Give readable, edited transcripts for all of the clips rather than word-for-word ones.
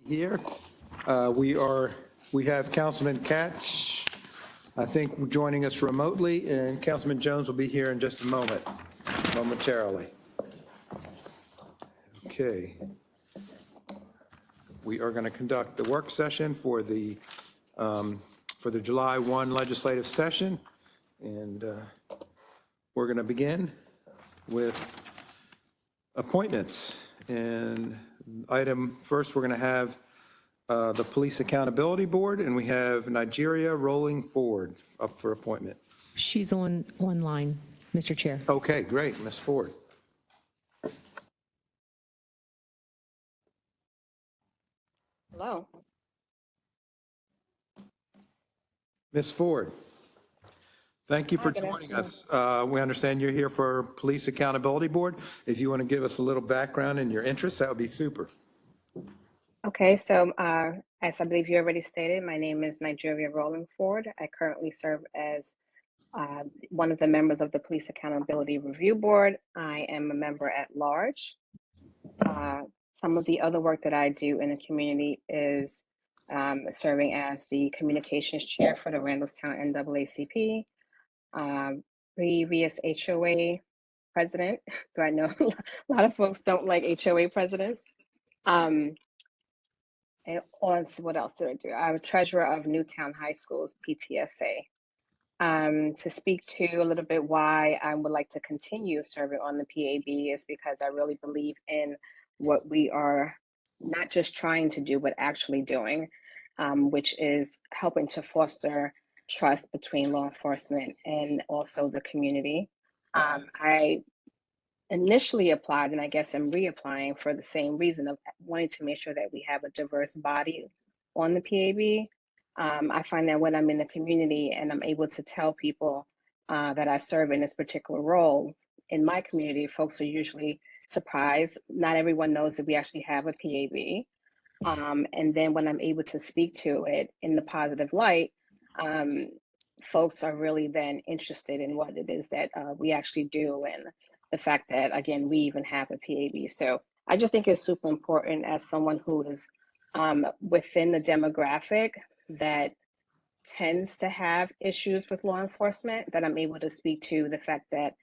here. We have Councilman Katz, I think, joining us remotely, and Councilman Jones will be here in just a moment, momentarily. Okay. We are going to conduct the work session for the July 1 legislative session, and we're going to begin with appointments. And first, we're going to have the Police Accountability Board, and we have Nigeria Rolling Forward up for appointment. She's online, Mr. Chair. Okay, great, Ms. Ford. Hello. Ms. Ford, thank you for joining us. We understand you're here for Police Accountability Board. If you want to give us a little background and your interests, that would be super. Okay, so as I believe you already stated, my name is Nigeria Rolling Ford. I currently serve as one of the members of the Police Accountability Review Board. I am a member at large. Some of the other work that I do in the community is serving as the communications chair for the Randallstown NAACP, previous HOA president. Do I know a lot of folks don't like HOA presidents? And what else did I do? I'm a treasurer of Newtown High School's PTSA. To speak to a little bit why I would like to continue serving on the PAB is because I really believe in what we are not just trying to do, but actually doing, which is helping to foster trust between law enforcement and also the community. I initially applied, and I guess I'm reapplying for the same reason of wanting to make sure that we have a diverse body on the PAB. I find that when I'm in the community and I'm able to tell people that I serve in this particular role in my community, folks are usually surprised. Not everyone knows that we actually have a PAB. And then when I'm able to speak to it in the positive light, folks are really then interested in what it is that we actually do and the fact that, again, we even have a PAB. So I just think it's super important as someone who is within the demographic that tends to have issues with law enforcement, that I'm able to speak to the fact that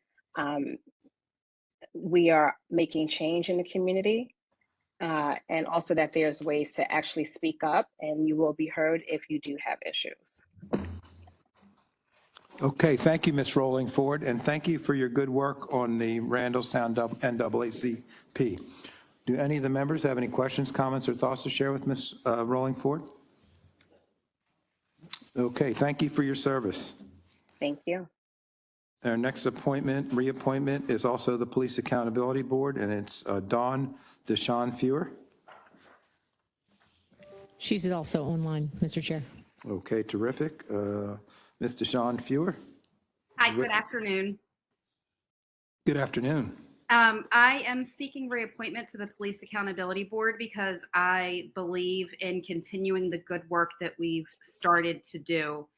we are making change in the community, and also that there's ways to actually speak up and you will be heard if you do have issues. Okay, thank you, Ms. Rolling Forward, and thank you for your good work on the Randallstown NAACP. Do any of the members have any questions, comments, or thoughts to share with Ms. Rolling Forward? Okay, thank you for your service. Thank you. Our next reappointment is also the Police Accountability Board, and it's Dawn Deshawn Fewer. She's also online, Mr. Chair. Okay, terrific. Ms. Deshawn Fewer. Hi, good afternoon. Good afternoon. I am seeking reappointment to the Police Accountability Board because I believe in continuing the good work that we've started to do.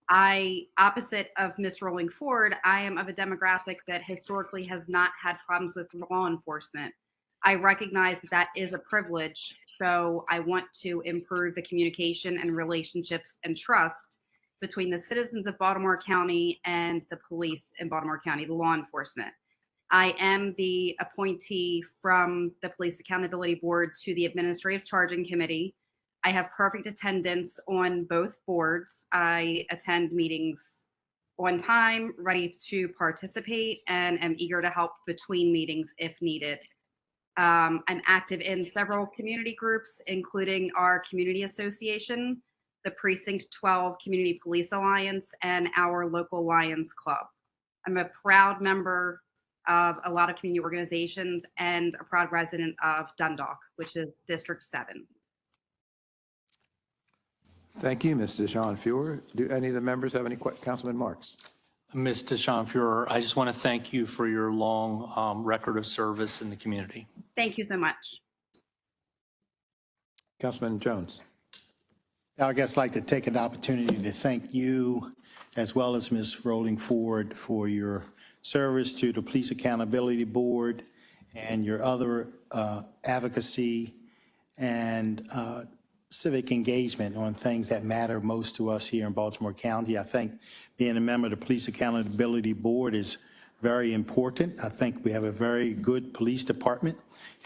Opposite of Ms. Rolling Forward, I am of a demographic that historically has not had problems with law enforcement. I recognize that is a privilege, so I want to improve the communication and relationships and trust between the citizens of Baltimore County and the police in Baltimore County, the law enforcement. I am the appointee from the Police Accountability Board to the Administrative Charging Committee. I have perfect attendance on both boards. I attend meetings on time, ready to participate, and am eager to help between meetings if needed. I'm active in several community groups, including our community association, the Precinct 12 Community Police Alliance, and our local Lions Club. I'm a proud member of a lot of community organizations and a proud resident of Dundalk, which is District 7. Thank you, Ms. Deshawn Fewer. Do any of the members have any questions? Councilman Marks. Ms. Deshawn Fewer, I just want to thank you for your long record of service in the community. Thank you so much. Councilman Jones. I guess I'd like to take an opportunity to thank you as well as Ms. Rolling Forward for your service to the Police Accountability Board and your other advocacy and civic engagement on things that matter most to us here in Baltimore County. I think being a member of the Police Accountability Board is very important. I think we have a very good police department,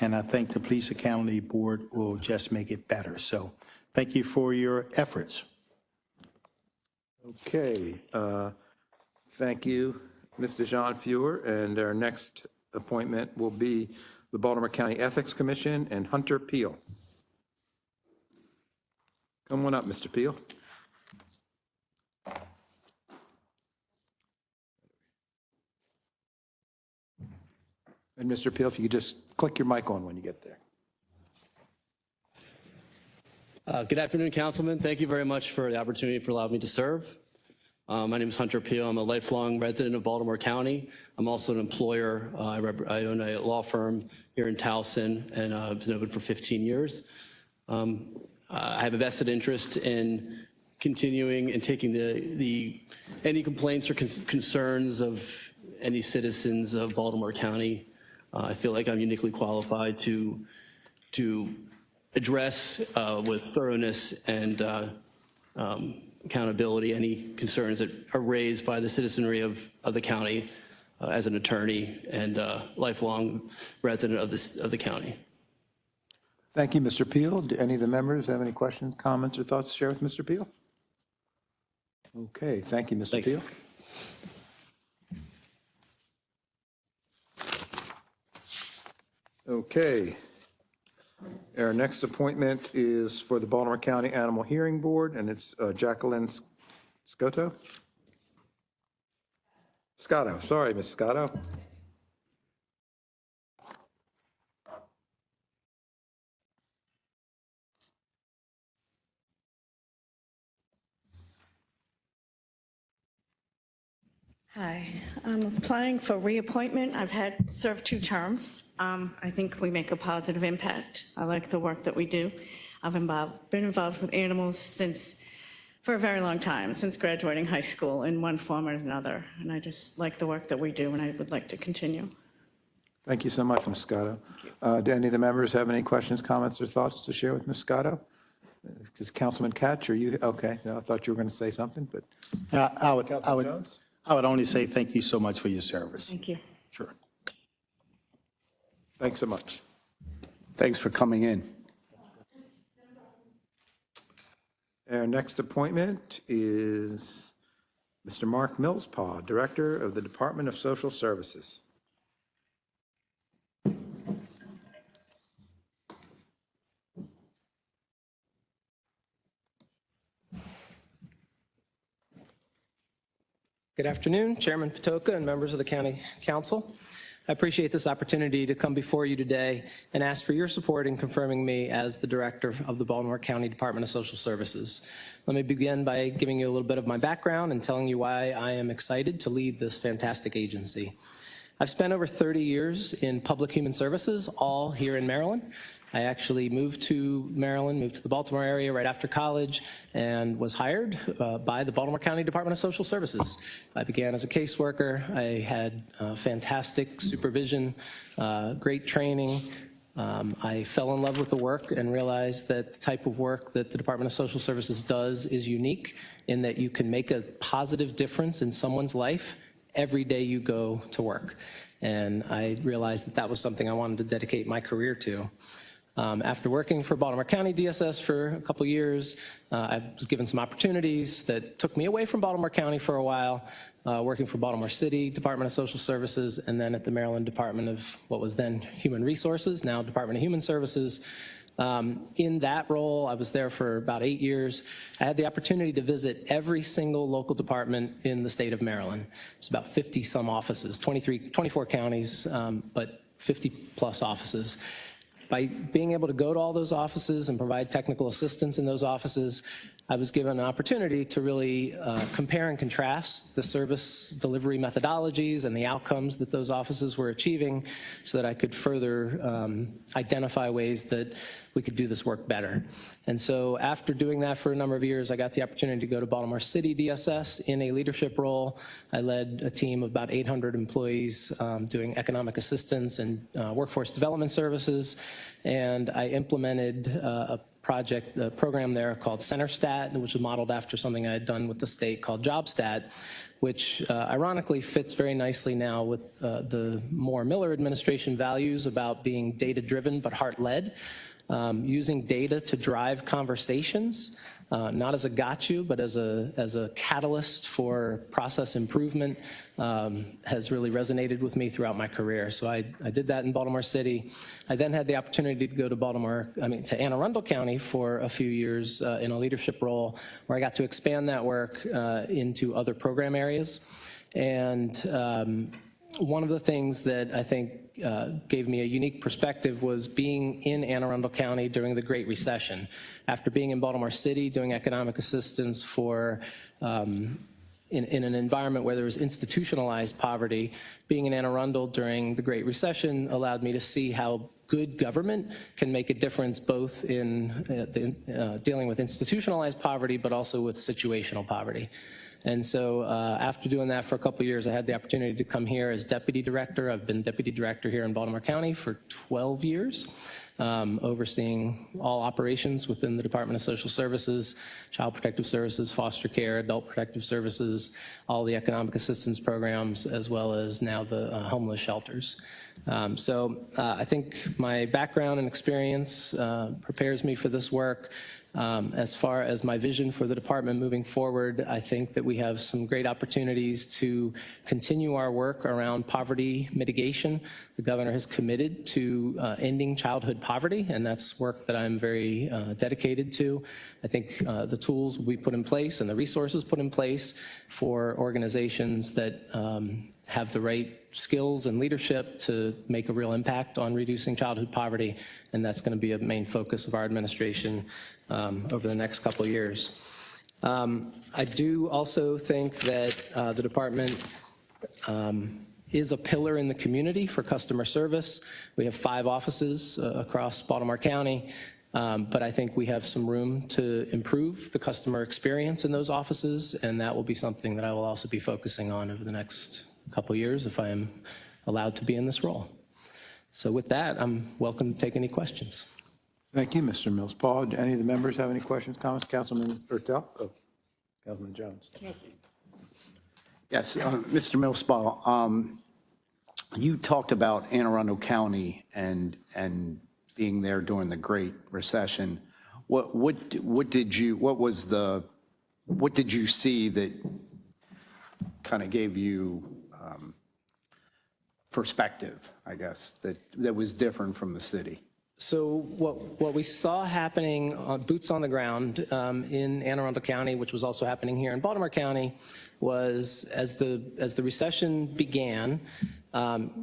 and I think the Police Accountability Board will just make it better. So thank you for your efforts. Okay, thank you, Mr. Jean Feuer, and our next appointment will be the Baltimore County Ethics Commission and Hunter Peel. Come on up, Mr. Peel. And Mr. Peel, if you could just click your mic on when you get there. Good afternoon, Councilman. Thank you very much for the opportunity for allowing me to serve. My name is Hunter Peel. I'm a lifelong resident of Baltimore County. I'm also an employer. I own a law firm here in Towson, and I've been open for 15 years. I have a vested interest in continuing and taking any complaints or concerns of any citizens of Baltimore County. I feel like I'm uniquely qualified to address with thoroughness and accountability any concerns that are raised by the citizenry of the county as an attorney and lifelong resident of the county. Thank you, Mr. Peel. Do any of the members have any questions, comments, or thoughts to share with Mr. Peel? Okay, thank you, Mr. Thanks. Peel. Okay. Our next appointment is for the Baltimore County Animal Hearing Board, and it's Jacqueline Scotto. Scotto, sorry, Ms. Scotto. Hi, I'm applying for reappointment. I've served 2 terms. I think we make a positive impact. I like the work that we do. I've been involved with animals for a very long time, since graduating high school in one form or another. And I just like the work that we do, and I would like to continue. Thank you so much, Ms. Scotto. Do any of the members have any questions, comments, or thoughts to share with Ms. Scotto? Is Councilman Katz, or you? Okay, no, I thought you were going to say something, but. I would only say thank you so much for your service. Thank you. Sure. Thanks so much. Thanks for coming in. Our next appointment is Mr. Mark Millspaw, Director of the Department of Social Services. Good afternoon, Chairman Patoka and members of the County Council. I appreciate this opportunity to come before you today and ask for your support in confirming me as the Director of the Baltimore County Department of Social Services. Let me begin by giving you a little bit of my background and telling you why I am excited to lead this fantastic agency. I've spent over 30 years in public human services, all here in Maryland. I actually moved to Maryland, moved to the Baltimore area right after college, and was hired by the Baltimore County Department of Social Services. I began as a caseworker. I had fantastic supervision, great training. I fell in love with the work and realized that the type of work that the Department of Social Services does is unique in that you can make a positive difference in someone's life every day you go to work. And I realized that that was something I wanted to dedicate my career to. After working for Baltimore County DSS for a couple years, I was given some opportunities that took me away from Baltimore County for a while, working for Baltimore City Department of Social Services, and then at the Maryland Department of what was then Human Resources, now Department of Human Services. In that role, I was there for about 8 years. I had the opportunity to visit every single local department in the state of Maryland. It's about 50 some offices, 24 counties, but 50 plus offices. By being able to go to all those offices and provide technical assistance in those offices, I was given an opportunity to really compare and contrast the service delivery methodologies and the outcomes that those offices were achieving so that I could further identify ways that we could do this work better. And so after doing that for a number of years, I got the opportunity to go to Baltimore City DSS in a leadership role. I led a team of about 800 employees doing economic assistance and workforce development services. And I implemented a program there called CenterStat, which was modeled after something I had done with the state called JobStat, which ironically fits very nicely now with the more Miller administration values about being data-driven but heart-led, using data to drive conversations, not as a got you, but as a catalyst for process improvement, has really resonated with me throughout my career. So I did that in Baltimore City. I then had the opportunity to go to Anne Arundel County for a few years in a leadership role where I got to expand that work into other program areas. And one of the things that I think gave me a unique perspective was being in Anne Arundel County during the Great Recession. After being in Baltimore City doing economic assistance for in an environment where there was institutionalized poverty, being in Anne Arundel during the Great Recession allowed me to see how good government can make a difference both in dealing with institutionalized poverty, but also with situational poverty. And so after doing that for a couple of years, I had the opportunity to come here as deputy director. I've been deputy director here in Baltimore County for 12 years, overseeing all operations within the Department of Social Services, Child Protective Services, foster care, adult protective services, all the economic assistance programs, as well as now the homeless shelters. So I think my background and experience prepares me for this work. As far as my vision for the department moving forward, I think that we have some great opportunities to continue our work around poverty mitigation. The governor has committed to ending childhood poverty, and that's work that I'm very dedicated to. I think the tools will be put in place and the resources put in place for organizations that have the right skills and leadership to make a real impact on reducing childhood poverty, and that's going to be a main focus of our administration over the next couple of years. I do also think that the department is a pillar in the community for customer service. We have 5 offices across Baltimore County, but I think we have some room to improve the customer experience in those offices, and that will be something that I will also be focusing on over the next couple of years if I am allowed to be in this role. So with that, I'm welcome to take any questions. Thank you, Mr. Mills. Paul, do any of the members have any questions, comments? Councilman Ertel? Oh, Councilman Jones. Yes, Mr. Millspaw, you talked about Anne Arundel County and being there during the Great Recession. What did you see that kind of gave you perspective, I guess, that was different from the city? So what we saw happening, boots on the ground in Anne Arundel County, which was also happening here in Baltimore County, was as the recession began,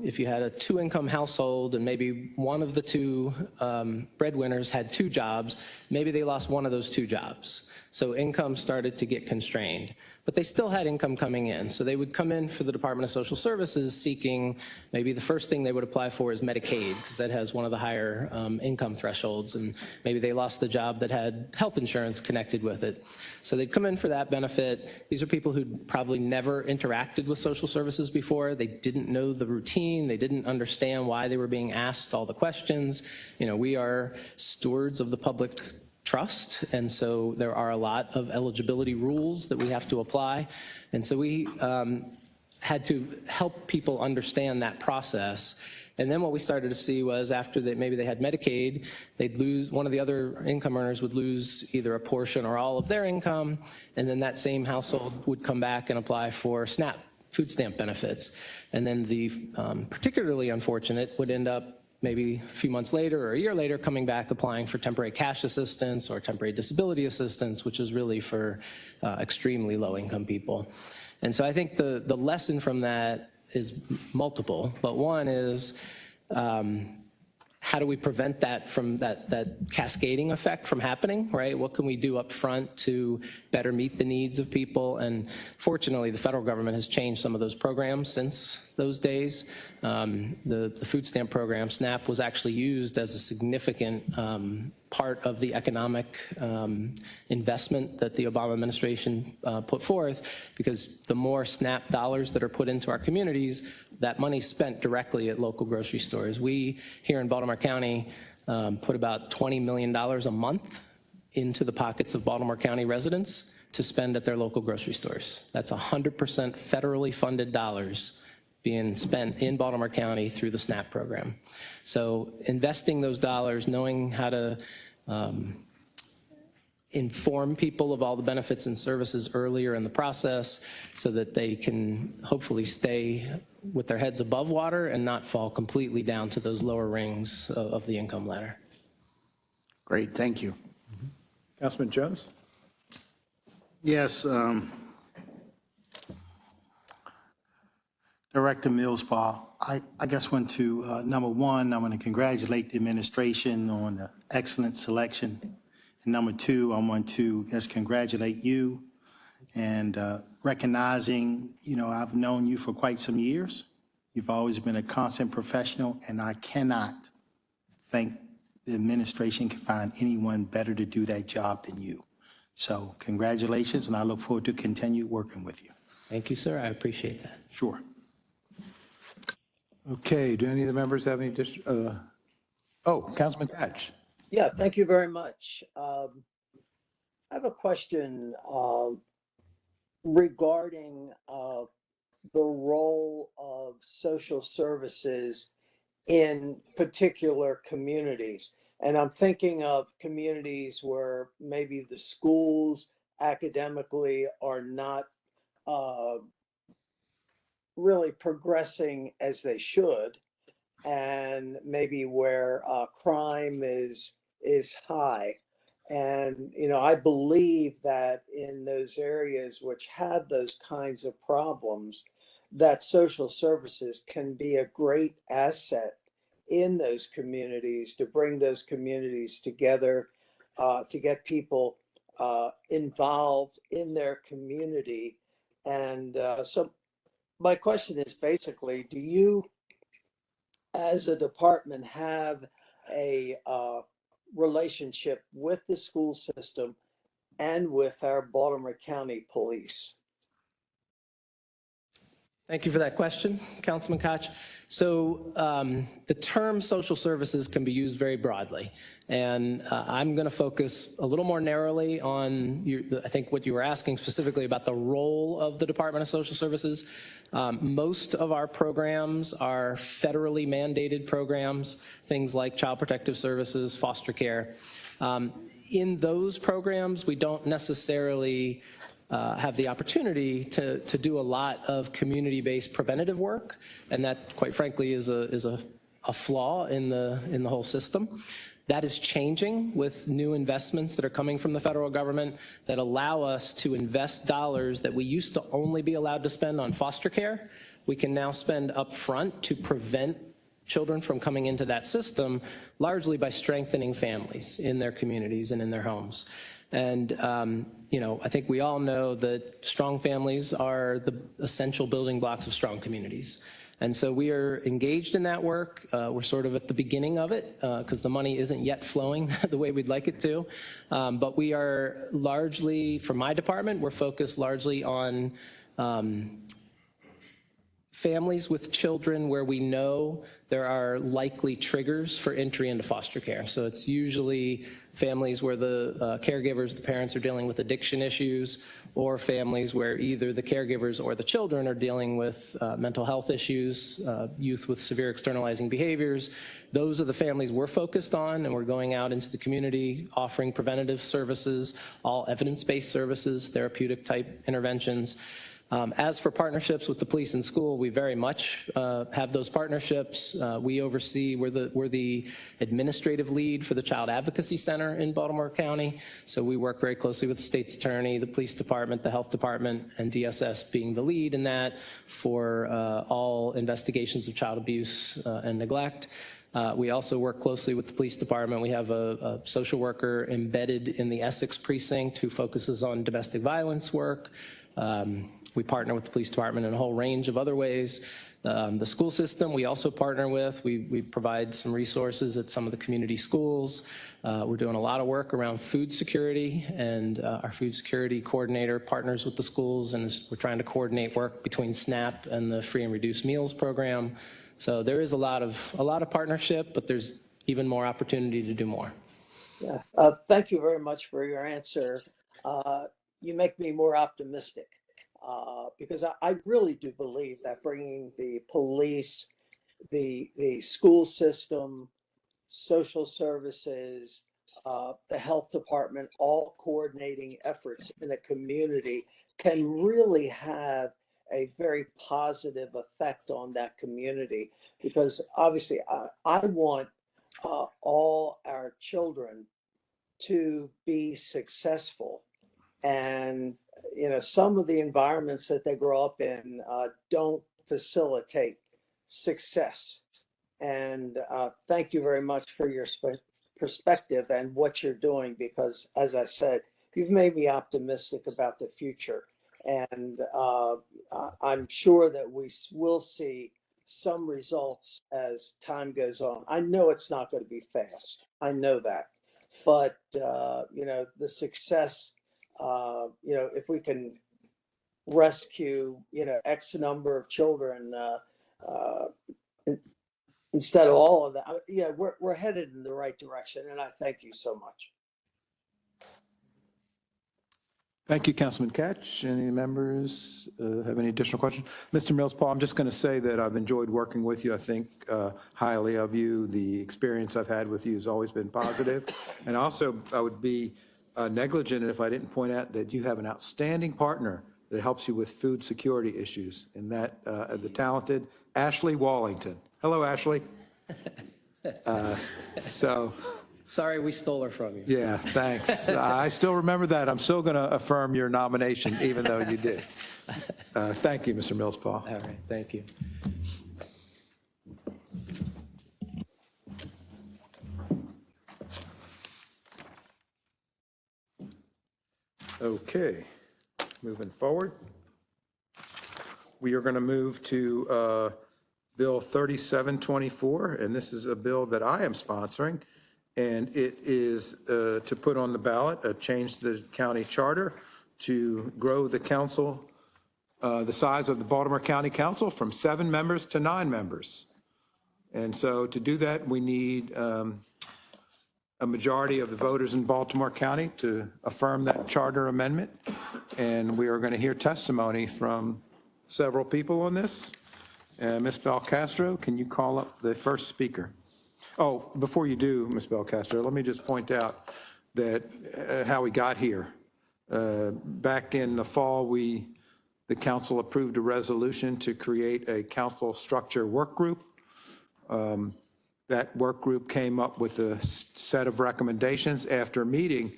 if you had a 2-income household and maybe one of the 2 breadwinners had 2 jobs, maybe they lost one of those 2 jobs. So income started to get constrained, but they still had income coming in. So they would come in for the Department of Social Services seeking, maybe the first thing they would apply for is Medicaid, because that has one of the higher income thresholds, and maybe they lost the job that had health insurance connected with it. So they'd come in for that benefit. These are people who'd probably never interacted with social services before. They didn't know the routine. They didn't understand why they were being asked all the questions. You know, we are stewards of the public trust, and so there are a lot of eligibility rules that we have to apply. And so we had to help people understand that process. And then what we started to see was after maybe they had Medicaid, they'd lose, one of the other income earners would lose either a portion or all of their income, and then that same household would come back and apply for SNAP food stamp benefits. And then the particularly unfortunate would end up maybe a few months later or a year later coming back applying for temporary cash assistance or temporary disability assistance, which is really for extremely low income people. And so I think the lesson from that is multiple, but one is how do we prevent that from that cascading effect from happening, right? What can we do up front to better meet the needs of people? And fortunately, the federal government has changed some of those programs since those days. The food stamp program, SNAP, was actually used as a significant part of the economic investment that the Obama administration put forth, because the more SNAP dollars that are put into our communities, that money spent directly at local grocery stores. We here in Baltimore County put about $20 million a month into the pockets of Baltimore County residents to spend at their local grocery stores. That's 100% federally funded dollars being spent in Baltimore County through the SNAP program. So investing those dollars, knowing how to inform people of all the benefits and services earlier in the process so that they can hopefully stay with their heads above water and not fall completely down to those lower rings of the income ladder. Great, thank you. Councilman Jones? Yes, Director Millspaugh, I just want to, number one, I want to congratulate the administration on the excellent selection. And number two, I want to just congratulate you and recognizing, I've known you for quite some years. You've always been a constant professional, and I cannot think the administration can find anyone better to do that job than you. So congratulations, and I look forward to continue working with you. Thank you, sir. I appreciate that. Sure. Okay, do any of the members have any additional? Councilman Hatch. Yeah, thank you very much. I have a question regarding the role of social services in particular communities. And I'm thinking of communities where maybe the schools academically are not really progressing as they should, and maybe where crime is high. And, I believe that in those areas which have those kinds of problems, that social services can be a great asset in those communities to bring those communities together, to get people involved in their community. And so my question is basically, do you as a department have a relationship with the school system and with our Baltimore County Police? Thank you for that question, Councilman Koch. So the term social services can be used very broadly, and I'm going to focus a little more narrowly on, I think, what you were asking specifically about the role of the Department of Social Services. Most of our programs are federally mandated programs, things like Child Protective Services, foster care. In those programs, we don't necessarily have the opportunity to do a lot of community-based preventative work, and that, quite frankly, is a flaw in the whole system. That is changing with new investments that are coming from the federal government that allow us to invest dollars that we used to only be allowed to spend on foster care. We can now spend upfront to prevent children from coming into that system, largely by strengthening families in their communities and in their homes. And, I think we all know that strong families are the essential building blocks of strong communities. And so we are engaged in that work. We're sort of at the beginning of it because the money isn't yet flowing the way we'd like it to. But we are largely, for my department, we're focused largely on families with children where we know there are likely triggers for entry into foster care. So it's usually families where the caregivers, the parents, are dealing with addiction issues, or families where either the caregivers or the children are dealing with mental health issues, youth with severe externalizing behaviors. Those are the families we're focused on, and we're going out into the community offering preventative services, all evidence-based services, therapeutic type interventions. As for partnerships with the police and school, we very much have those partnerships. We oversee, we're the administrative lead for the Child Advocacy Center in Baltimore County. So we work very closely with the state's attorney, the police department, the health department, and DSS being the lead in that for all investigations of child abuse and neglect. We also work closely with the police department. We have a social worker embedded in the Essex precinct who focuses on domestic violence work. We partner with the police department in a whole range of other ways. The school system we also partner with. We provide some resources at some of the community schools. We're doing a lot of work around food security, and our food security coordinator partners with the schools, and we're trying to coordinate work between SNAP and the Free and Reduced Meals program. So there is a lot of partnership, but there's even more opportunity to do more. Yeah. Thank you very much for your answer. You make me more optimistic. Because I really do believe that bringing the police, the school system, social services, the health department, all coordinating efforts in the community can really have a very positive effect on that community. Because obviously I want all our children to be successful. And some of the environments that they grow up in don't facilitate success. And thank you very much for your perspective and what you're doing, because as I said, you've made me optimistic about the future. And I'm sure that we will see some results as time goes on. I know it's not going to be fast. I know that. But, the success, if we can rescue, X number of children instead of all of that, we're headed in the right direction. And I thank you so much. Thank you, Councilman Catch. Any members have any additional questions? Mr. Mills Paul, I'm just going to say that I've enjoyed working with you. I think highly of you. The experience I've had with you has always been positive. And also, I would be negligent if I didn't point out that you have an outstanding partner that helps you with food security issues, and that the talented Ashley Wallington. Hello, Ashley. Sorry we stole her from you. Yeah, thanks. I still remember that. I'm still going to affirm your nomination, even though you did. Thank you, Mr. Mills Paul. All right, thank you. Okay, moving forward. We are going to move to Bill 3724, and this is a bill that I am sponsoring. And it is to put on the ballot a change to the county charter to grow the council, the size of the Baltimore County Council from 7 members to 9 members. And so to do that, we need a majority of the voters in Baltimore County to affirm that charter amendment. And we are going to hear testimony from several people on this. Ms. Belcastro, can you call up the first speaker? Oh, before you do, Ms. Belcastro, let me just point out that how we got here. Back in the fall, the council approved a resolution to create a council structure work group. That work group came up with a set of recommendations. After a meeting,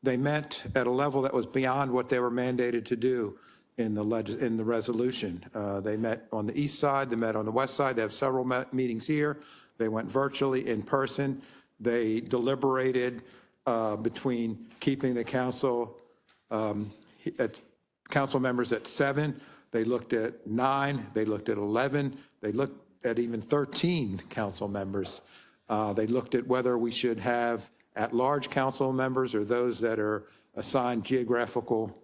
they met at a level that was beyond what they were mandated to do in the resolution. They met on the east side, they met on the west side. They have several meetings here. They went virtually, in person. They deliberated between keeping the council members at 7. They looked at 9. They looked at 11. They looked at even 13 council members. They looked at whether we should have at-large council members or those that are assigned geographical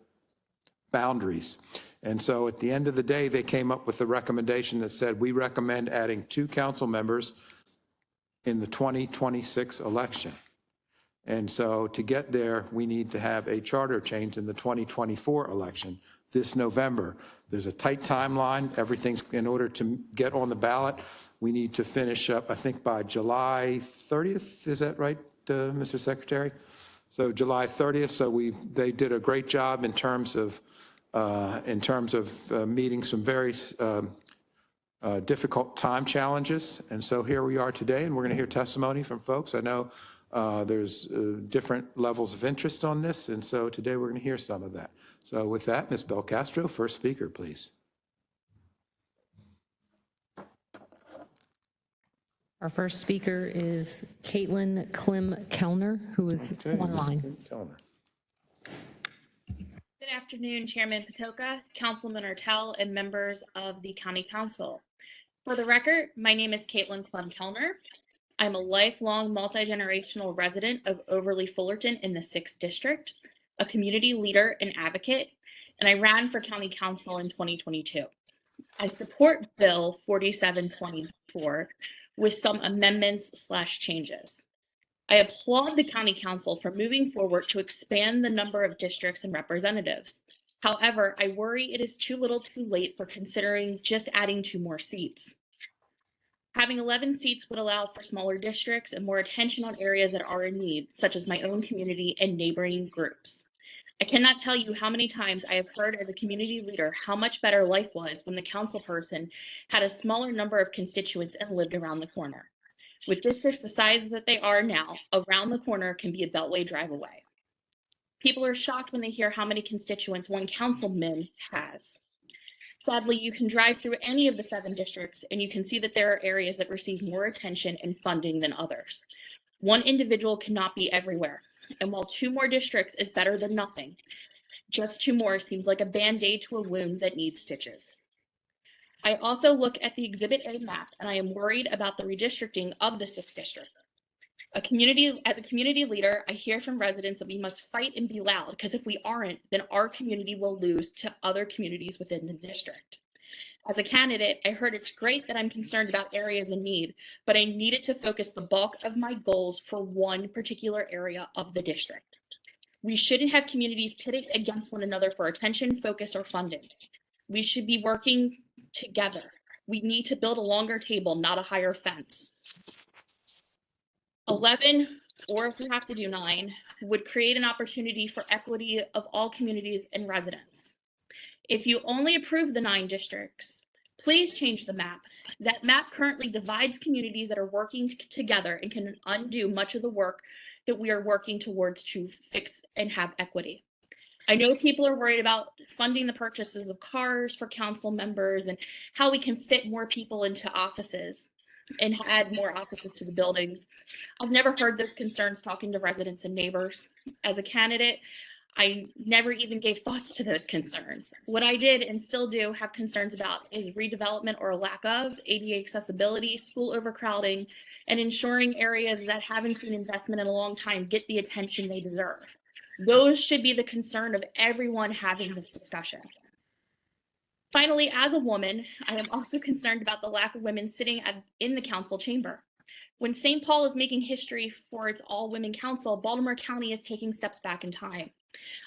boundaries. And so at the end of the day, they came up with a recommendation that said, we recommend adding 2 council members in the 2026 election. And so to get there, we need to have a charter change in the 2024 election this November. There's a tight timeline. Everything's in order to get on the ballot. We need to finish up, I think, by July 30th. Is that right, Mr. Secretary? So July 30th. So they did a great job in terms of meeting some very difficult time challenges. And so here we are today, and we're going to hear testimony from folks. I know there's different levels of interest on this, and so today we're going to hear some of that. So with that, Ms. Belcastro, first speaker, please. Our first speaker is Caitlin Klim-Kellner, who is Okay, Ms. online. Kellner. Good afternoon, Chairman Patoka, Councilman Ertel, and members of the County Council. For the record, my name is Caitlin Klim-Kellner. I'm a lifelong multi-generational resident of Overly Fullerton in the 6th District, a community leader and advocate, and I ran for County Council in 2022. I support Bill 4724 with some amendments/changes. I applaud the County Council for moving forward to expand the number of districts and representatives. However, I worry it is too little too late for considering just adding 2 more seats. Having 11 seats would allow for smaller districts and more attention on areas that are in need, such as my own community and neighboring groups. I cannot tell you how many times I have heard as a community leader how much better life was when the council person had a smaller number of constituents and lived around the corner. With districts the size that they are now, around the corner can be a Beltway drive away. People are shocked when they hear how many constituents one councilman has. Sadly, you can drive through any of the 7 districts and you can see that there are areas that receive more attention and funding than others. One individual cannot be everywhere. And while 2 more districts is better than nothing, just 2 more seems like a Band-Aid to a wound that needs stitches. I also look at the Exhibit A map and I am worried about the redistricting of the 6th district. As a community leader, I hear from residents that we must fight and be loud because if we aren't, then our community will lose to other communities within the district. As a candidate, I heard it's great that I'm concerned about areas in need, but I needed to focus the bulk of my goals for one particular area of the district. We shouldn't have communities pitted against one another for attention, focus, or funding. We should be working together. We need to build a longer table, not a higher fence. 11, or if we have to do 9, would create an opportunity for equity of all communities and residents. If you only approve the 9 districts, please change the map. That map currently divides communities that are working together and can undo much of the work that we are working towards to fix and have equity. I know people are worried about funding the purchases of cars for council members and how we can fit more people into offices and add more offices to the buildings. I've never heard those concerns talking to residents and neighbors. As a candidate, I never even gave thoughts to those concerns. What I did and still do have concerns about is redevelopment or a lack of ADA accessibility, school overcrowding, and ensuring areas that haven't seen investment in a long time get the attention they deserve. Those should be the concern of everyone having this discussion. Finally, as a woman, I am also concerned about the lack of women sitting in the council chamber. When St. Paul is making history for its all-women council, Baltimore County is taking steps back in time.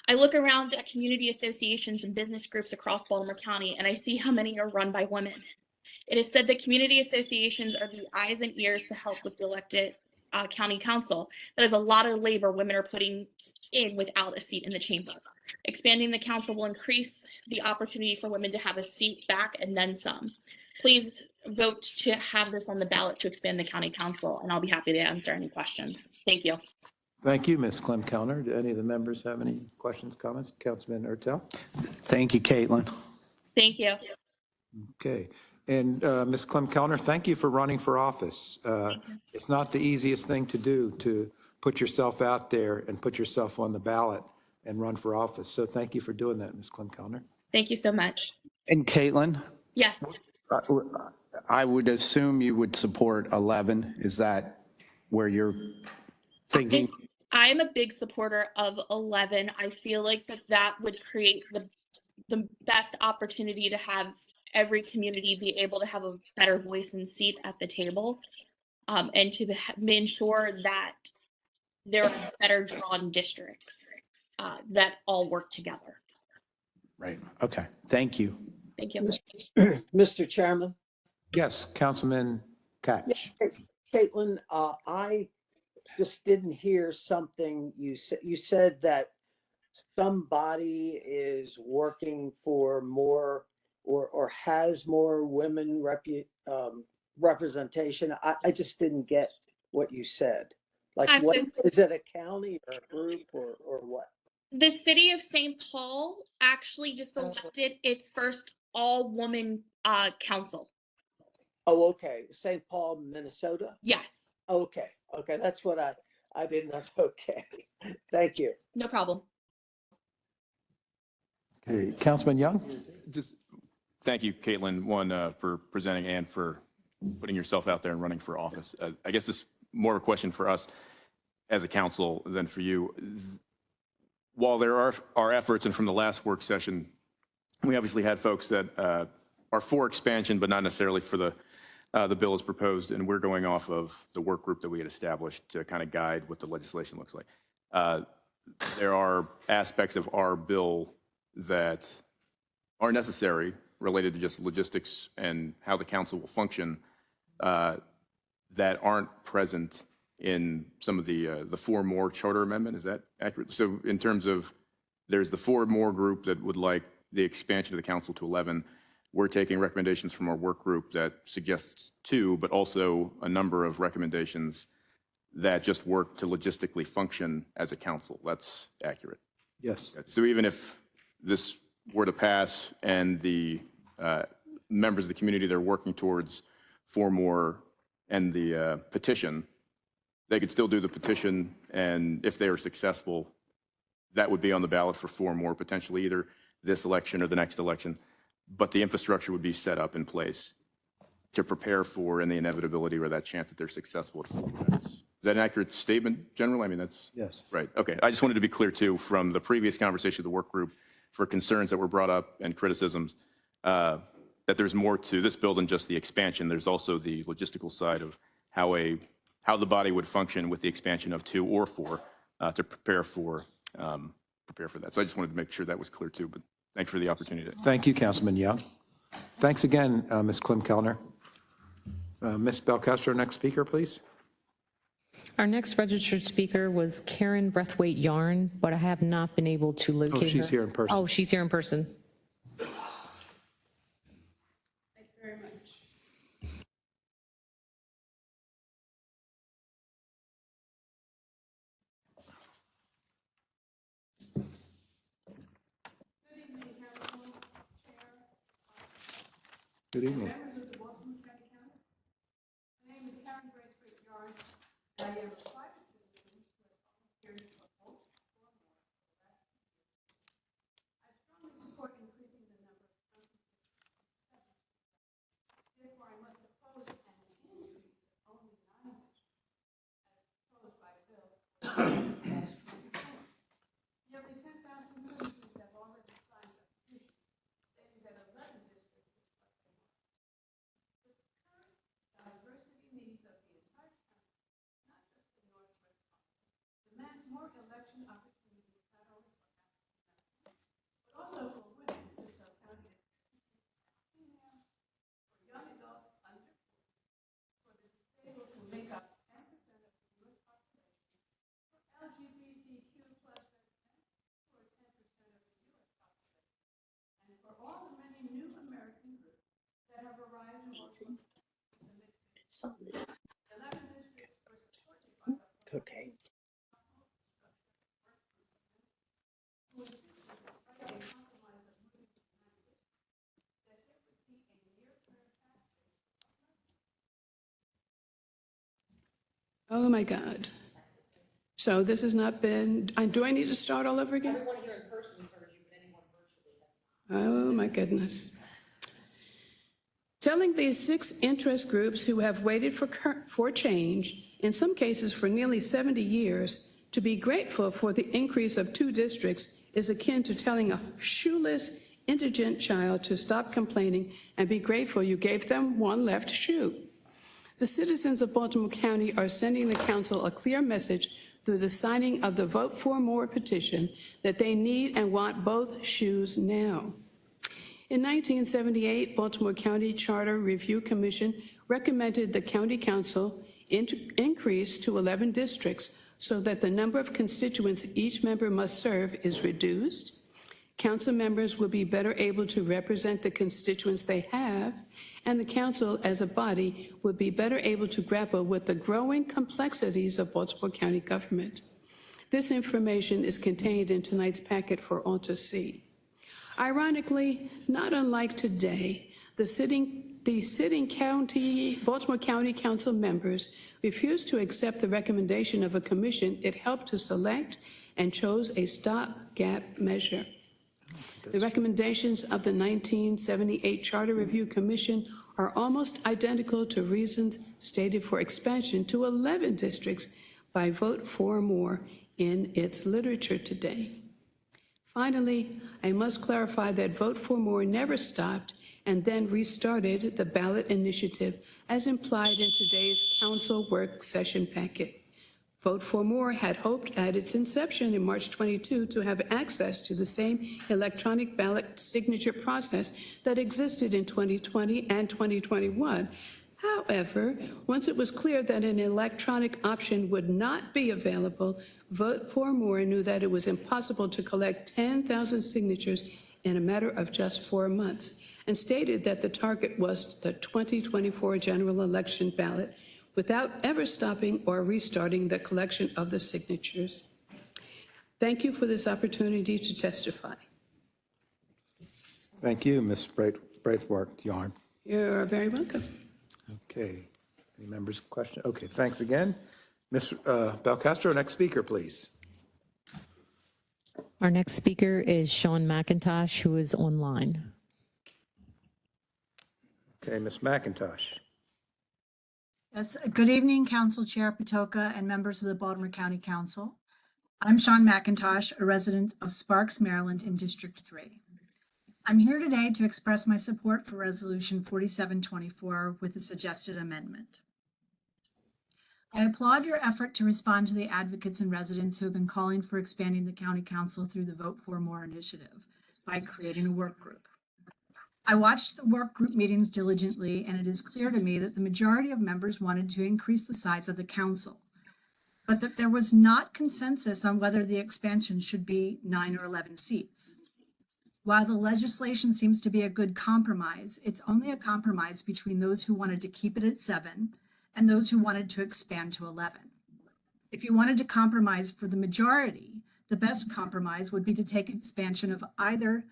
I look around at community associations and business groups across Baltimore County, and I see how many are run by women. It is said that community associations are the eyes and ears to help with the elected county council. That is a lot of labor women are putting in without a seat in the chamber. Expanding the council will increase the opportunity for women to have a seat back and then some. Please vote to have this on the ballot to expand the county council, and I'll be happy to answer any questions. Thank you. Thank you, Ms. Klim-Kellner. Do any of the members have any questions, comments? Councilman Ertel? Thank you, Caitlin. Thank you. Okay. And Ms. Klim-Kellner, thank you for running for office. It's not the easiest thing to do to put yourself out there and put yourself on the ballot and run for office. So thank you for doing that, Ms. Klim-Kellner. Thank you so much. And Caitlin, Yes. I would assume you would support 11. Is that where you're thinking? I am a big supporter of 11. I feel like that would create the best opportunity to have every community be able to have a better voice and seat at the table, and to ensure that there are better drawn districts that all work together. Right. Okay. Thank you. Thank you. Mr. Chairman? Yes, Councilman Catch. Caitlin, I just didn't hear something you said. You said that somebody is working for more or has more women representation. I just didn't get what you said. Like, what is it, a county or a group or what? The city of St. Paul actually just elected its first all-woman council. Oh, okay. St. Paul, Minnesota? Yes, Okay, okay, that's what I did not, okay. Thank you. no problem. Okay, Councilman Young? Just thank you, Caitlin, for presenting and for putting yourself out there and running for office. I guess this is more of a question for us as a council than for you. While there are efforts, and from the last work session, we obviously had folks that are for expansion, but not necessarily for the bill as proposed, and we're going off of the work group that we had established to kind of guide what the legislation looks like. There are aspects of our bill that are necessary related to just logistics and how the council will function that aren't present in some of the 4 More charter amendment. Is that accurate? So in terms of, there's the 4 More group that would like the expansion of the council to 11. We're taking recommendations from our work group that suggests 2, but also a number of recommendations that just work to logistically function as a council. That's accurate. Yes. So even if this were to pass and the members of the community that are working towards 4 More and the petition, they could still do the petition, and if they are successful, that would be on the ballot for 4 More, potentially either this election or the next election, but the infrastructure would be set up in place to prepare for and the inevitability or that chance that they're successful at 4 More. Is that an accurate statement, General? I mean, that's Yes. right. Okay. I just wanted to be clear, too, from the previous conversation of the work group for concerns that were brought up and criticisms, that there's more to this bill than just the expansion. There's also the logistical side of how the body would function with the expansion of 2 or 4 to prepare for that. So I just wanted to make sure that was clear, too, but thanks for the opportunity. Thank you, Councilman Young. Thanks again, Ms. Klim-Kellner. Ms. Belcastro, next speaker, please. Our next registered speaker was Karen Breathwaite Yarn, but I have not been able to locate her. she's here in person. Oh, she's here in person. Thank you very much. Good evening. Members of the Baltimore County Council. My name is Karen Braithwaite Yarn. I am a private citizen who has volunteered for both 4 More for the last 2 years. I strongly support increasing the number of county districts. Therefore, I must oppose an increase of only 9 districts, as proposed by Bill 2020. Nearly 10,000 citizens have already signed a petition stating that 11 districts is what they want. The current diversity needs of the entire county, not just the northwest part, demands more election opportunities, not only for African Americans, but also for women, since our county is female, for young adults under 40, for the disabled who make up 10% of the U.S. population, for LGBTQ plus residents who are 10% of the U.S. population, and for all the many new American groups that have arrived in Baltimore. 11 districts were supported by the Okay. who insisted, despite a compromise of moving to 9 districts, that there would be a near-term tax rate. Oh, my God. So this has not been, do I need to start all over again? Everyone here in person has heard you, but anyone virtually has not. Oh, my goodness. Telling these 6 interest groups who have waited for change, in some cases for nearly 70 years, to be grateful for the increase of 2 districts is akin to telling a shoeless, indigent child to stop complaining and be grateful you gave them one left shoe. The citizens of Baltimore County are sending the council a clear message through the signing of the Vote 4 More petition that they need and want both shoes now. In 1978, Baltimore County Charter Review Commission recommended the county council increase to 11 districts so that the number of constituents each member must serve is reduced. Council members will be better able to represent the constituents they have, and the council as a body will be better able to grapple with the growing complexities of Baltimore County government. This information is contained in tonight's packet for all to see. Ironically, not unlike today, the sitting the sitting Baltimore County Council members refused to accept the recommendation of a commission it helped to select and chose a stopgap measure. The recommendations of the 1978 Charter Review Commission are almost identical to reasons stated for expansion to 11 districts by Vote 4 More in its literature today. Finally, I must clarify that Vote 4 More never stopped and then restarted the ballot initiative as implied in today's council work session packet. Vote 4 More had hoped at its inception in March 22 to have access to the same electronic ballot signature process that existed in 2020 and 2021. However, once it was clear that an electronic option would not be available, Vote 4 More knew that it was impossible to collect 10,000 signatures in a matter of just 4 months, and stated that the target was the 2024 general election ballot, without ever stopping or restarting the collection of the signatures. Thank you for this opportunity to testify. Thank you, Ms. Braithwaite-Yarn. You're very welcome. Okay. Any members question? Okay, thanks again. Ms. Belcastro, next speaker, please. Our next speaker is Sean McIntosh, who is online. Okay, Ms. McIntosh. Yes, good evening, Council Chair Patoka and members of the Baltimore County Council. I'm Sean McIntosh, a resident of Sparks, Maryland in District 3. I'm here today to express my support for Resolution 4724 with the suggested amendment. I applaud your effort to respond to the advocates and residents who have been calling for expanding the County Council through the Vote 4 More initiative by creating a work group. I watched the work group meetings diligently, and it is clear to me that the majority of members wanted to increase the size of the council, but that there was not consensus on whether the expansion should be 9 or 11 seats. While the legislation seems to be a good compromise, it's only a compromise between those who wanted to keep it at 7 and those who wanted to expand to 11. If you wanted to compromise for the majority, the best compromise would be to take expansion of either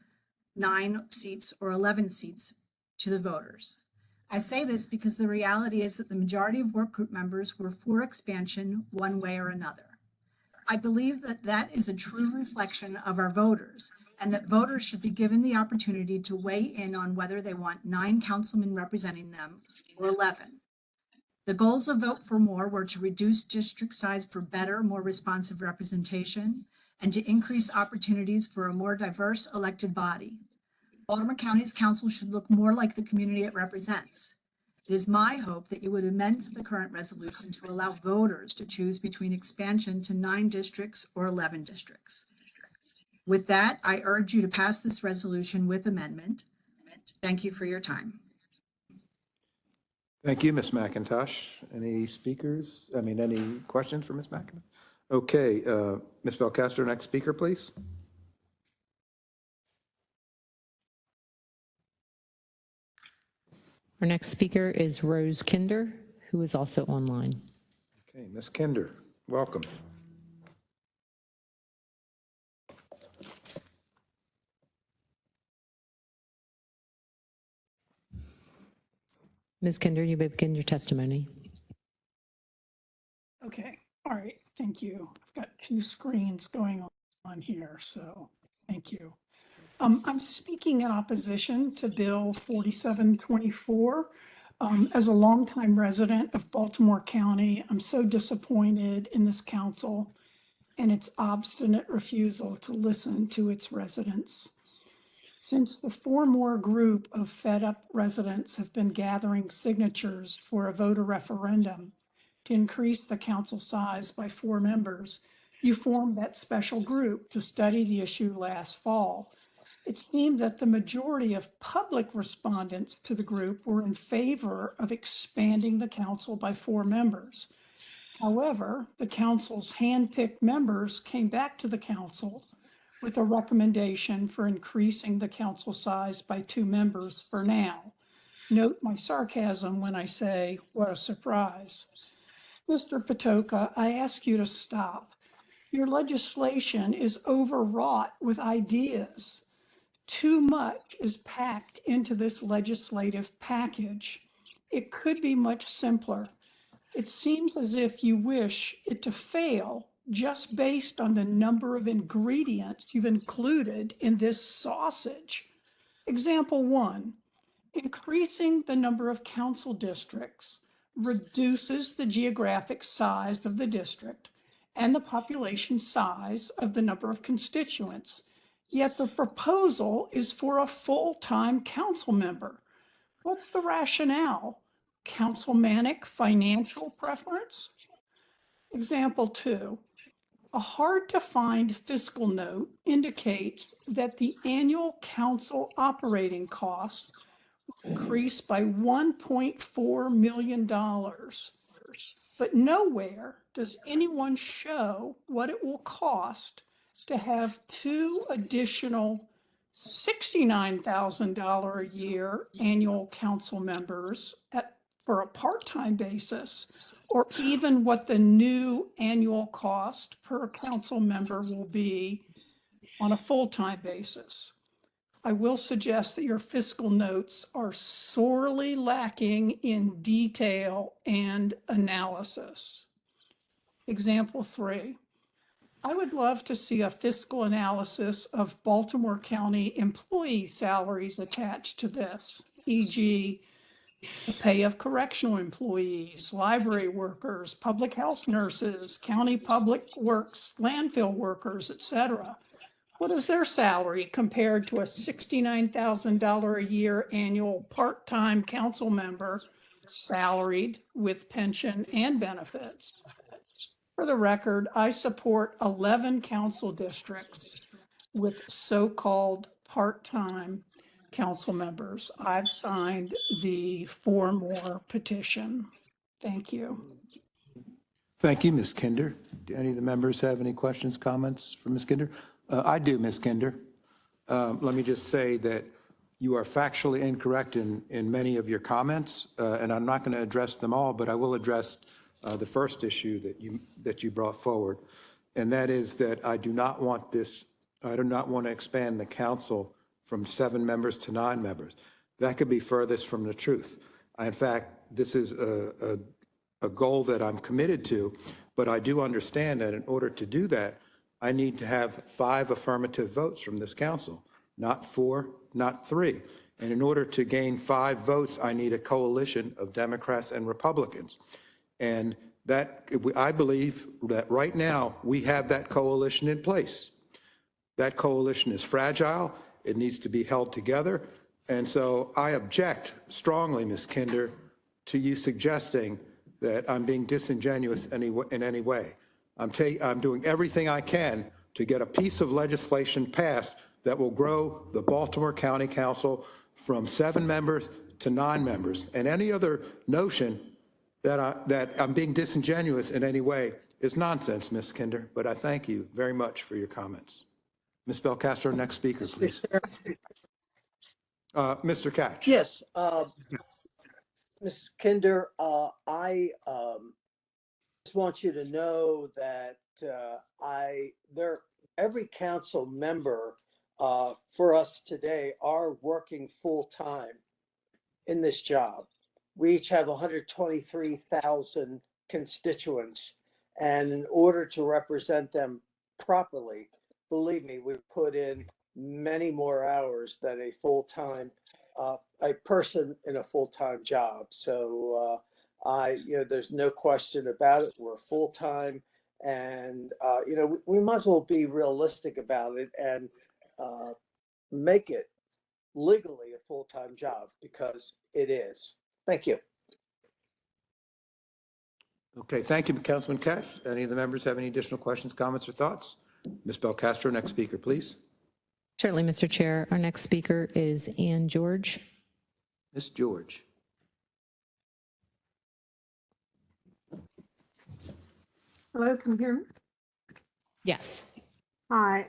9 seats or 11 seats to the voters. I say this because the reality is that the majority of work group members were for expansion one way or another. I believe that that is a true reflection of our voters, and that voters should be given the opportunity to weigh in on whether they want 9 councilmen representing them or 11. The goals of Vote 4 More were to reduce district size for better, more responsive representation, and to increase opportunities for a more diverse elected body. Baltimore County's council should look more like the community it represents. It is my hope that you would amend the current resolution to allow voters to choose between expansion to 9 districts or 11 districts. With that, I urge you to pass this resolution with amendment. Thank you for your time. Thank you, Ms. McIntosh. Any speakers? Any questions for Ms. McIntosh? Okay, Ms. Belcastro, next speaker, please. Our next speaker is Rose Kinder, who is also online. Okay, Ms. Kinder, welcome. Ms. Kinder, you may begin your testimony. Okay, all right, thank you. I've got 2 screens going on here, so thank you. I'm speaking in opposition to Bill 4724. As a longtime resident of Baltimore County, I'm so disappointed in this council and its obstinate refusal to listen to its residents. Since the 4 More group of fed-up residents have been gathering signatures for a voter referendum to increase the council size by 4 members, you formed that special group to study the issue last fall. It seemed that the majority of public respondents to the group were in favor of expanding the council by 4 members. However, the council's hand-picked members came back to the council with a recommendation for increasing the council size by 2 members for now. Note my sarcasm when I say, what a surprise. Mr. Patoka, I ask you to stop. Your legislation is overwrought with ideas too much is packed into this legislative package. It could be much simpler. It seems as if you wish it to fail just based on the number of ingredients you've included in this sausage. Example 1, increasing the number of council districts reduces the geographic size of the district and the population size of the number of constituents. Yet the proposal is for a full-time council member. What's the rationale? Councilmanic financial preference? Example 2, a hard-to-find fiscal note indicates that the annual council operating costs increase by $1.4 million. But nowhere does anyone show what it will cost to have 2 additional $69,000 a year annual council members for a part-time basis, or even what the new annual cost per council member will be on a full-time basis. I will suggest that your fiscal notes are sorely lacking in detail and analysis. Example 3, I would love to see a fiscal analysis of Baltimore County employee salaries attached to this, e.g., the pay of correctional employees, library workers, public health nurses, county public works, landfill workers, etc. What is their salary compared to a $69,000 a year annual part-time council member salaried with pension and benefits? For the record, I support 11 council districts with so-called part-time council members. I've signed the 4 more petition. Thank you. Thank you, Ms. Kinder. Do any of the members have any questions, comments for Ms. Kinder? I do, Ms. Kinder. Let me just say that you are factually incorrect in many of your comments, and I'm not going to address them all, but I will address the first issue that you brought forward, and that is that I do not want to expand the council from 7 members to 9 members. That could be furthest from the truth. In fact, this is a goal that I'm committed to, but I do understand that in order to do that, I need to have 5 affirmative votes from this council, not 4, not 3. And in order to gain 5 votes, I need a coalition of Democrats and Republicans. And that, I believe that right now we have that coalition in place. That coalition is fragile. It needs to be held together. And so I object strongly, Ms. Kinder, to you suggesting that I'm being disingenuous in any way. I'm doing everything I can to get a piece of legislation passed that will grow the Baltimore County Council from 7 members to 9 members. And any other notion that I'm being disingenuous in any way is nonsense, Ms. Kinder. But I thank you very much for your comments. Ms. Belcastro, next speaker, please. Mr. Catch. Yes, Ms. Kinder, I just want you to know that every council member for us today are working full-time in this job. We each have 123,000 constituents, and in order to represent them properly, believe me, we put in many more hours than a full-time, a person in a full-time job. So there's no question about it. We're full-time, and we might as well be realistic about it and make it legally a full-time job, because it is. Thank you. Okay, thank you, Councilman Cash. Any of the members have any additional questions, comments, or thoughts? Ms. Belcastro, next speaker, please. Certainly, Mr. Chair. Our next speaker is Ann George. Ms. George. Hello, can you hear me? Yes. Hi,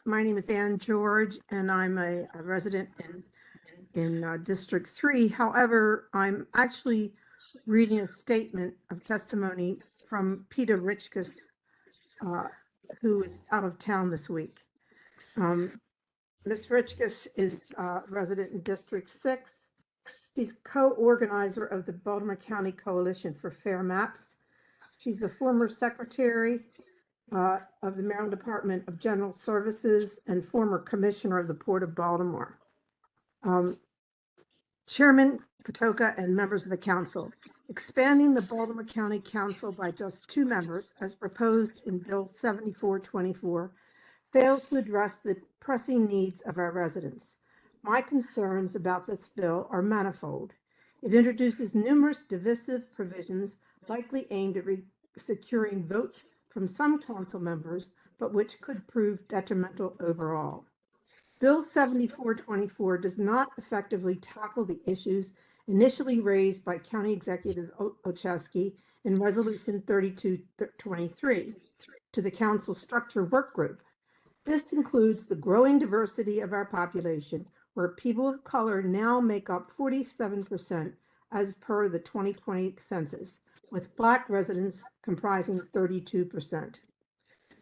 my name is Ann George, and I'm a resident in District 3. However, I'm actually reading a statement of testimony from Peter Richkus, who is out of town this week. Ms. Richkus is resident in District 6. She's co-organizer of the Baltimore County Coalition for Fair Maps. She's the former secretary of the Maryland Department of General Services and former commissioner of the Port of Baltimore. Chairman Patoka and members of the council, expanding the Baltimore County Council by just 2 members, as proposed in Bill 7424, fails to address the pressing needs of our residents. My concerns about this bill are manifold. It introduces numerous divisive provisions likely aimed at securing votes from some council members, but which could prove detrimental overall. Bill 7424 does not effectively tackle the issues initially raised by County Executive Olszewski in Resolution 3223 to the Council Structure Work Group. This includes the growing diversity of our population, where people of color now make up 47% as per the 2020 census, with Black residents comprising 32%.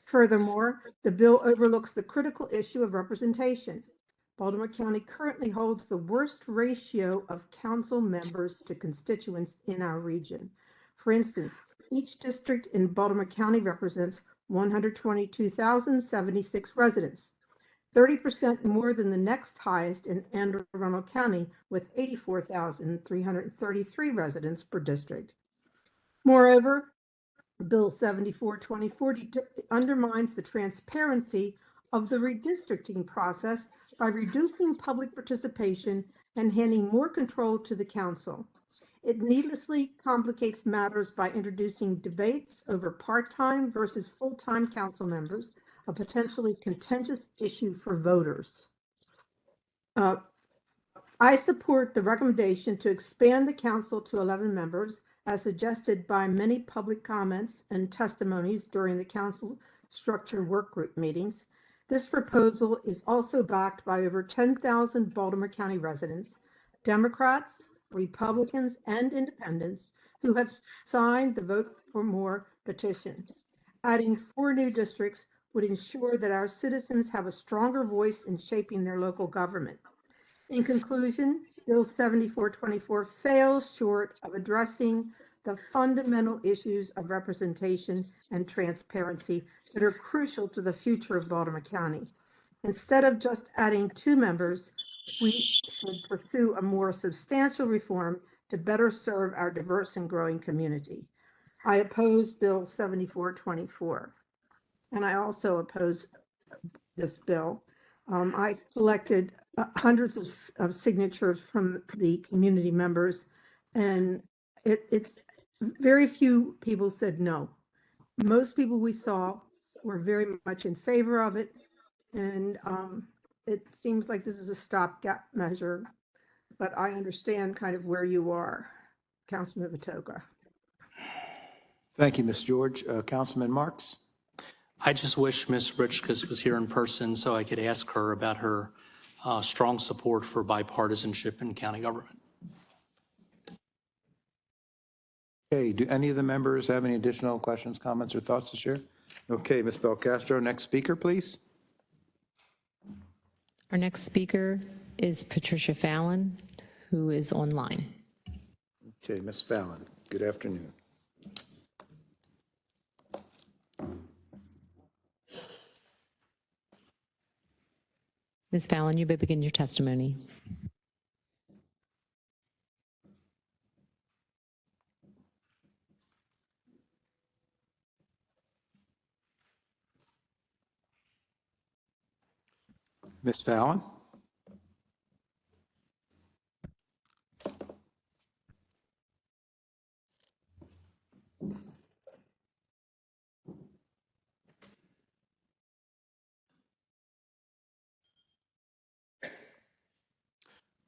Furthermore, the bill overlooks the critical issue of representation. Baltimore County currently holds the worst ratio of council members to constituents in our region. For instance, each district in Baltimore County represents 122,076 residents, 30% more than the next highest in Anne Arundel County, with 84,333 residents per district. Moreover, Bill 7424 undermines the transparency of the redistricting process by reducing public participation and handing more control to the council. It needlessly complicates matters by introducing debates over part-time versus full-time council members, a potentially contentious issue for voters. I support the recommendation to expand the council to 11 members, as suggested by many public comments and testimonies during the council structure work group meetings. This proposal is also backed by over 10,000 Baltimore County residents, Democrats, Republicans, and independents who have signed the Vote for More petition. Adding 4 new districts would ensure that our citizens have a stronger voice in shaping their local government. In conclusion, Bill 7424 fails short of addressing the fundamental issues of representation and transparency that are crucial to the future of Baltimore County. Instead of just adding 2 members, we should pursue a more substantial reform to better serve our diverse and growing community. I oppose Bill 7424, and I also oppose this bill. I collected hundreds of signatures from the community members, and it's very few people said no. Most people we saw were very much in favor of it, and it seems like this is a stopgap measure, but I understand kind of where you are, Councilman Patoka. Thank you, Ms. George. Councilman Marks? I just wish Ms. Richkus was here in person so I could ask her about her strong support for bipartisanship in county government. Okay, do any of the members have any additional questions, comments, or thoughts to share? Okay, Ms. Belcastro, next speaker, please. Our next speaker is Patricia Fallon, who is online. Okay, Ms. Fallon, good afternoon. Ms. Fallon, you may begin your testimony. Ms. Fallon?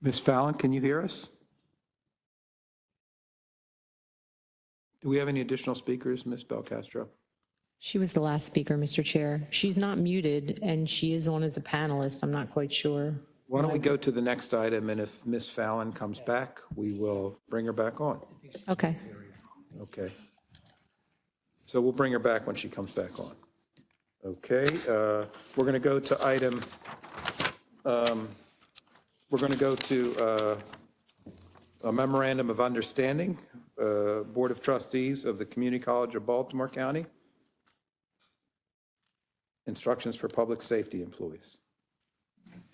Ms. Fallon, can you hear us? Do we have any additional speakers, Ms. Belcastro? She was the last speaker, Mr. Chair. She's not muted, and she is on as a panelist. I'm not quite sure. Why don't we go to the next item, and if Ms. Fallon comes back, we will bring her back on. Okay. Okay. So we'll bring her back when she comes back on. Okay, we're going to go to item We're going to go to a memorandum of understanding, Board of Trustees of the Community College of Baltimore County. Instructions for public safety employees.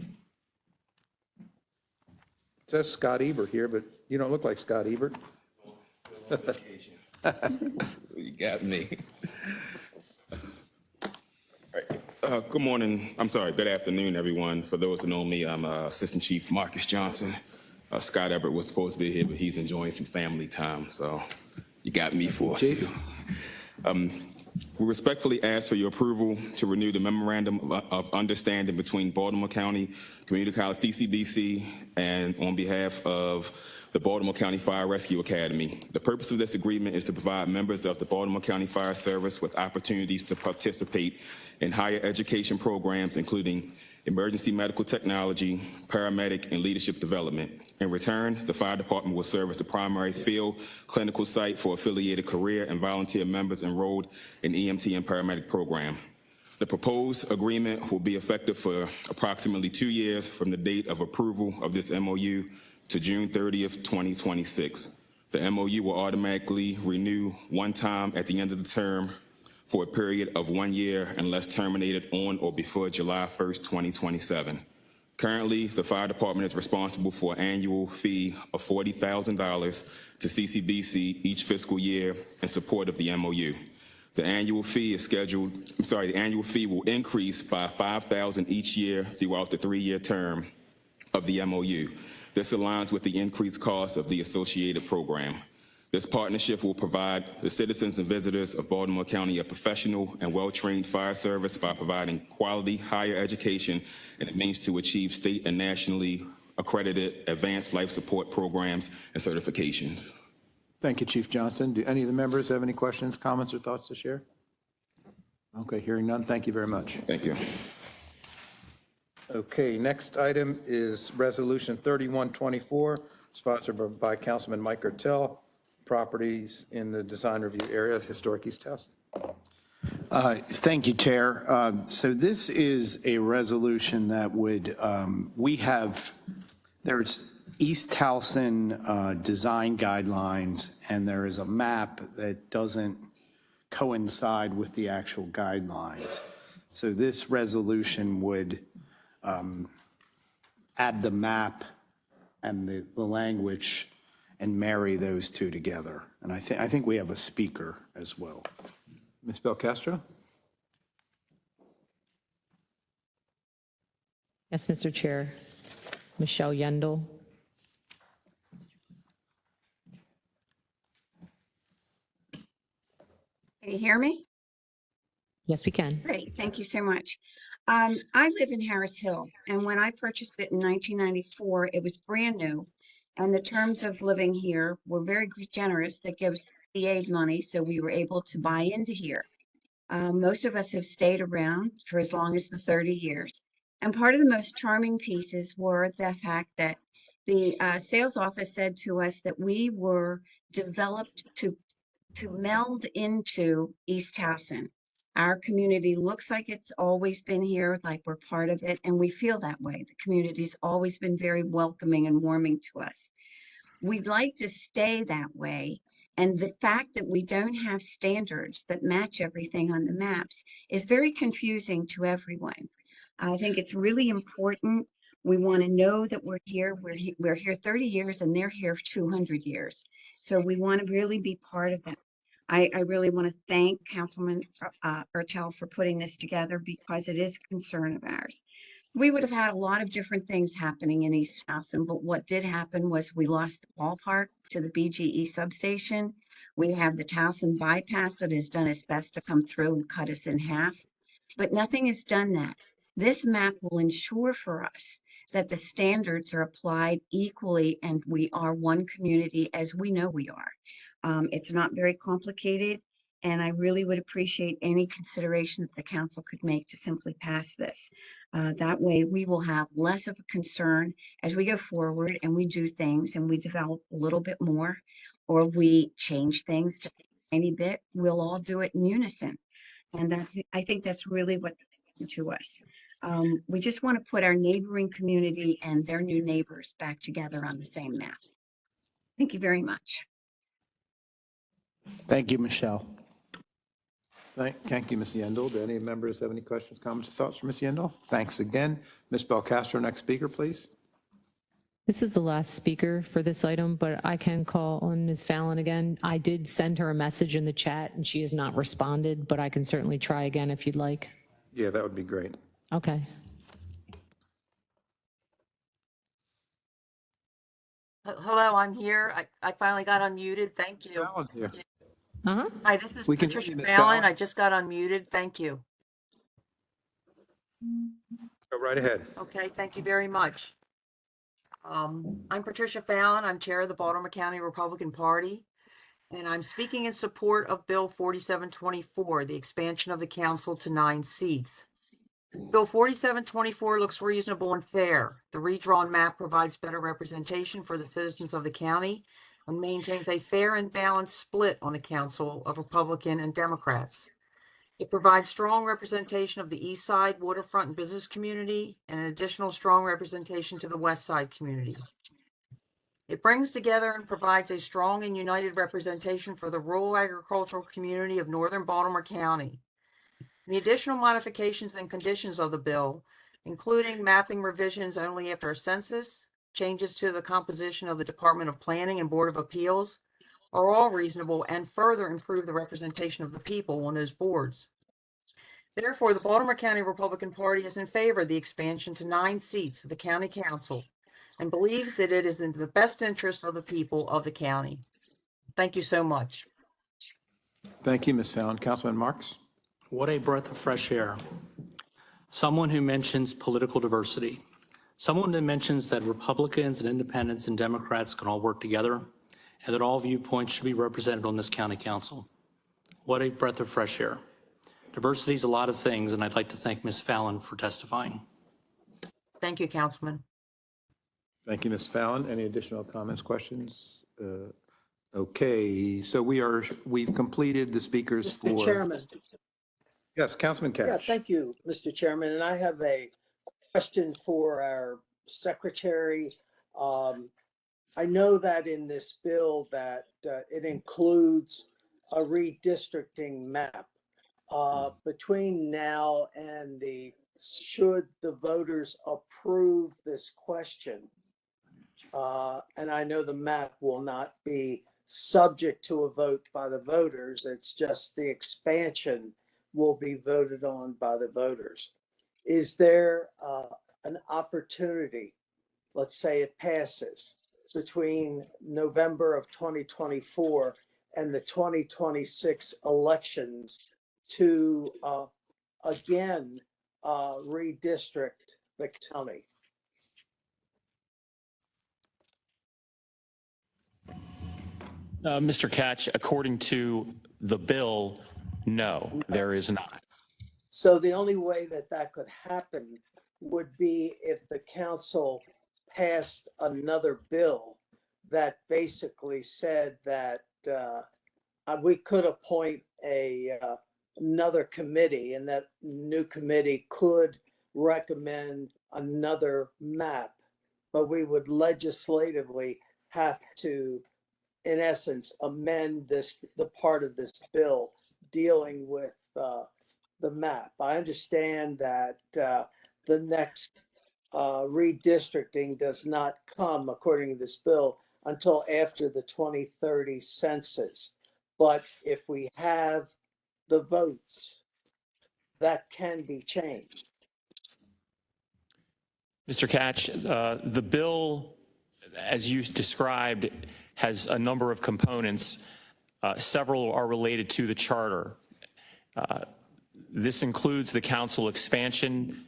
It says Scott Ebert here, but you don't look like Scott Ebert. You got me. Good morning. I'm sorry. Good afternoon, everyone. For those who know me, I'm Assistant Chief Marcus Johnson. Scott Ebert was supposed to be here, but he's enjoying some family time, so you got me for a few. We respectfully ask for your approval to renew the Memorandum of Understanding between Baltimore County Community College CCBC and on behalf of the Baltimore County Fire Rescue Academy. The purpose of this agreement is to provide members of the Baltimore County Fire Service with opportunities to participate in higher education programs, including emergency medical technology, paramedic, and leadership development. In return, the fire department will serve as the primary field clinical site for affiliated career and volunteer members enrolled in EMT and paramedic program. The proposed agreement will be effective for approximately 2 years from the date of approval of this MOU to June 30th, 2026. The MOU will automatically renew one time at the end of the term for a period of 1 year unless terminated on or before July 1st, 2027. Currently, the fire department is responsible for an annual fee of $40,000 to CCBC each fiscal year in support of the MOU. The annual fee will increase by $5,000 each year throughout the 3-year term of the MOU. This aligns with the increased cost of the associated program. This partnership will provide the citizens and visitors of Baltimore County a professional and well-trained fire service by providing quality higher education and a means to achieve state and nationally accredited advanced life support programs and certifications. Thank you, Chief Johnson. Do any of the members have any questions, comments, or thoughts to share? Okay, hearing none, thank you very much. Thank you. Okay, next item is Resolution 3124, sponsored by Councilman Mike Ertel. Properties in the design review area of Historic East Towson. Thank you, Chair. So this is a resolution that would, there's East Towson design guidelines, and there is a map that doesn't coincide with the actual guidelines. So this resolution would add the map and the language and marry those two together. And I think we have a speaker as well. Ms. Belcastro? Yes, Mr. Chair. Michelle Yendel. Can you hear me? Yes, we can. Great, thank you so much. I live in Harris Hill, and when I purchased it in 1994, it was brand new. And the terms of living here were very generous. That gives the aid money, so we were able to buy into here. Most of us have stayed around for as long as the 30 years. And part of the most charming pieces were the fact that the sales office said to us that we were developed to meld into East Towson. Our community looks like it's always been here, like we're part of it, and we feel that way. The community's always been very welcoming and warming to us. We'd like to stay that way, and the fact that we don't have standards that match everything on the maps is very confusing to everyone. I think it's really important. We want to know that we're here. We're here 30 years, and they're here 200 years. So we want to really be part of that. I really want to thank Councilman Ertel for putting this together because it is a concern of ours. We would have had a lot of different things happening in East Towson, but what did happen was we lost the ballpark to the BGE substation. We have the Towson bypass that has done its best to come through and cut us in half, but nothing has done that. This map will ensure for us that the standards are applied equally and we are one community as we know we are. It's not very complicated, and I really would appreciate any consideration that the council could make to simply pass this. That way we will have less of a concern as we go forward and we do things and we develop a little bit more, or we change things to a tiny bit. We'll all do it in unison. And I think that's really what to us. We just want to put our neighboring community and their new neighbors back together on the same map. Thank you very much. Thank you, Michelle. Thank you, Ms. Yendel. Do any members have any questions, comments, or thoughts for Ms. Yendel? Thanks again. Ms. Belcastro, next speaker, please. This is the last speaker for this item, but I can call on Ms. Fallon again. I did send her a message in the chat and she has not responded, but I can certainly try again if you'd like. Yeah, that would be great. Okay. Hello, I'm here. I finally got unmuted. Thank you. Fallon's here. Hi, this is We can hear Patricia you, Ms. Fallon. Fallon. I just got unmuted. Thank you. Go right ahead. Okay, thank you very much. I'm Patricia Fallon. I'm chair of the Baltimore County Republican Party, and I'm speaking in support of Bill 4724, the expansion of the council to 9 seats. Bill 4724 looks reasonable and fair. The redrawn map provides better representation for the citizens of the county and maintains a fair and balanced split on the council of Republican and Democrats. It provides strong representation of the East Side waterfront and business community and an additional strong representation to the West Side community. It brings together and provides a strong and united representation for the rural agricultural community of northern Baltimore County. The additional modifications and conditions of the bill, including mapping revisions only after a census, changes to the composition of the Department of Planning and Board of Appeals, are all reasonable and further improve the representation of the people on those boards. Therefore, the Baltimore County Republican Party is in favor of the expansion to 9 seats of the County Council and believes that it is in the best interest of the people of the county. Thank you so much. Thank you, Ms. Fallon. Councilman Marks? What a breath of fresh air. Someone who mentions political diversity. Someone that mentions that Republicans and independents and Democrats can all work together and that all viewpoints should be represented on this county council. What a breath of fresh air. Diversity is a lot of things, and I'd like to thank Ms. Fallon for testifying. Thank you, Councilman. Thank you, Ms. Fallon. Any additional comments, questions? Okay, so we've completed the speakers for. Mr. Chairman. Yes, Councilman Cash. Yeah, thank you, Mr. Chairman. And I have a question for our secretary. I know that in this bill that it includes a redistricting map. Between now and should the voters approve this question, and I know the map will not be subject to a vote by the voters, it's just the expansion will be voted on by the voters. Is there an opportunity, let's say it passes, between November of 2024 and the 2026 elections to again redistrict the county? Mr. Catch, according to the bill, no, there is not. So the only way that that could happen would be if the council passed another bill that basically said that we could appoint another committee, and that new committee could recommend another map, but we would legislatively have to, in essence, amend the part of this bill dealing with the map. I understand that the next redistricting does not come, according to this bill, until after the 2030 census. But if we have the votes, that can be changed. Mr. Catch, the bill, as you described, has a number of components. Several are related to the charter. This includes the council expansion.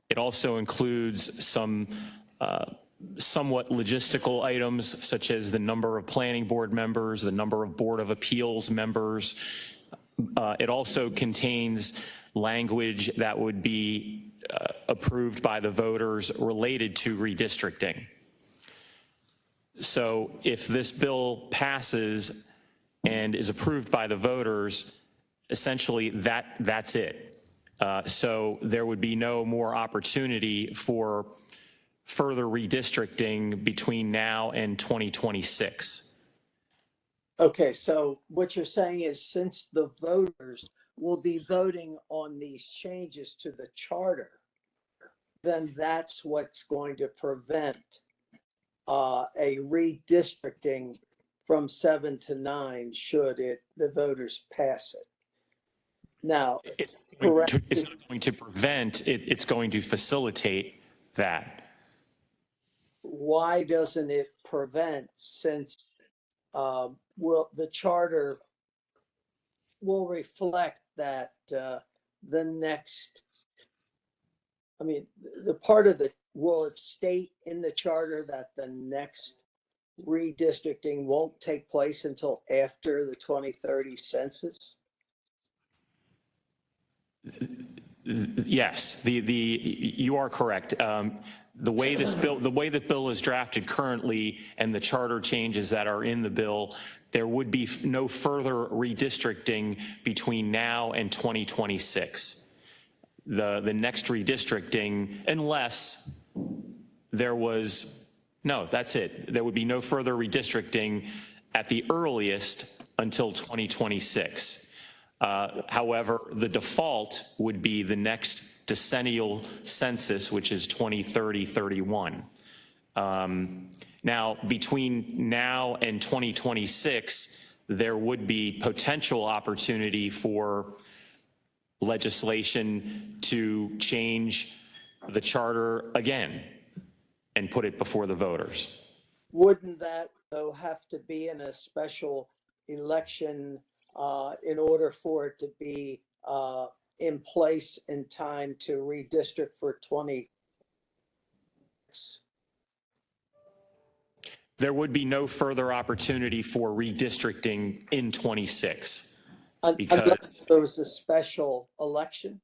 It also includes some somewhat logistical items, such as the number of planning board members, the number of Board of Appeals members. It also contains language that would be approved by the voters related to redistricting. So if this bill passes and is approved by the voters, essentially that's it. So there would be no more opportunity for further redistricting between now and 2026. Okay, so what you're saying is since the voters will be voting on these changes to the charter, then that's what's going to prevent a redistricting from 7 to 9 should the voters pass it. Now, It's not going to prevent, it's going to facilitate that. why doesn't it prevent, since the charter will reflect that the next, I mean, will it state in the charter that the next redistricting won't take place until after the 2030 census? Yes, you are correct. The way the bill is drafted currently and the charter changes that are in the bill, there would be no further redistricting between now and 2026. The next redistricting, unless there was, no, that's it. There would be no further redistricting at the earliest until 2026. However, the default would be the next decennial census, which is 2030-31. Now, between now and 2026, there would be potential opportunity for legislation to change the charter again and put it before the voters. Wouldn't that, though, have to be in a special election in order for it to be in place in time to redistrict for 20? There would be no further opportunity for redistricting in 26 because unless there was a special election?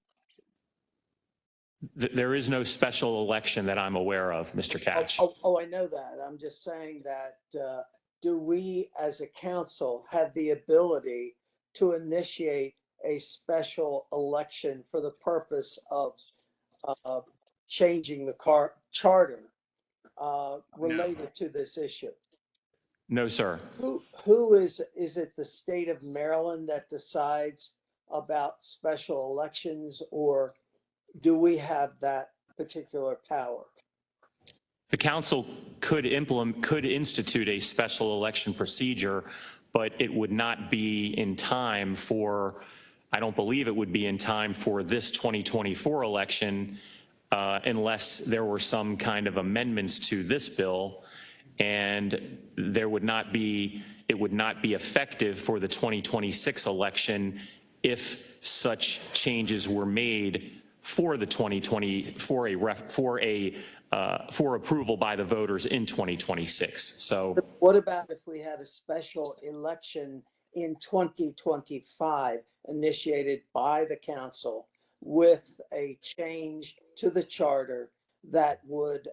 There is no special election that I'm aware of, Mr. Catch. Oh, I know that. I'm just saying that do we as a council have the ability to initiate a special election for the purpose of changing the charter related to this issue? No, sir. Who is it the state of Maryland that decides about special elections, or do we have that particular power? The council could institute a special election procedure, but it would not be in time for, I don't believe it would be in time for this 2024 election unless there were some kind of amendments to this bill, and it would not be effective for the 2026 election if such changes were made for the 2020 for approval by the voters in 2026. So what about if we had a special election in 2025 initiated by the council with a change to the charter that would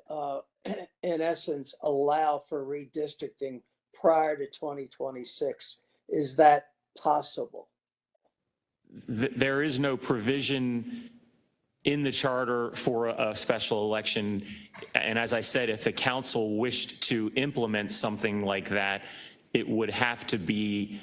in essence allow for redistricting prior to 2026? Is that possible? There is no provision in the charter for a special election. And as I said, if the council wished to implement something like that, it would have to be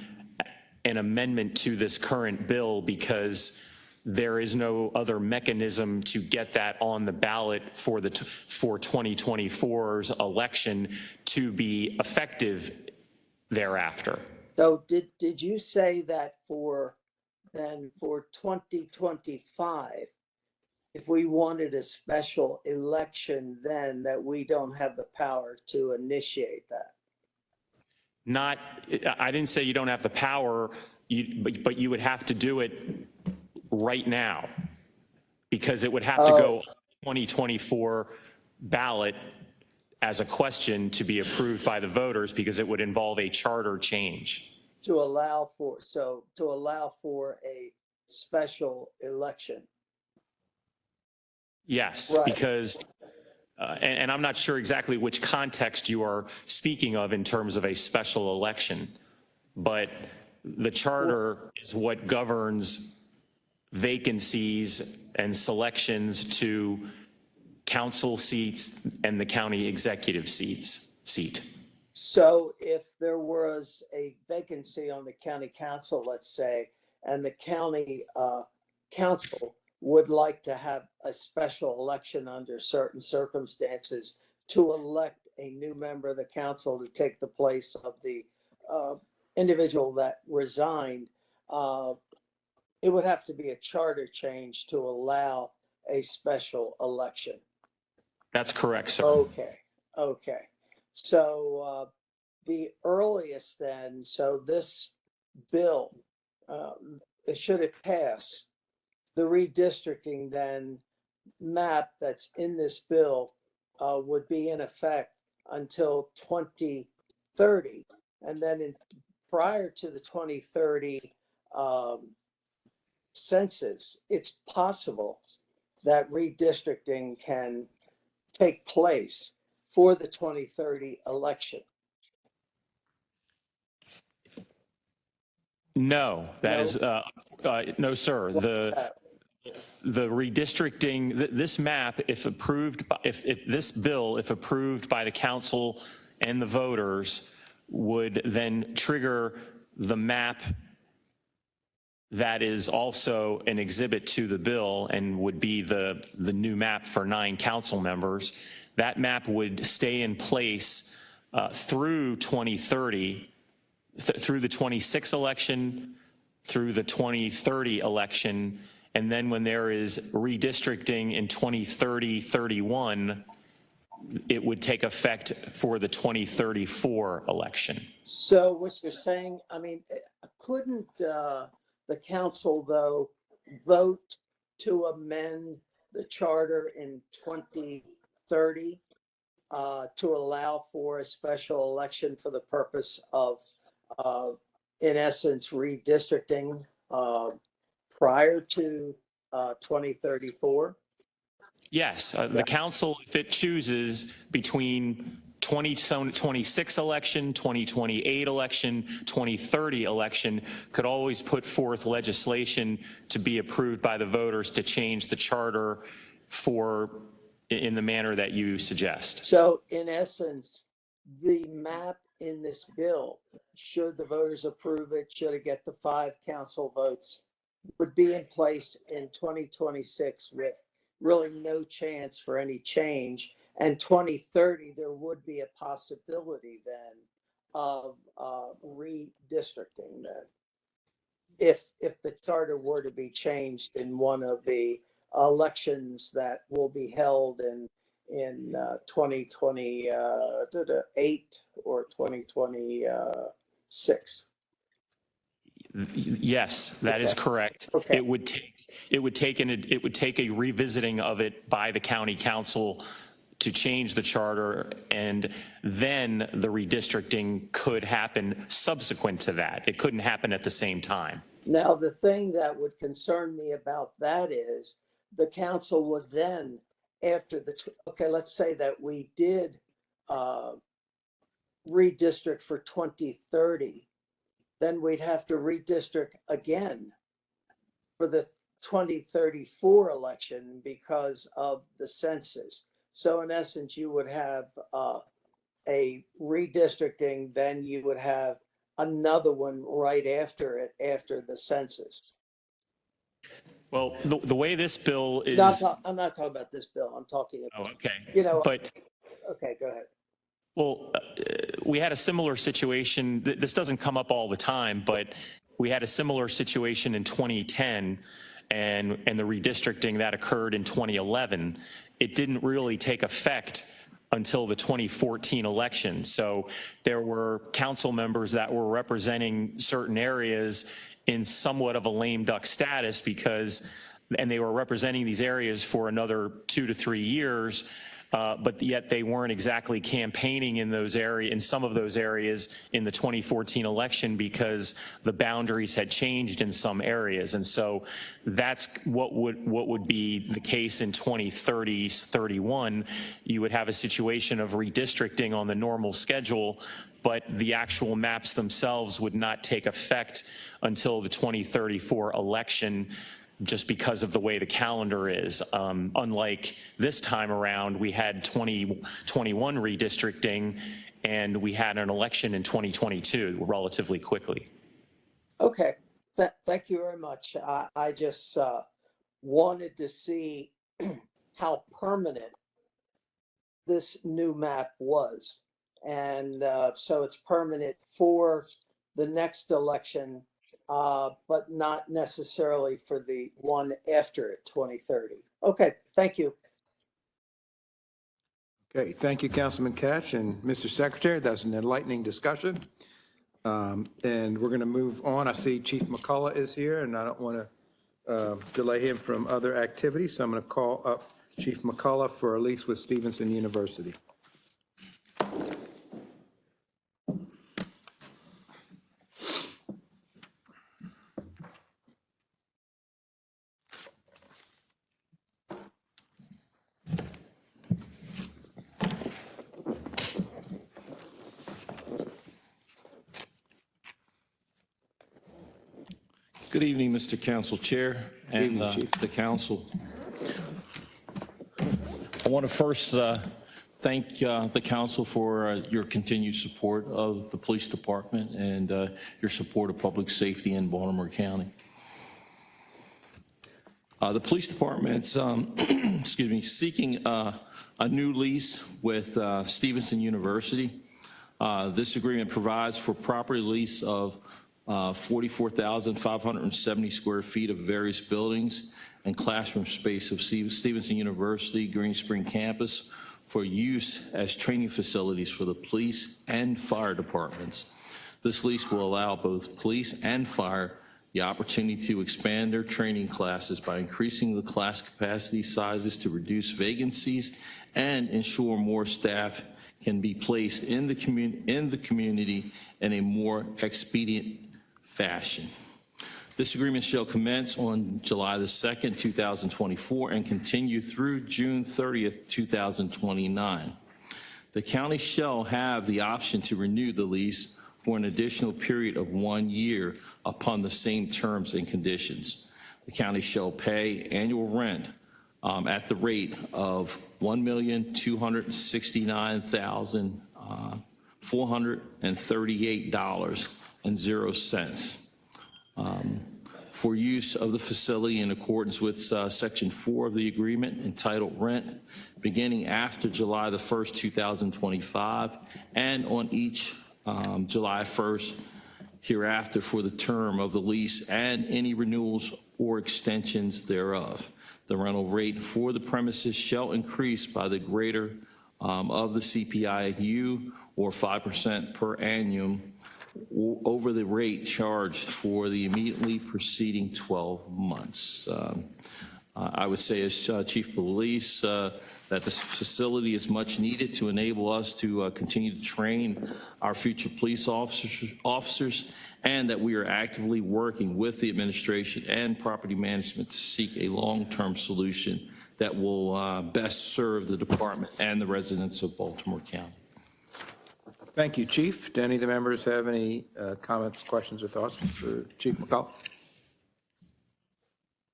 an amendment to this current bill, because there is no other mechanism to get that on the ballot for 2024's election to be effective thereafter. So did you say that for 2025, if we wanted a special election, then that we don't have the power to initiate that? I didn't say you don't have the power, but you would have to do it right now, because it would have to go 2024 ballot as a question to be approved by the voters, because it would involve a charter change. To allow for a special election. Yes, right. Because, and I'm not sure exactly which context you are speaking of in terms of a special election, but the charter is what governs vacancies and selections to council seats and the county executive seat. So if there was a vacancy on the county council, let's say, and the county council would like to have a special election under certain circumstances to elect a new member of the council to take the place of the individual that resigned, it would have to be a charter change to allow a special election. That's correct, sir. Okay. So the earliest then, so this bill, should it pass, the redistricting then map that's in this bill would be in effect until 2030. And then prior to the 2030 census, it's possible that redistricting can take place for the 2030 election. No, that is no, sir. The redistricting, this map, if approved, if this bill, if approved by the council and the voters, would then trigger the map that is also an exhibit to the bill and would be the new map for 9 council members. That map would stay in place through 2030, through the 26 election, through the 2030 election, and then when there is redistricting in 2030-31, it would take effect for the 2034 election. So what you're saying, I mean, couldn't the council, though, vote to amend the charter in 2030 to allow for a special election for the purpose of, in essence, redistricting prior to 2034? Yes, the council, if it chooses between 2026 election, 2028 election, 2030 election, could always put forth legislation to be approved by the voters to change the charter in the manner that you suggest. So in essence, the map in this bill, should the voters approve it, should it get the 5 council votes, would be in place in 2026 with really no chance for any change. And 2030, there would be a possibility then of redistricting then. If the charter were to be changed in one of the elections that will be held in 2028 or 2026. Yes, that is correct. Okay. It would take a revisiting of it by the county council to change the charter, and then the redistricting could happen subsequent to that. It couldn't happen at the same time. Now, the thing that would concern me about that is the council would then, after let's say that we did redistrict for 2030, then we'd have to redistrict again for the 2034 election because of the census. So in essence, you would have a redistricting, then you would have another one right after it, after the census. Well, the way this bill is... I'm not talking about this bill. I'm talking about, okay. Okay, go ahead. Well, we had a similar situation. This doesn't come up all the time, but we had a similar situation in 2010 and the redistricting that occurred in 2011. It didn't really take effect until the 2014 election. So there were council members that were representing certain areas in somewhat of a lame duck status and they were representing these areas for another 2 to 3 years. But yet they weren't exactly campaigning in some of those areas in the 2014 election because the boundaries had changed in some areas. And so that's what would be the case in 2030-31. You would have a situation of redistricting on the normal schedule, but the actual maps themselves would not take effect until the 2034 election. just because of the way the calendar is. Unlike this time around, we had 2021 redistricting, and we had an election in 2022 relatively quickly. Okay, thank you very much. I just wanted to see how permanent this new map was. And so it's permanent for the next election, but not necessarily for the one after it, 2030. Okay, thank you. Okay, thank you, Councilman Cash and Mr. Secretary. That's an enlightening discussion. And we're going to move on. I see Chief McCullough is here, and I don't want to delay him from other activities. So I'm going to call up Chief McCullough for a lease with Stevenson University. Good evening, Mr. Council Chair and the council. I want to first thank the council for your continued support of the police department and your support of public safety in Baltimore County. The police department's excuse me, seeking a new lease with Stevenson University. This agreement provides for property lease of 44,570 square feet of various buildings and classroom space of Stevenson University Green Spring campus for use as training facilities for the police and fire departments. This lease will allow both police and fire the opportunity to expand their training classes by increasing the class capacity sizes to reduce vacancies and ensure more staff can be placed in the community in a more expedient fashion. This agreement shall commence on July the 2nd, 2024 and continue through June 30th, 2029. The county shall have the option to renew the lease for an additional period of 1 year upon the same terms and conditions. The county shall pay annual rent at the rate of $1,269,438.00 for use of the facility in accordance with Section 4 of the agreement entitled Rent, beginning after July the 1st, 2025, and on each July 1st hereafter for the term of the lease and any renewals or extensions thereof. The rental rate for the premises shall increase by the greater of the CPI-U or 5% per annum over the rate charged for the immediately preceding 12 months. I would say as Chief of Police that this facility is much needed to enable us to continue to train our future police officers, and that we are actively working with the administration and property management to seek a long-term solution that will best serve the department and the residents of Baltimore County. Thank you, Chief. Do any of the members have any comments, questions, or thoughts for Chief McCullough?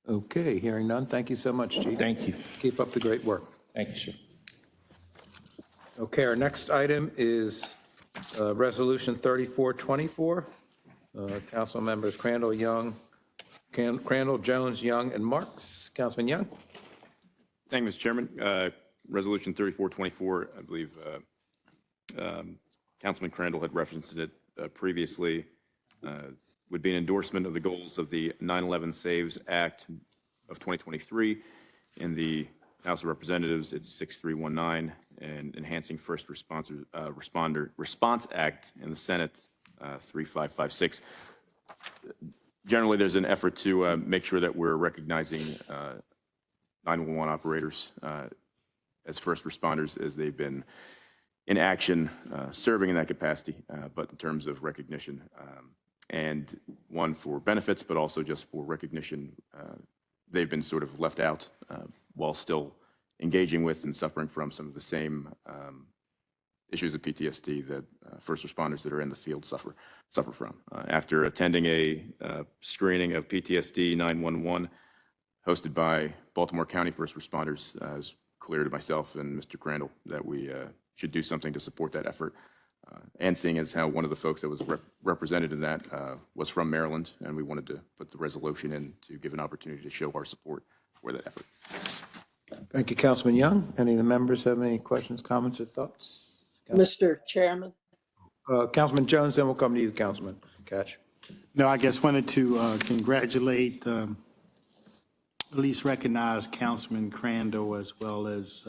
Okay, hearing none. Thank you so much, Chief. Thank you. Keep up the great work. Thank you, sir. Okay, our next item is Resolution 3424. Council members Crandall, Jones, Young, and Marks. Councilman Young. Thank you, Mr. Chairman. Resolution 3424, I believe Councilman Crandall had referenced it previously, would be an endorsement of the goals of the 9/11 Saves Act of 2023. In the House of Representatives, it's 6319, and enhancing first response act in the Senate, 3556. Generally, there's an effort to make sure that we're recognizing 911 operators as first responders as they've been in action, serving in that capacity, but in terms of recognition, and one for benefits, but also just for recognition, they've been sort of left out while still engaging with and suffering from some of the same issues of PTSD that first responders that are in the field suffer from. After attending a screening of PTSD 911 hosted by Baltimore County first responders, is clear to myself and Mr. Crandall that we should do something to support that effort. And seeing as how one of the folks that was represented in that was from Maryland, and we wanted to put the resolution in to give an opportunity to show our support for that effort. Thank you, Councilman Young. Any of the members have any questions, comments, or thoughts? Mr. Chairman? Councilman Jones, then we'll come to you, Councilman Catch. No, I just wanted to congratulate, at least recognize Councilman Crandall as well as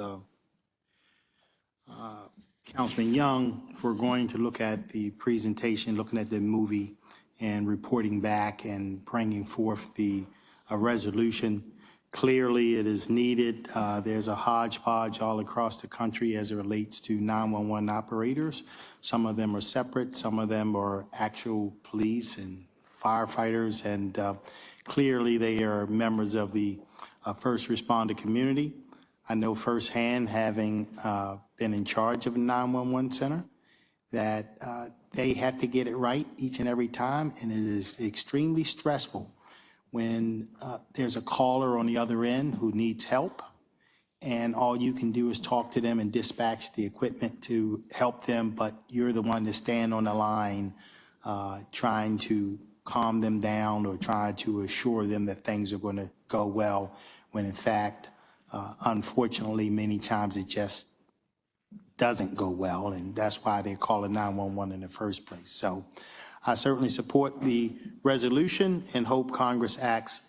Councilman Young for going to look at the presentation, looking at the movie and reporting back and bringing forth the resolution. Clearly, it is needed. There's a hodgepodge all across the country as it relates to 911 operators. Some of them are separate. Some of them are actual police and firefighters. And clearly, they are members of the first responder community. I know firsthand, having been in charge of a 911 center, that they have to get it right each and every time. And it is extremely stressful when there's a caller on the other end who needs help, and all you can do is talk to them and dispatch the equipment to help them, but you're the one to stand on the line trying to calm them down or try to assure them that things are going to go well, when in fact, unfortunately, many times it just doesn't go well, and that's why they call it 911 in the first place. So I certainly support the resolution and hope Congress acts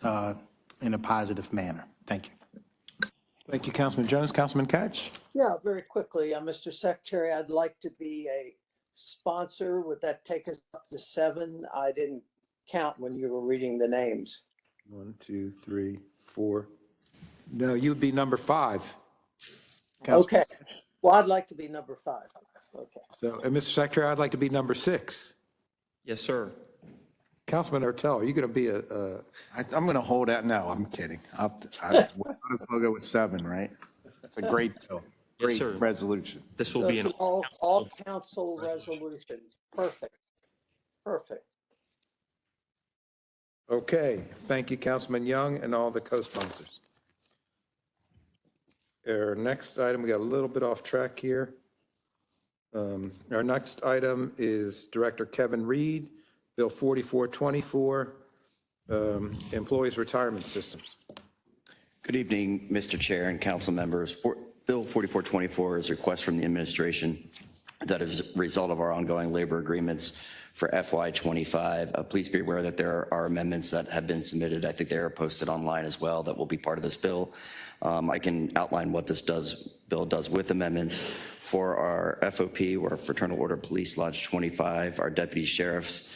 in a positive manner. Thank you. Thank you, Councilman Jones. Councilman Catch? Yeah, very quickly, Mr. Secretary, I'd like to be a sponsor. Would that take us up to 7? I didn't count when you were reading the names. 1, 2, 3, 4. No, you would be number 5. Okay. Well, I'd like to be number 5. Okay. So, and Mr. Secretary, I'd like to be number 6. Yes, sir. Councilman Ertel, are you going to be I'm going to hold out. No, I'm kidding. I'll go with 7, right? It's a great bill. Great sir. resolution. This will So be it's an all council resolutions. Perfect. Perfect. Okay, thank you, Councilman Young and all the co-sponsors. Our next item, we got a little bit off track here. Our next item is Director Kevin Reed, Bill 4424, Employees Retirement Systems. Good evening, Mr. Chair and council members. Bill 4424 is a request from the administration that is a result of our ongoing labor agreements for FY25. Please be aware that there are amendments that have been submitted. I think they are posted online as well that will be part of this bill. I can outline what this bill does with amendments. For our FOP, or Fraternal Order Police Lodge 25, our deputy sheriffs,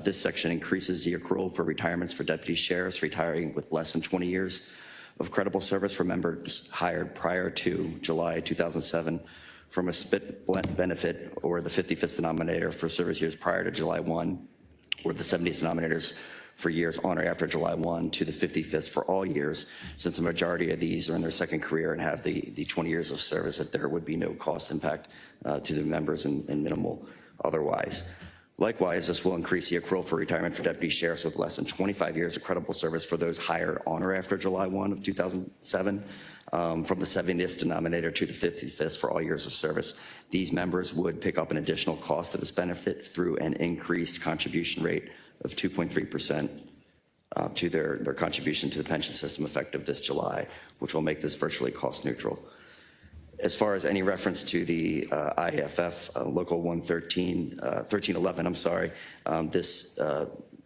this section increases the accrual for retirements for deputy sheriffs retiring with less than 20 years of credible service for members hired prior to July 2007 from a split benefit or the 55th denominator for service years prior to July 1, or the 70th denominators for years on or after July 1 to the 55th for all years, since the majority of these are in their second career and have the 20 years of service, that there would be no cost impact to the members and minimal otherwise. Likewise, this will increase the accrual for retirement for deputy sheriffs with less than 25 years of credible service for those hired on or after July 1 of 2007, from the 70th denominator to the 55th for all years of service. These members would pick up an additional cost of this benefit through an increased contribution rate of 2.3% to their contribution to the pension system effective this July, which will make this virtually cost neutral. As far as any reference to the IFF Local 1311, I'm sorry, this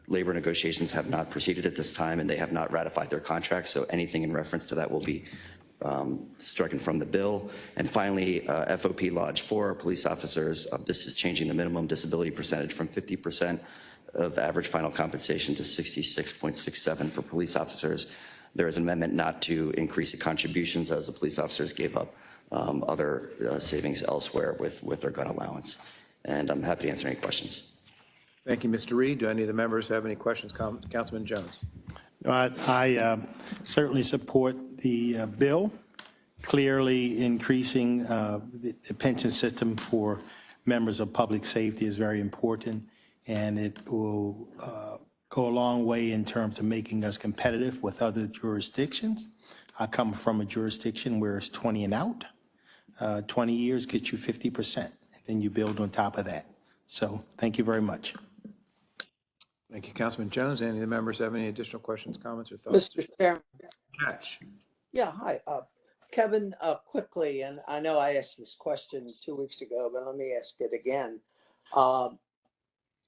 labor negotiations have not proceeded at this time, and they have not ratified their contract, so anything in reference to that will be stricken from the bill. And finally, FOP Lodge 4, police officers, this is changing the minimum disability percentage from 50% of average final compensation to 66.67 for police officers. There is an amendment not to increase the contributions, as the police officers gave up other savings elsewhere with their gun allowance. And I'm happy to answer any questions. Thank you, Mr. Reed. Do any of the members have any questions? Councilman Jones. I certainly support the bill. Clearly, increasing the pension system for members of public safety is very important, and it will go a long way in terms of making us competitive with other jurisdictions. I come from a jurisdiction where it's 20 and out. 20 years gets you 50%, and then you build on top of that. So thank you very much. Thank you, Councilman Jones. Any of the members have any additional questions, comments, or thoughts? Mr. Chairman. Catch. Yeah, hi. Kevin, quickly, and I know I asked this question 2 weeks ago, but let me ask it again.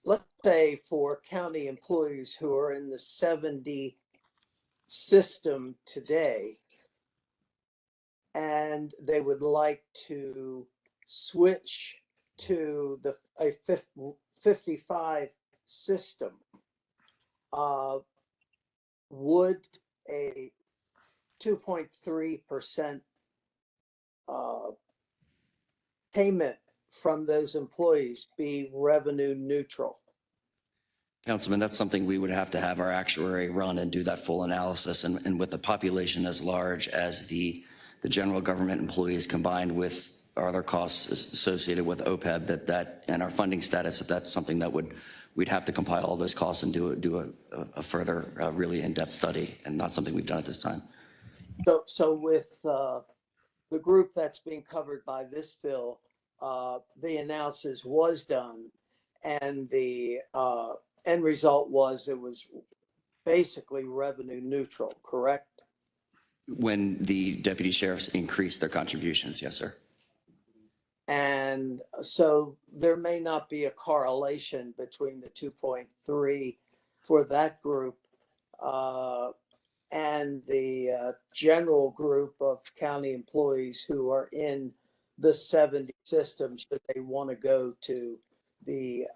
Let's say for county employees who are in the 70 system today, and they would like to switch to a 55 system, would a 2.3% payment from those employees be revenue neutral? Councilman, that's something we would have to have our actuary run and do that full analysis. And with the population as large as the general government employees combined with our other costs associated with OPEB, that and our funding status, that's something that we'd have to compile all those costs and do a further really in-depth study, and not something we've done at this time. So with the group that's being covered by this bill, the analysis was done, and the end result was it was basically revenue neutral, correct? When the deputy sheriffs increased their contributions, yes, sir. And so there may not be a correlation between the 2.3 for that group and the general group of county employees who are in the 70 system, should they want to go to the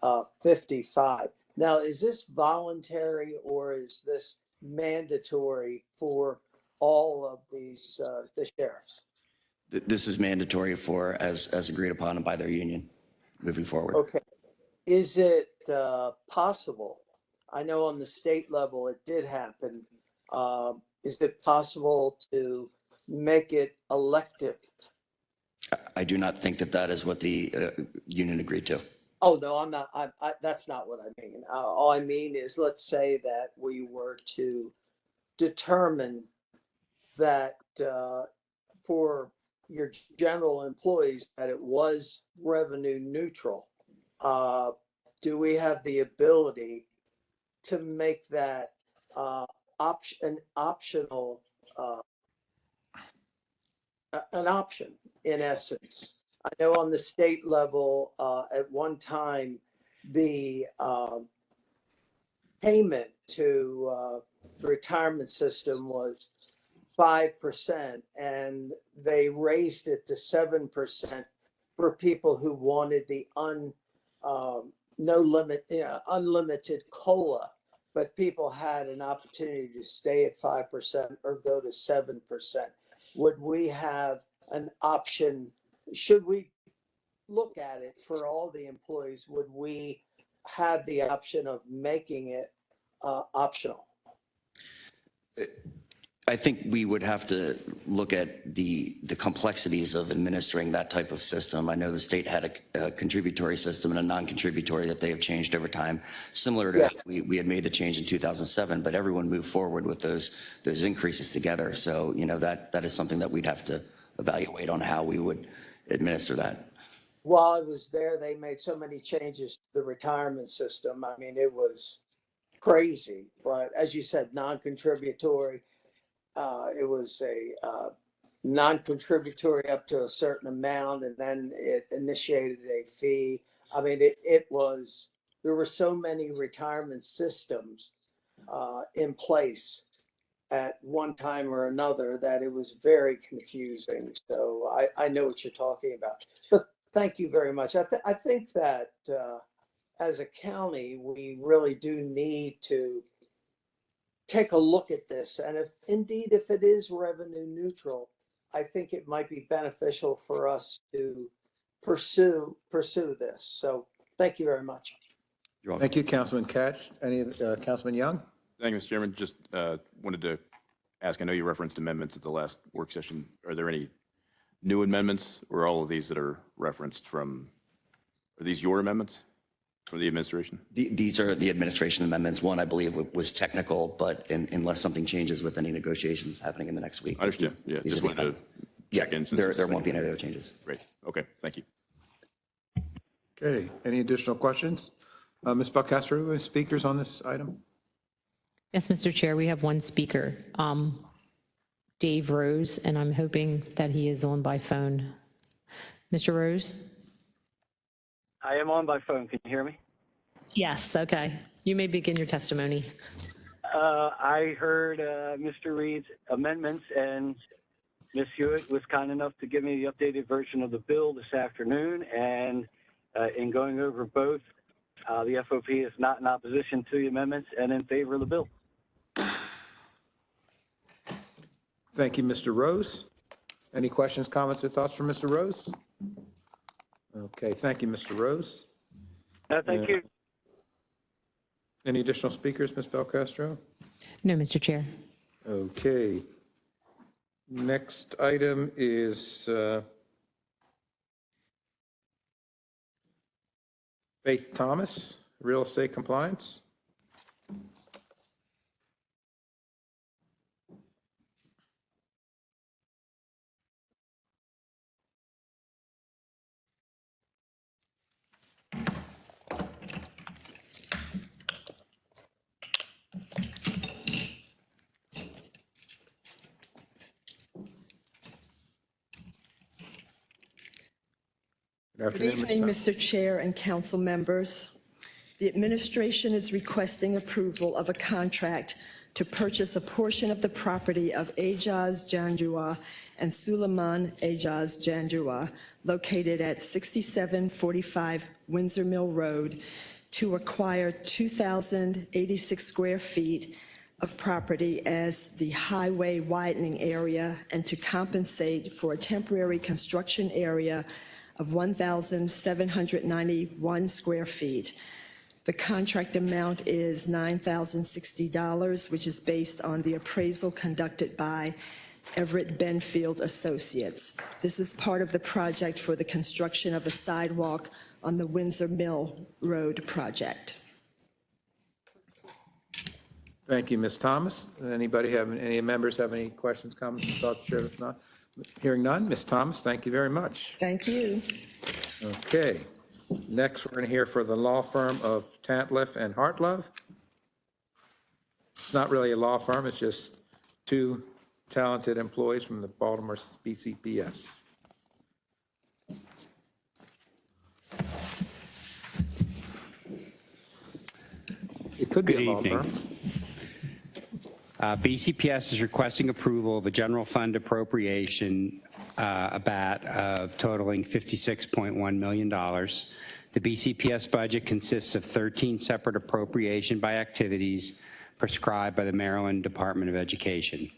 55. Now, is this voluntary or is this mandatory for all of these, the sheriffs? This is mandatory for, as agreed upon by their union moving forward. Okay. Is it possible? I know on the state level it did happen. Is it possible to make it elective? I do not think that is what the union agreed to. Oh, no, I'm not. That's not what I mean. All I mean is, let's say that we were to determine that for your general employees that it was revenue neutral. Do we have the ability to make that an optional, an option in essence? I know on the state level, at one time, the payment to the retirement system was 5%, and they raised it to 7% for people who wanted the unlimited COLA, but people had an opportunity to stay at 5% or go to 7%. Would we have an option? Should we look at it for all the employees? Would we have the option of making it optional? I think we would have to look at the complexities of administering that type of system. I know the state had a contributory system and a non-contributory that they have changed over time, similar to we had made the change in 2007, but everyone moved forward with those increases together. So, you know, that is something that we'd have to evaluate on how we would administer that. While I was there, they made so many changes to the retirement system. I mean, it was crazy, but as you said, non-contributory. It was a non-contributory up to a certain amount, and then it initiated a fee. I mean, there were so many retirement systems in place at one time or another that it was very confusing. So I know what you're talking about. But thank you very much. I think that as a county, we really do need to take a look at this. And if it is revenue neutral, I think it might be beneficial for us to pursue this. So thank you very much. You're welcome. Thank you, Councilman Katz. Councilman Young? Thank you, Mr. Chairman. Just wanted to ask, I know you referenced amendments at the last work session. Are there any new amendments, or all of these that are referenced are these your amendments? From the administration? These are the administration amendments. One, I believe, was technical, but unless something changes with any negotiations happening in the next week. I understand. Yeah, these just are the wanted to check in. Since There won't be any other changes. Great. Okay, thank you. Okay, any additional questions? Ms. Belcastro, any speakers on this item? Yes, Mr. Chair, we have one speaker, Dave Rose, and I'm hoping that he is on by phone. Mr. Rose? I am on by phone. Can you hear me? Yes, okay. You may begin your testimony. I heard Mr. Reed's amendments, and Ms. Hewitt was kind enough to give me the updated version of the bill this afternoon. And in going over both, the FOP is not in opposition to the amendments and in favor of the bill. Thank you, Mr. Rose. Any questions, comments, or thoughts from Mr. Rose? Okay, thank you, Mr. Rose. Thank you. Any additional speakers, Ms. Belcastro? No, Mr. Chair. Okay. Next item is Faith Thomas, real estate compliance. Good evening, Mr. Chair and council members. The administration is requesting approval of a contract to purchase a portion of the property of Ajaz Janjua and Suleiman Ajaz Janjua, located at 6745 Windsor Mill Road, to acquire 2,086 square feet of property as the highway widening area and to compensate for a temporary construction area of 1,791 square feet. The contract amount is $9,060, which is based on the appraisal conducted by Everett Benfield Associates. This is part of the project for the construction of a sidewalk on the Windsor Mill Road project. Thank you, Ms. Thomas. Any members have any questions, comments, thoughts, Chair? If not, hearing none, Ms. Thomas, thank you very much. Thank you. Okay. Next, we're going to hear for the law firm of Tantliff and Hartlove. It's not really a law firm, it's just two talented employees from the Baltimore BCPS. It could be a law firm. BCPS is requesting approval of a general fund appropriation, a BAT of totaling $56.1 million. The BCPS budget consists of 13 separate appropriation by activities prescribed by the Maryland Department of Education.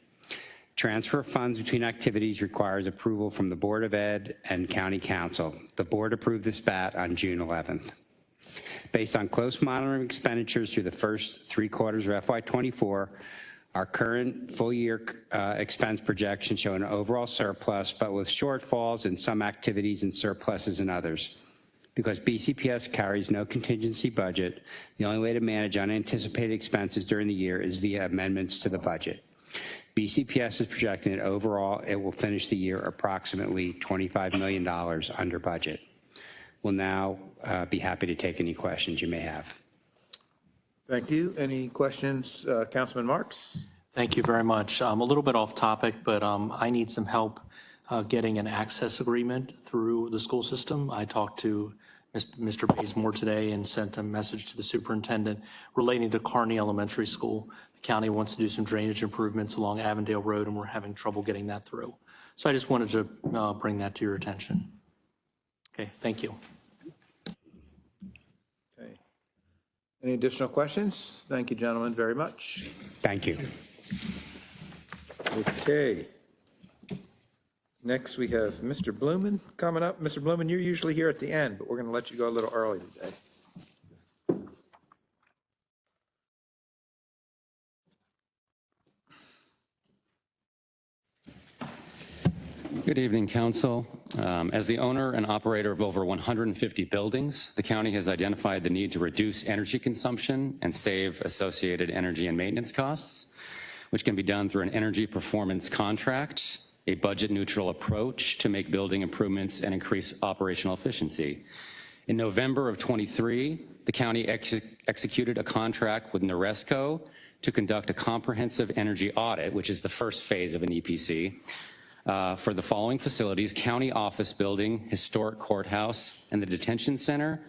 Transfer of funds between activities requires approval from the Board of Ed and County Council. The board approved this BAT on June 11th. Based on close monitoring of expenditures through the first 3 quarters of FY24, our current full-year expense projections show an overall surplus, but with shortfalls in some activities and surpluses in others. Because BCPS carries no contingency budget, the only way to manage unanticipated expenses during the year is via amendments to the budget. BCPS is projecting that overall it will finish the year approximately $25 million under budget. We'll now be happy to take any questions you may have. Thank you. Any questions, Councilman Marks? Thank you very much. A little bit off topic, but I need some help getting an access agreement through the school system. I talked to Mr. Bazemore today and sent a message to the superintendent relating to Kearney Elementary School. The county wants to do some drainage improvements along Avondale Road, and we're having trouble getting that through. So I just wanted to bring that to your attention. Okay, thank you. Okay. Any additional questions? Thank you, gentlemen, very much. Thank you. Okay. Next, we have Mr. Blumen coming up. Mr. Blumen, you're usually here at the end, but we're going to let you go a little early today. Good evening, Council. As the owner and operator of over 150 buildings, the county has identified the need to reduce energy consumption and save associated energy and maintenance costs, which can be done through an energy performance contract, a budget-neutral approach to make building improvements and increase operational efficiency. In November of 23, the county executed a contract with Noresco to conduct a comprehensive energy audit, which is the first phase of an EPC, for the following facilities: county office building, historic courthouse, and the detention center.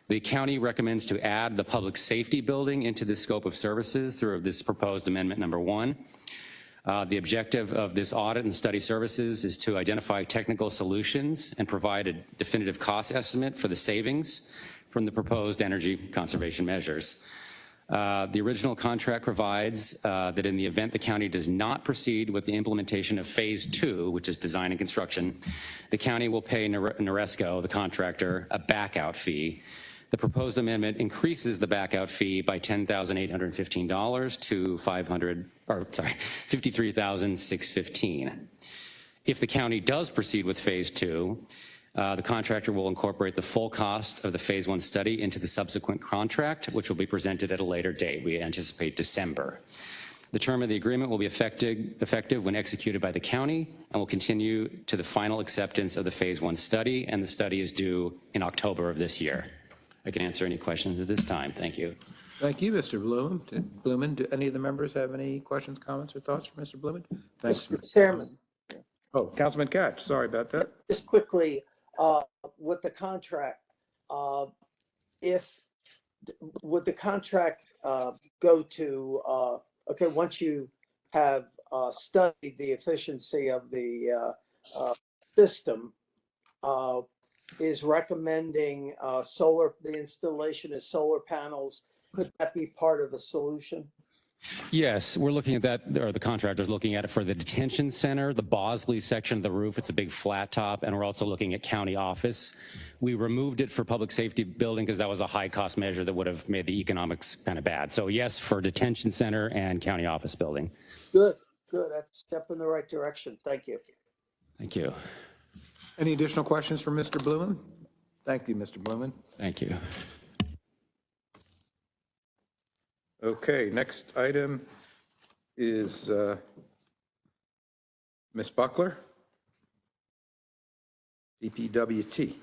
The county recommends to add the public safety building into the scope of services through this proposed amendment number 1. The objective of this audit and study services is to identify technical solutions and provide a definitive cost estimate for the savings from the proposed energy conservation measures. The original contract provides that in the event the county does not proceed with the implementation of phase 2, which is design and construction, the county will pay Noresco, the contractor, a backout fee. The proposed amendment increases the backout fee by $10,815 to $53,615. If the county does proceed with phase 2, the contractor will incorporate the full cost of the phase 1 study into the subsequent contract, which will be presented at a later date. We anticipate December. The term of the agreement will be effective when executed by the county and will continue to the final acceptance of the phase 1 study, and the study is due in October of this year. I can answer any questions at this time. Thank you. Thank you, Mr. Blumen. Do any of the members have any questions, comments, or thoughts for Mr. Blumen? Thanks. Mr. Chairman. Oh, Councilman Katz, sorry about that. Just quickly, with the contract, would the contract go to, okay, once you have studied the efficiency of the system, is recommending the installation of solar panels, could that be part of a solution? Yes, we're looking at that, or the contractor's looking at it for the detention center, the Bosley section of the roof. It's a big flat top, and we're also looking at county office. We removed it for public safety building because that was a high cost measure that would have made the economics kind of bad. So yes, for detention center and county office building. Good. That's a step in the right direction. Thank you. Thank you. Any additional questions for Mr. Blumen? Thank you, Mr. Blumen. Thank you. Okay, next item is Ms. Buckler, DPWT.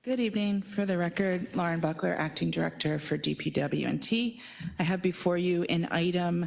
Good evening. For the record, Lauren Buckler, Acting Director for DPW&T. I have before you an item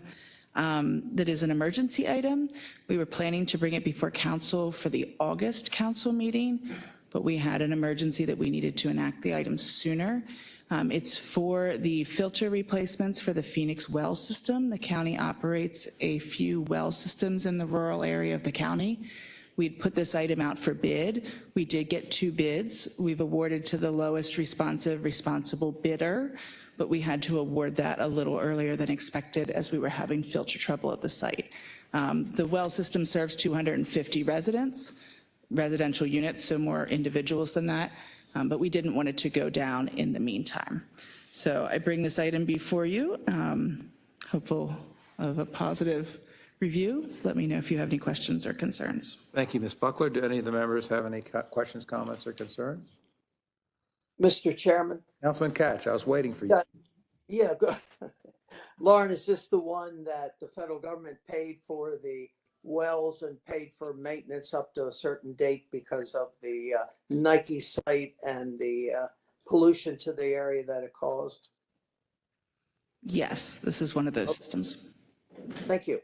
that is an emergency item. We were planning to bring it before council for the August council meeting, but we had an emergency that we needed to enact the item sooner. It's for the filter replacements for the Phoenix well system. The county operates a few well systems in the rural area of the county. We'd put this item out for bid. We did get 2 bids. We've awarded to the lowest responsible bidder, but we had to award that a little earlier than expected as we were having filter trouble at the site. The well system serves 250 residential units, so more individuals than that, but we didn't want it to go down in the meantime. So I bring this item before you, hopeful of a positive review. Let me know if you have any questions or concerns. Thank you, Ms. Buckler. Do any of the members have any questions, comments, or concerns? Mr. Chairman? Councilman Katz, I was waiting for you. Yeah, good. Lauren, is this the one that the federal government paid for the wells and paid for maintenance up to a certain date because of the Nike site and the pollution to the area that it caused? Yes, this is one of those systems. Thank you.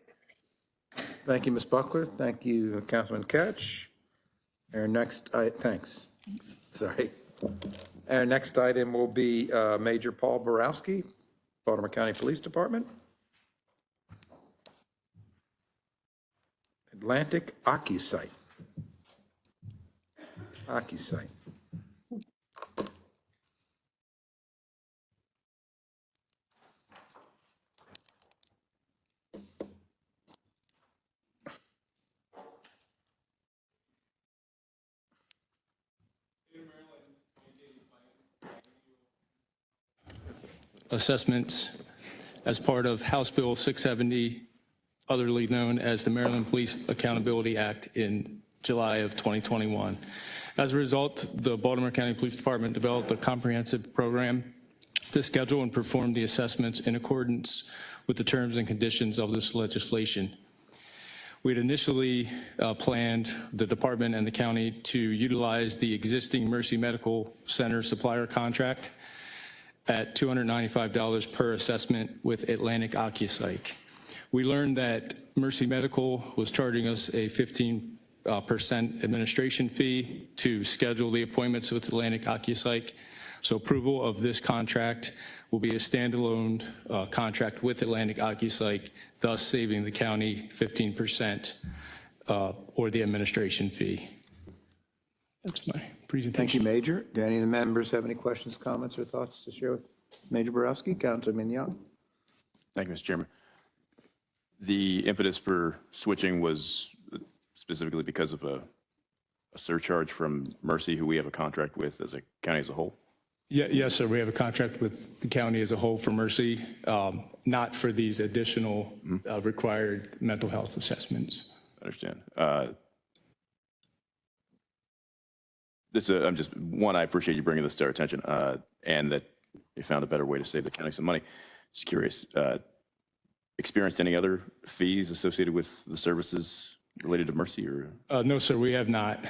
Thank you, Ms. Buckler. Thank you, Councilman Katz. Our next, thanks. Sorry. Our next item will be Major Paul Borowski, Baltimore County Police Department. Atlantic OccuSite. OccuSite. assessments as part of House Bill 670, otherly known as the Maryland Police Accountability Act, in July of 2021. As a result, the Baltimore County Police Department developed a comprehensive program to schedule and perform the assessments in accordance with the terms and conditions of this legislation. We had initially planned, the department and the county, to utilize the existing Mercy Medical Center supplier contract at $295 per assessment with Atlantic OcuPsych. We learned that Mercy Medical was charging us a 15% administration fee to schedule the appointments with Atlantic OcuPsych. So approval of this contract will be a standalone contract with Atlantic OcuPsych, thus saving the county 15% or the administration fee. That's my presentation. Thank you, Major. Do any of the members have any questions, comments, or thoughts to share with Major Borowski? Councilman Young. Thank you, Mr. Chairman. The impetus for switching was specifically because of a surcharge from Mercy, who we have a contract with as a county as a whole? Yes, sir. We have a contract with the county as a whole for Mercy, not for these additional required mental health assessments. I understand. I appreciate you bringing this to our attention, and that you found a better way to save the county some money. Just curious, experienced any other fees associated with the services related to Mercy? Or No, sir, we have not.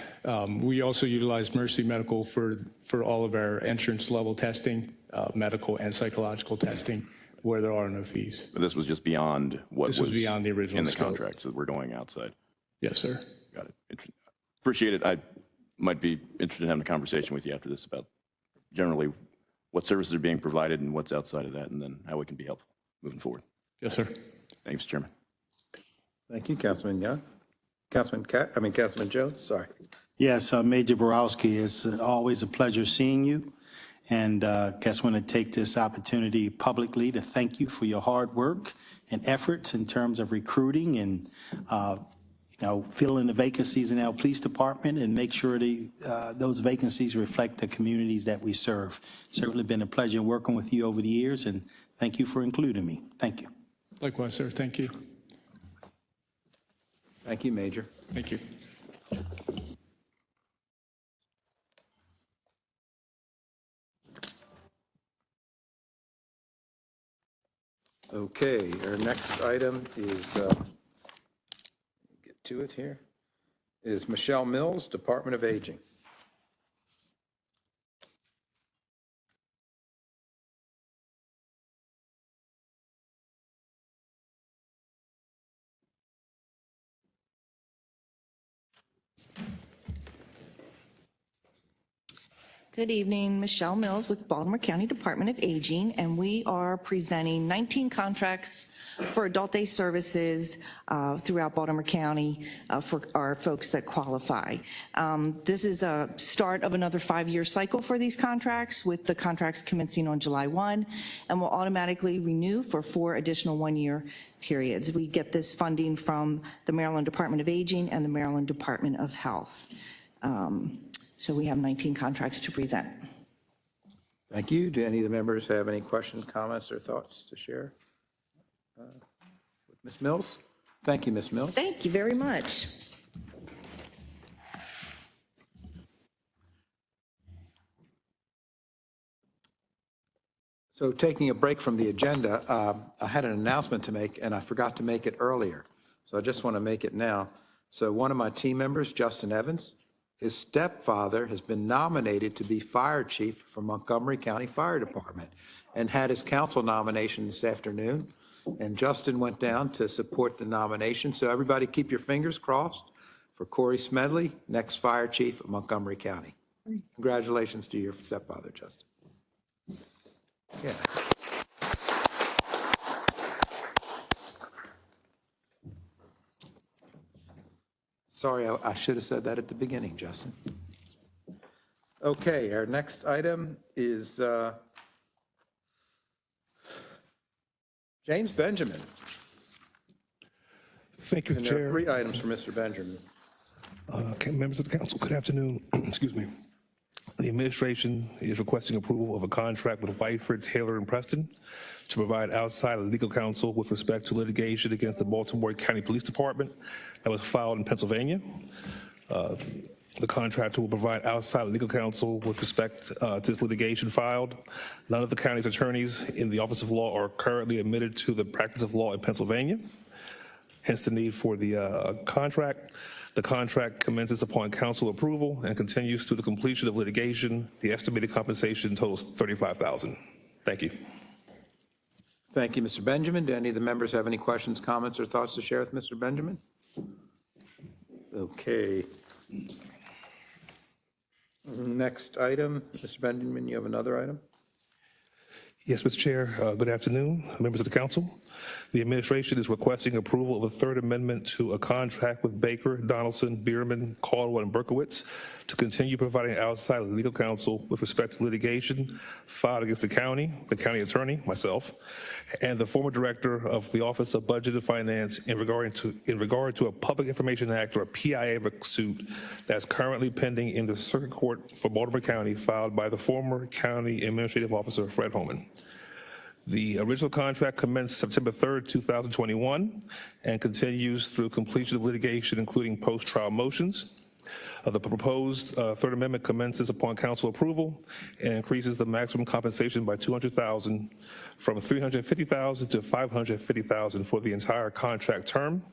We also utilize Mercy Medical for all of our entrance level testing, medical and psychological testing, where there are no fees. But this was just beyond what was beyond the original in the scope. contract, so we're going outside. Yes, sir. Got it. Appreciate it. I might be interested in having a conversation with you after this about generally what services are being provided and what's outside of that, and then how we can be helpful moving forward. Yes, sir. Thanks, Mr. Chairman. Thank you, Councilman Young. Councilman Jones, sorry. Yes, Major Borowski, it's always a pleasure seeing you. And guess want to take this opportunity publicly to thank you for your hard work and efforts in terms of recruiting and filling the vacancies in our police department and make sure those vacancies reflect the communities that we serve. Certainly been a pleasure working with you over the years, and thank you for including me. Thank you. Likewise, sir. Thank you. Thank you, Major. Thank you. Okay, our next item is, get to it here, is Michelle Mills, Department of Aging. Good evening, Michelle Mills with Baltimore County Department of Aging, and we are presenting 19 contracts for adult day services throughout Baltimore County for our folks that qualify. This is a start of another 5-year cycle for these contracts, with the contracts commencing on July 1, and will automatically renew for 4 additional 1-year periods. We get this funding from the Maryland Department of Aging and the Maryland Department of Health. So we have 19 contracts to present. Thank you. Do any of the members have any questions, comments, or thoughts to share? With Ms. Mills? Thank you, Ms. Mills. Thank you very much. So taking a break from the agenda, I had an announcement to make, and I forgot to make it earlier. So I just want to make it now. So one of my team members, Justin Evans, his stepfather has been nominated to be fire chief for Montgomery County Fire Department and had his council nomination this afternoon. And Justin went down to support the nomination. So everybody keep your fingers crossed for Corey Smedley, next fire chief of Montgomery County. Congratulations to your stepfather, Justin. Yeah. Sorry, I should have said that at the beginning, Justin. Okay, our next item is James Benjamin. Thank you, And Chair. there are 3 items for Mr. Benjamin. Members of the council, good afternoon. Excuse me. The administration is requesting approval of a contract with Whiteford, Taylor, and Preston to provide outside legal counsel with respect to litigation against the Baltimore County Police Department that was filed in Pennsylvania. The contractor will provide outside legal counsel with respect to this litigation filed. None of the county's attorneys in the Office of Law are currently admitted to the practice of law in Pennsylvania, hence the need for the contract. The contract commences upon council approval and continues through the completion of litigation. The estimated compensation totals $35,000. Thank you. Thank you, Mr. Benjamin. Do any of the members have any questions, comments, or thoughts to share with Mr. Benjamin? Okay. Next item, Mr. Benjamin, you have another item? Yes, Mr. Chair. Good afternoon, members of the council. The administration is requesting approval of a third amendment to a contract with Baker, Donaldson, Bierman, Caldwell, and Berkowitz to continue providing outside legal counsel with respect to litigation filed against the county attorney, myself, and the former director of the Office of Budget and Finance in regard to a Public Information Act or a PIA suit that's currently pending in the Circuit Court for Baltimore County, filed by the former county administrative officer, Fred Holman. The original contract commenced September 3rd, 2021, and continues through completion of litigation, including post-trial motions. The proposed Third Amendment commences upon council approval and increases the maximum compensation by $200,000 from $350,000 to $550,000 for the entire contract term.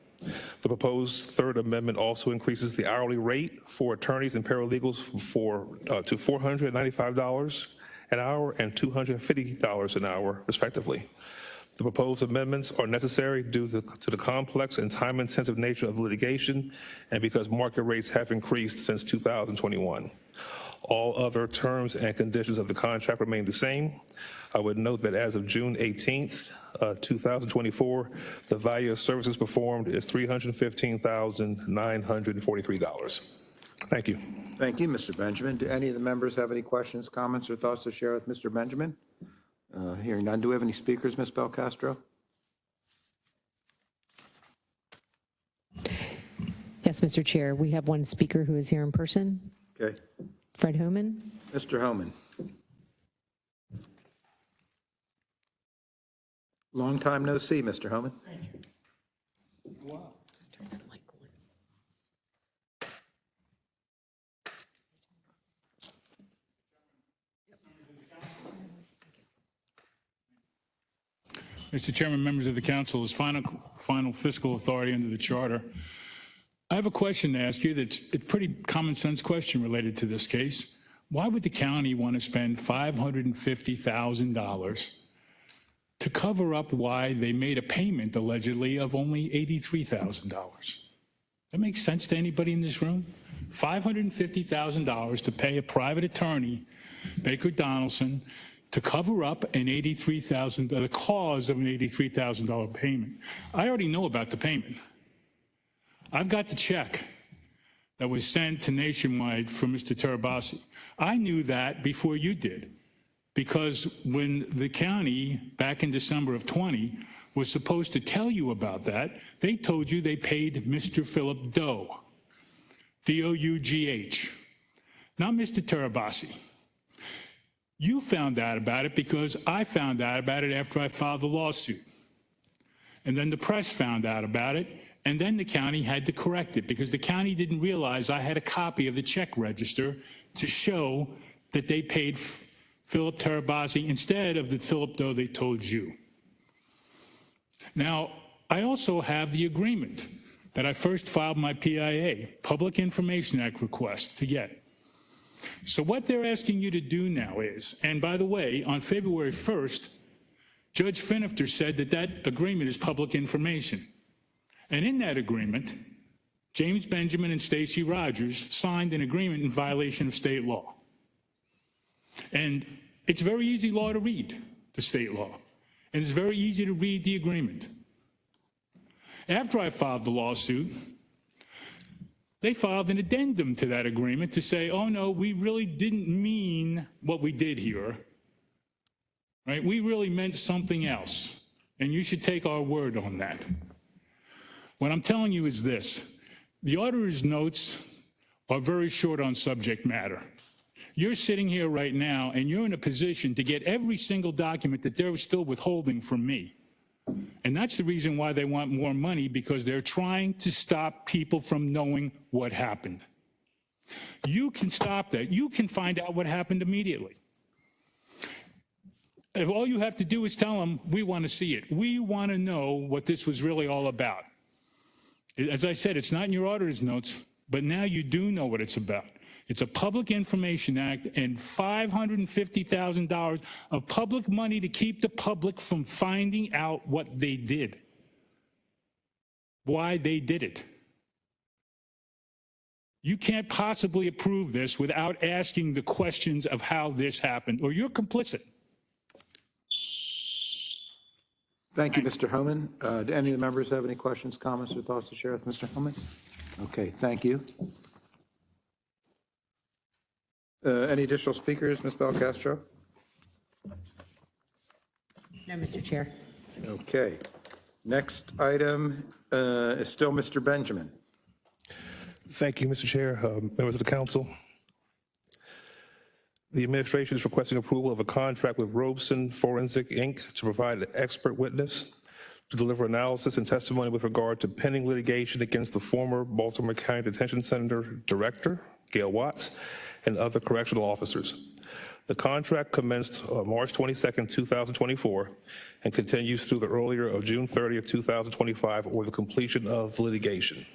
The proposed Third Amendment also increases the hourly rate for attorneys and paralegals to $495 an hour and $250 an hour, respectively. The proposed amendments are necessary due to the complex and time-intensive nature of litigation and because market rates have increased since 2021. All other terms and conditions of the contract remain the same. I would note that as of June 18th, 2024, the value of services performed is $315,943. Thank you. Thank you, Mr. Benjamin. Do any of the members have any questions, comments, or thoughts to share with Mr. Benjamin? Hearing none, do we have any speakers, Ms. Belcastro? Yes, Mr. Chair, we have one speaker who is here in person. Okay. Fred Homan. Mr. Homan. Long time no see, Mr. Homan. Thank you. Wow. Mr. Chairman, members of the council, as final fiscal authority under the charter, I have a question to ask you that's a pretty common sense question related to this case. Why would the county want to spend $550,000 to cover up why they made a payment allegedly of only $83,000? That makes sense to anybody in this room? $550,000 to pay a private attorney, Baker Donaldson, to cover up the cause of an $83,000 payment. I already know about the payment. I've got the check that was sent to Nationwide from Mr. Terabasi. I knew that before you did, because when the county, back in December of 20, was supposed to tell you about that, they told you they paid Mr. Philip Dough, D-O-U-G-H, not Mr. Terabasi. You found out about it because I found out about it after I filed the lawsuit. And then the press found out about it, and then the county had to correct it because the county didn't realize I had a copy of the check register to show that they paid Philip Terabasi instead of the Philip Doe they told you. Now, I also have the agreement that I first filed my PIA, Public Information Act request, to get. So what they're asking you to do now is, and by the way, on February 1st, Judge Finifter said that that agreement is public information. And in that agreement, James Benjamin and Stacey Rogers signed an agreement in violation of state law. And it's very easy law to read, the state law. And it's very easy to read the agreement. After I filed the lawsuit, they filed an addendum to that agreement to say, oh no, we really didn't mean what we did here, right? We really meant something else, and you should take our word on that. What I'm telling you is this: the auditor's notes are very short on subject matter. You're sitting here right now, and you're in a position to get every single document that they're still withholding from me. And that's the reason why they want more money, because they're trying to stop people from knowing what happened. You can stop that. You can find out what happened immediately. If all you have to do is tell them, we want to see it. We want to know what this was really all about. As I said, it's not in your auditor's notes, but now you do know what it's about. It's a Public Information Act and $550,000 of public money to keep the public from finding out what they did, why they did it. You can't possibly approve this without asking the questions of how this happened, or you're complicit. Thank you, Mr. Homan. Do any of the members have any questions, comments, or thoughts to share with Mr. Homan? Okay, thank you. Any additional speakers, Ms. Belcastro? No, Mr. Chair. Okay. Next item is still Mr. Benjamin. Thank you, Mr. Chair, members of the council. The administration is requesting approval of a contract with Robeson Forensic, Inc. to provide an expert witness to deliver analysis and testimony with regard to pending litigation against the former Baltimore County Detention Center Director, Gail Watts, and other correctional officers. The contract commenced March 22nd, 2024, and continues through the earlier of June 30th, 2025, or the completion of litigation.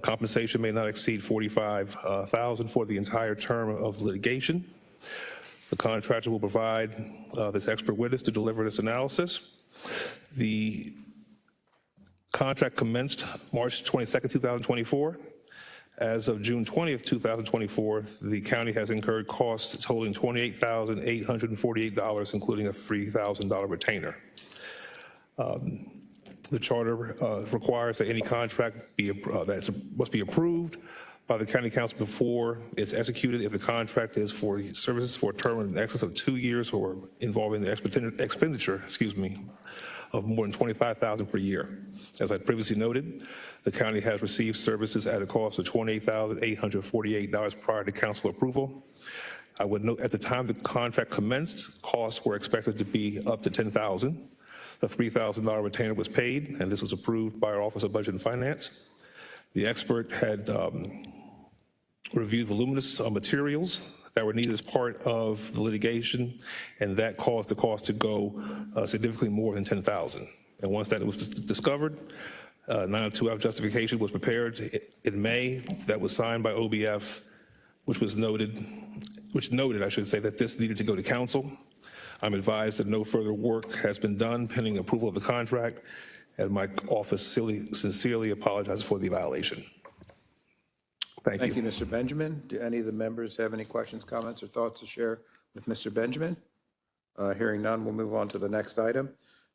Compensation may not exceed $45,000 for the entire term of litigation. The contractor will provide this expert witness to deliver this analysis. The contract commenced March 22nd, 2024. As of June 20th, 2024, the county has incurred costs totaling $28,848, including a $3,000 retainer. The charter requires that any contract must be approved by the county council before it's executed if the contract is for services for a term in excess of 2 years or involving the expenditure, of more than $25,000 per year. As I previously noted, the county has received services at a cost of $28,848 prior to council approval. I would note at the time the contract commenced, costs were expected to be up to $10,000. The $3,000 retainer was paid, and this was approved by our Office of Budget and Finance. The expert had reviewed voluminous materials that were needed as part of the litigation, and that caused the cost to go significantly more than $10,000. And once that was discovered, 902F justification was prepared in May. That was signed by OBF, which noted, I should say, that this needed to go to council. I'm advised that no further work has been done pending approval of the contract, and my office sincerely apologizes for the violation. Thank you. Thank you, Mr. Benjamin. Do any of the members have any questions, comments, or thoughts to share with Mr. Benjamin? Hearing none, we'll move on to the next item.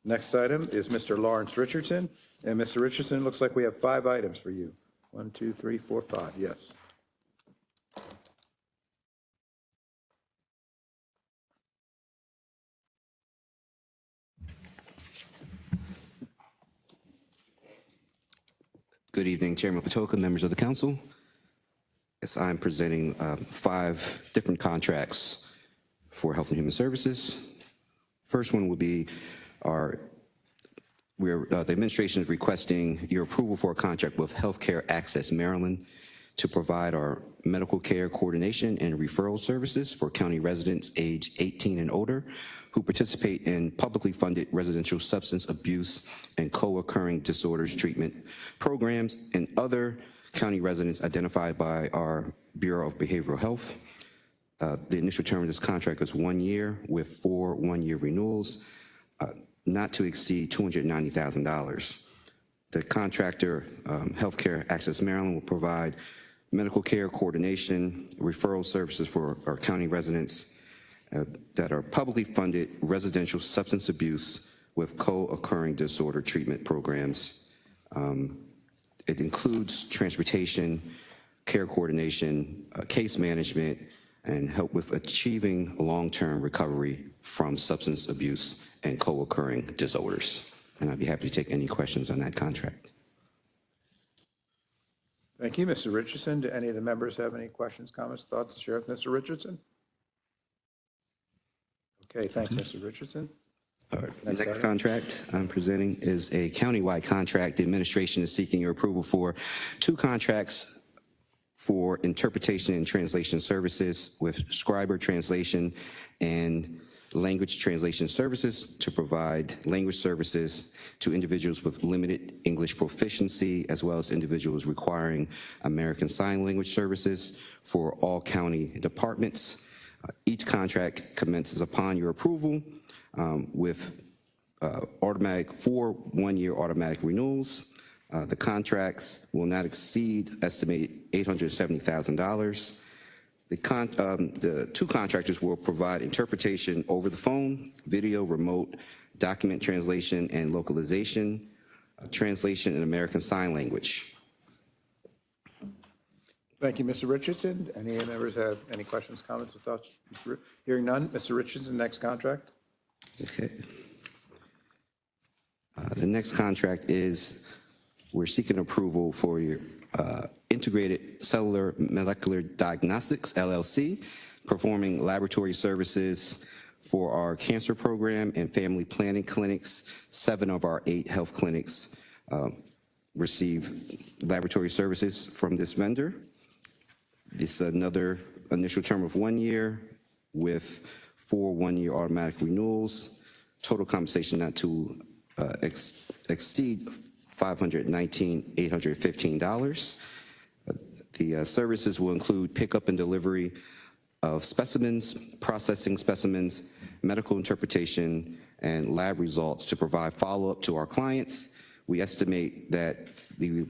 Next item is Mr. Lawrence Richardson. And Mr. Richardson, it looks like we have 5 items for you. 1, 2, 3, 4, 5. Yes. Good evening, Chairman Patoka, members of the council. Yes, I'm presenting 5 different contracts for Health and Human Services. First one will be the administration is requesting your approval for a contract with Healthcare Access Maryland to provide our medical care coordination and referral services for county residents age 18 and older who participate in publicly funded residential substance abuse and co-occurring disorders treatment programs and other county residents identified by our Bureau of Behavioral Health. The initial term of this contract is 1 year with 4 one-year renewals, not to exceed $290,000. The contractor, Healthcare Access Maryland, will provide medical care coordination, referral services for our county residents that are publicly funded residential substance abuse with co-occurring disorder treatment programs. It includes transportation, care coordination, case management, and help with achieving long-term recovery from substance abuse and co-occurring disorders. And I'd be happy to take any questions on that contract. Thank you, Mr. Richardson. Do any of the members have any questions, comments, thoughts to share with Mr. Richardson? Okay, thank you, Mr. Richardson. The next contract I'm presenting is a countywide contract. The administration is seeking your approval for 2 contracts for interpretation and translation services with Scriber Translation and Language Translation Services to provide language services to individuals with limited English proficiency, as well as individuals requiring American Sign Language services for all county departments. Each contract commences upon your approval with automatic 4 one-year automatic renewals. The contracts will not exceed estimated $870,000. The 2 contractors will provide interpretation over the phone, video, remote, document translation and localization, translation in American Sign Language. Thank you, Mr. Richardson. Any members have any questions, comments, or thoughts? Hearing none, Mr. Richardson, next contract. Okay. The next contract is, we're seeking approval for your Integrated Cellular Molecular Diagnostics, LLC, performing laboratory services for our cancer program and family planning clinics. 7 of our 8 health clinics receive laboratory services from this vendor. It's another initial term of 1 year with 4 one-year automatic renewals. Total compensation not to exceed $519,815. The services will include pickup and delivery of specimens, processing specimens, medical interpretation, and lab results to provide follow-up to our clients. We estimate that the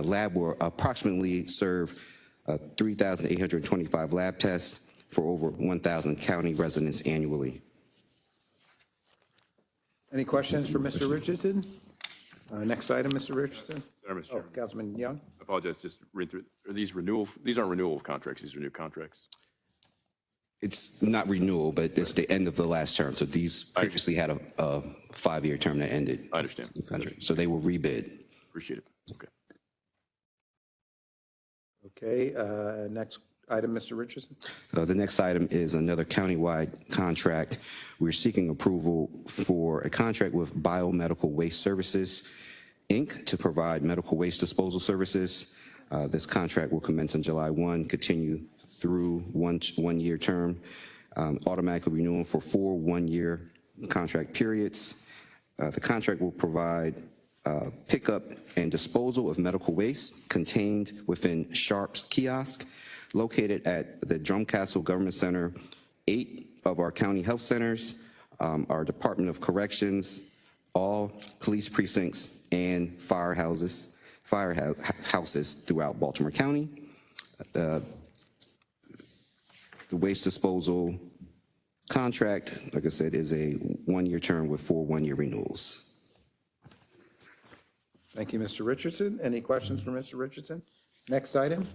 lab will approximately serve 3,825 lab tests for over 1,000 county residents annually. Any questions for Mr. Richardson? Next item, Mr. Richardson. Sorry, Mr. Chairman. Councilman Young. I apologize, just read through. Are these renewal? These aren't renewal of contracts. These are new contracts. It's not renewal, but it's the end of the last term. So these previously had a 5-year term that ended. I understand. So they will rebid. Appreciate it. Okay. Okay, next item, Mr. Richardson. The next item is another countywide contract. We're seeking approval for a contract with Biomedical Waste Services, Inc. to provide medical waste disposal services. This contract will commence on July 1, continue through one-year term, automatically renewal for 4 one-year contract periods. The contract will provide pickup and disposal of medical waste contained within Sharps kiosk located at the Drumcastle Government Center, 8 of our county health centers, our Department of Corrections, all police precincts, and firehouses throughout Baltimore County. The waste disposal contract, like I said, is a 1-year term with 4 one-year renewals. Thank you, Mr. Richardson. Any questions for Mr. Richardson? Next item.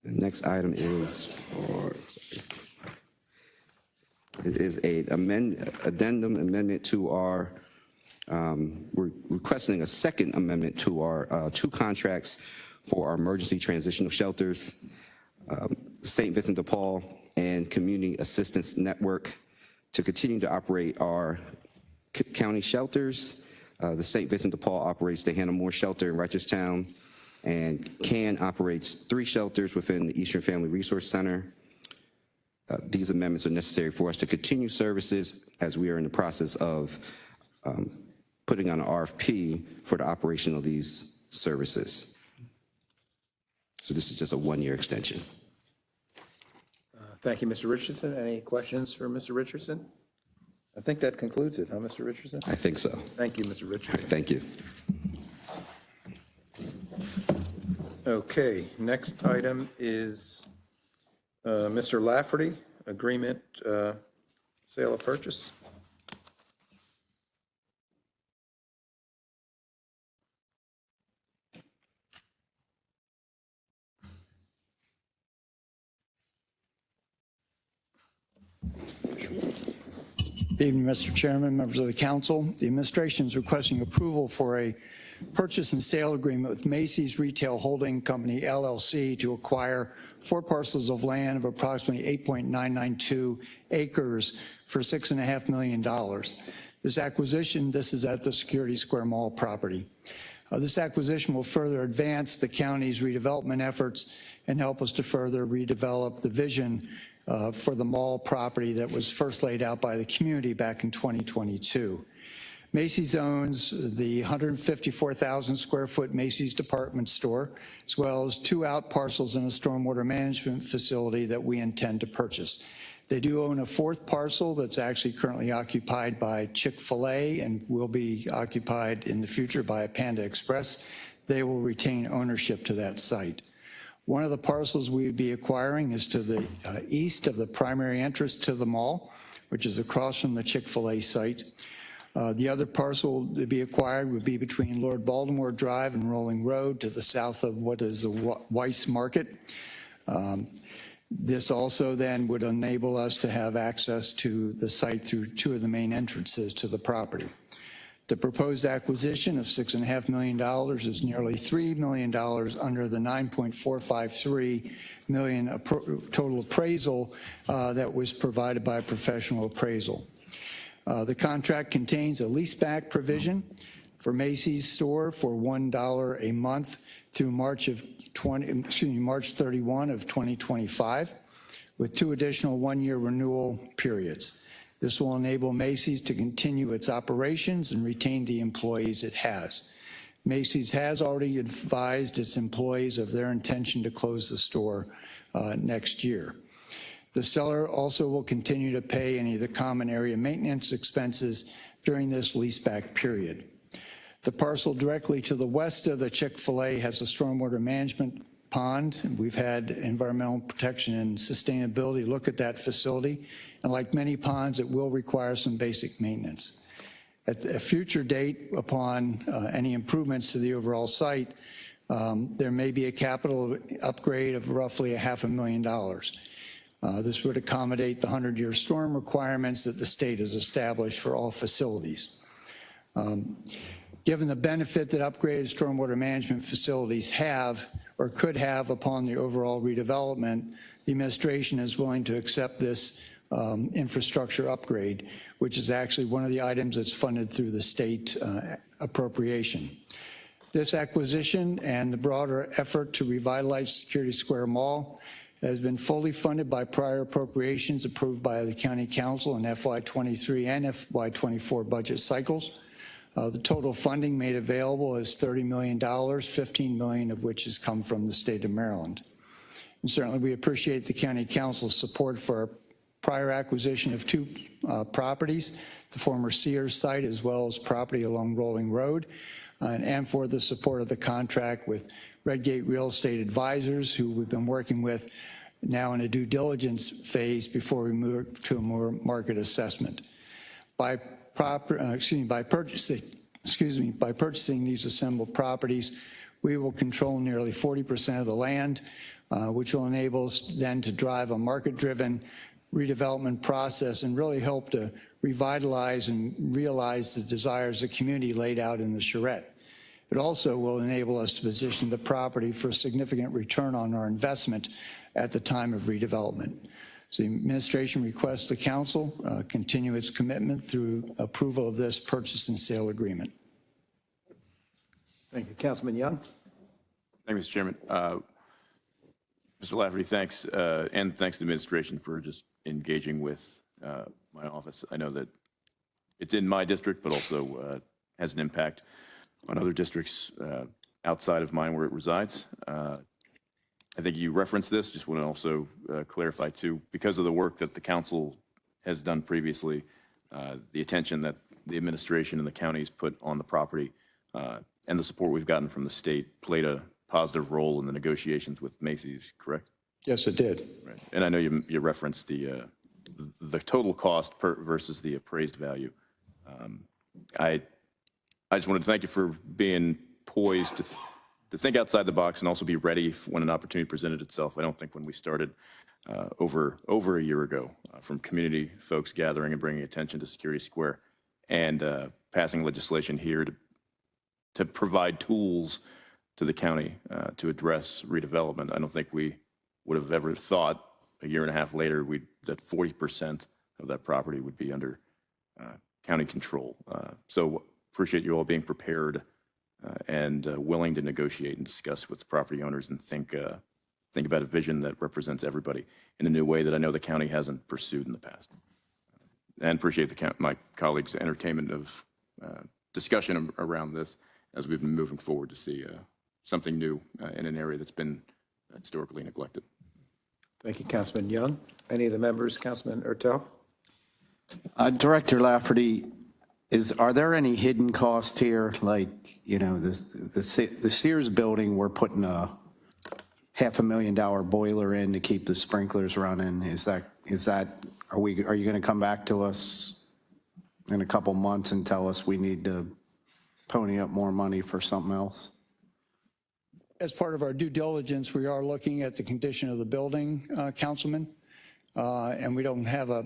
The next item is a addendum amendment to our, we're requesting a second amendment to our 2 contracts for our emergency transitional shelters, St. Vincent de Paul and Community Assistance Network, to continue to operate our county shelters. The St. Vincent de Paul operates the Hannah Moore Shelter in Reicherstown, and CAN operates 3 shelters within the Eastern Family Resource Center. These amendments are necessary for us to continue services as we are in the process of putting on an RFP for the operation of these services. So this is just a 1-year extension. Thank you, Mr. Richardson. Any questions for Mr. Richardson? I think that concludes it, huh, Mr. Richardson? I think so. Thank you, Mr. Richardson. Thank you. Okay, next item is Mr. Lafferty, agreement, sale of purchase. Good evening, Mr. Chairman, members of the council. The administration is requesting approval for a purchase and sale agreement with Macy's Retail Holding Company, LLC, to acquire 4 parcels of land of approximately 8.992 acres for $6.5 million. This acquisition, this is at the Security Square Mall property. This acquisition will further advance the county's redevelopment efforts and help us to further redevelop the vision for the mall property that was first laid out by the community back in 2022. Macy's owns the 154,000 square foot Macy's department store, as well as 2 out parcels in a stormwater management facility that we intend to purchase. They do own a 4th parcel that's actually currently occupied by Chick-fil-A and will be occupied in the future by Panda Express. They will retain ownership to that site. One of the parcels we would be acquiring is to the east of the primary entrance to the mall, which is across from the Chick-fil-A site. The other parcel to be acquired would be between Lord Baltimore Drive and Rolling Road to the south of what is the Weiss Market. This also then would enable us to have access to the site through 2 of the main entrances to the property. The proposed acquisition of $6.5 million is nearly $3 million under the $9.453 million total appraisal that was provided by professional appraisal. The contract contains a leaseback provision for Macy's store for $1 a month through March 31 of 2025, with 2 additional 1-year renewal periods. This will enable Macy's to continue its operations and retain the employees it has. Macy's has already advised its employees of their intention to close the store next year. The seller also will continue to pay any of the common area maintenance expenses during this leaseback period. The parcel directly to the west of the Chick-fil-A has a stormwater management pond. We've had environmental protection and sustainability look at that facility. And like many ponds, it will require some basic maintenance. At a future date, upon any improvements to the overall site, there may be a capital upgrade of roughly $500,000. This would accommodate the 100-year storm requirements that the state has established for all facilities. Given the benefit that upgraded stormwater management facilities have or could have upon the overall redevelopment, the administration is willing to accept this infrastructure upgrade, which is actually one of the items that's funded through the state appropriation. This acquisition and the broader effort to revitalize Security Square Mall has been fully funded by prior appropriations approved by the County Council in FY23 and FY24 budget cycles. The total funding made available is $30 million, $15 million of which has come from the state of Maryland. And certainly we appreciate the County Council's support for our prior acquisition of 2 properties, the former Sears site as well as property along Rolling Road, and for the support of the contract with Redgate Real Estate Advisors, who we've been working with now in a due diligence phase before we move to a more market assessment. By purchasing these assembled properties, we will control nearly 40% of the land, which will enable us then to drive a market-driven redevelopment process and really help to revitalize and realize the desires the community laid out in the charrette. It also will enable us to position the property for a significant return on our investment at the time of redevelopment. So the administration requests the council continue its commitment through approval of this purchase and sale agreement. Thank you. Councilman Young. Thank you, Mr. Chairman. Mr. Lafferty, thanks, and thanks to the administration for just engaging with my office. I know that it's in my district, but also has an impact on other districts outside of mine where it resides. I think you referenced this, just want to also clarify too, because of the work that the council has done previously, the attention that the administration and the counties put on the property and the support we've gotten from the state played a positive role in the negotiations with Macy's, correct? Yes, it did. Right. And I know you referenced the total cost versus the appraised value. I just wanted to thank you for being poised to think outside the box and also be ready when an opportunity presented itself. I don't think when we started over a year ago from community folks gathering and bringing attention to Security Square and passing legislation here to to provide tools to the county to address redevelopment. I don't think we would have ever thought a year and a half later that 40% of that property would be under county control. So appreciate you all being prepared and willing to negotiate and discuss with the property owners and think about a vision that represents everybody in a new way that I know the county hasn't pursued in the past. And appreciate my colleagues' entertainment of discussion around this as we've been moving forward to see something new in an area that's been historically neglected. Thank you, Councilman Young. Any of the members, Councilman Ertel? Director Lafferty, are there any hidden costs here? Like, you know, the Sears building, we're putting a $500,000 boiler in to keep the sprinklers running. Are you going to come back to us in a couple months and tell us we need to pony up more money for something else? As part of our due diligence, we are looking at the condition of the building, Councilman, and we don't have a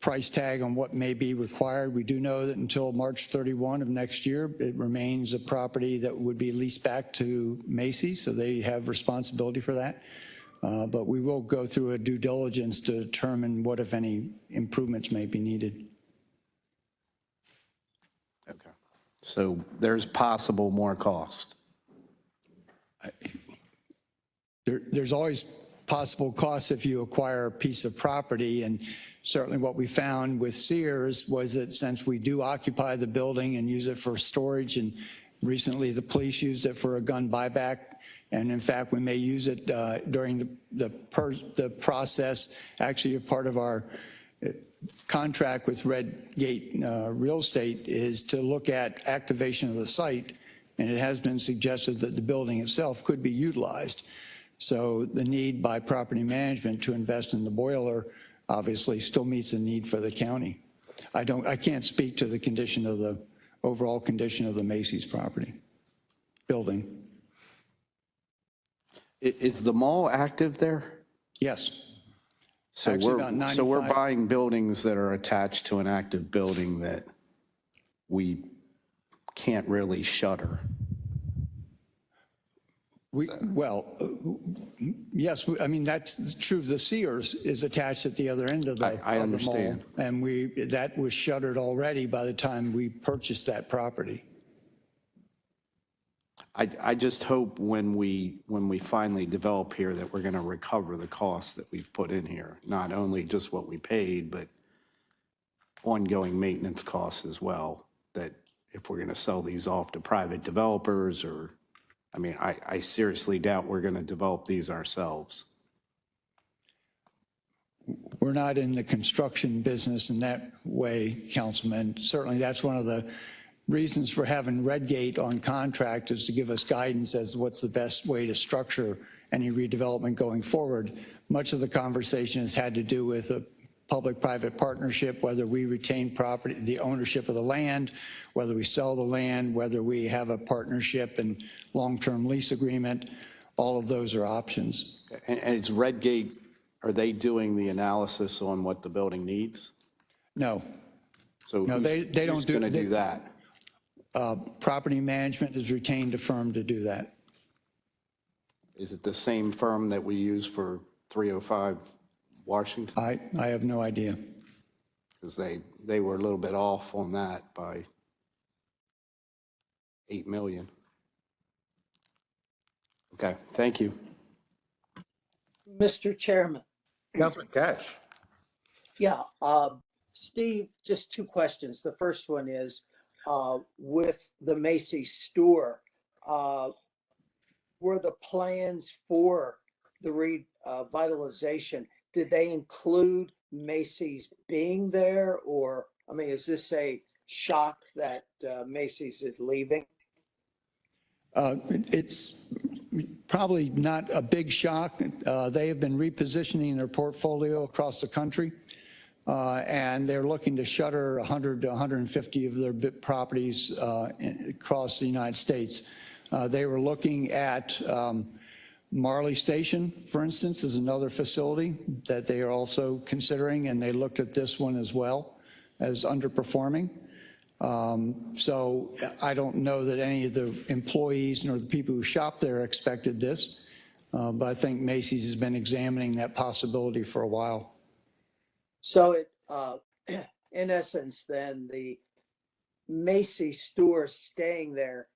price tag on what may be required. We do know that until March 31 of next year, it remains a property that would be leased back to Macy's, so they have responsibility for that. But we will go through a due diligence to determine what, if any, improvements may be needed. Okay. So there's possible more cost. There's always possible costs if you acquire a piece of property, and certainly what we found with Sears was that since we do occupy the building and use it for storage, and recently the police used it for a gun buyback, and in fact we may use it during the process. Actually, a part of our contract with Redgate Real Estate is to look at activation of the site, and it has been suggested that the building itself could be utilized. So the need by property management to invest in the boiler obviously still meets the need for the county. I can't speak to the condition of the overall condition of the Macy's property building. Is the mall active there? Yes. So we're buying buildings that are attached to an active building that we can't really shutter. Yes, I mean, that's true. The Sears is attached at the other end of the, I of the mall. understand. And that was shuttered already by the time we purchased that property. I just hope when we finally develop here that we're going to recover the costs that we've put in here, not only just what we paid, but ongoing maintenance costs as well, that if we're going to sell these off to private developers or, I mean, I seriously doubt we're going to develop these ourselves. We're not in the construction business in that way, Councilman. Certainly that's one of the reasons for having Redgate on contract, is to give us guidance as to what's the best way to structure any redevelopment going forward. Much of the conversation has had to do with a public-private partnership, whether we retain property, the ownership of the land, whether we sell the land, whether we have a partnership and long-term lease agreement. All of those are options. And is Redgate, are they doing the analysis on what the building needs? No. So no, who's going to do that? Property management has retained a firm to do that. Is it the same firm that we use for 305 Washington? I have no idea. Because they were a little bit off on that by $8 million. Okay, thank you. Mr. Chairman. Councilman Cash. Yeah, Steve, just two questions. The first one is, with the Macy's store, were the plans for the revitalization, did they include Macy's being there? Or, I mean, is this a shock that Macy's is leaving? It's probably not a big shock. They have been repositioning their portfolio across the country. And they're looking to shutter 100 to 150 of their properties across the United States. They were looking at Marley Station, for instance, is another facility that they are also considering, and they looked at this one as well as underperforming. So I don't know that any of the employees nor the people who shop there expected this, but I think Macy's has been examining that possibility for a while. So in essence, then the Macy's store staying there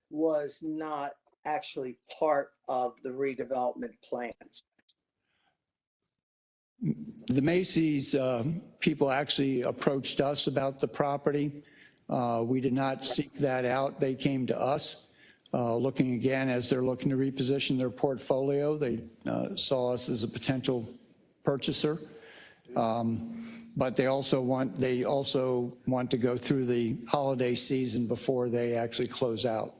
was not actually part of the redevelopment plans. The Macy's people actually approached us about the property. We did not seek that out. They came to us looking again as they're looking to reposition their portfolio. They saw us as a potential purchaser. But they also want to go through the holiday season before they actually close out.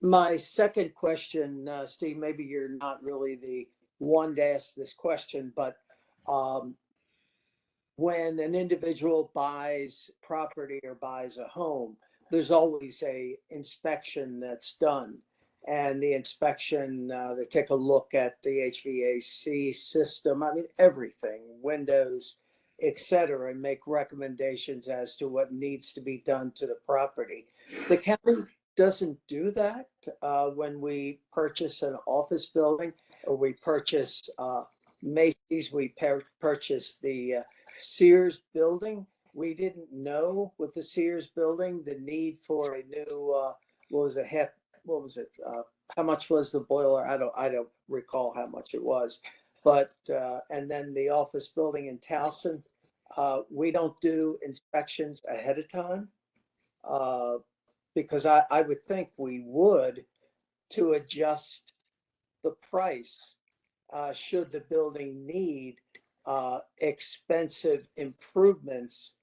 My second question, Steve, maybe you're not really the one to ask this question, but when an individual buys property or buys a home, there's always a inspection that's done. And the inspection, they take a look at the HVAC system, I mean, everything, windows, et cetera, and make recommendations as to what needs to be done to the property. The county doesn't do that when we purchase an office building or we purchase Macy's, we purchase the Sears building. We didn't know with the Sears building the need for a new, how much was the boiler? I don't recall how much it was, but, and then the office building in Towson, we don't do inspections ahead of time, because I would think we would to adjust the price, should the building need expensive improvements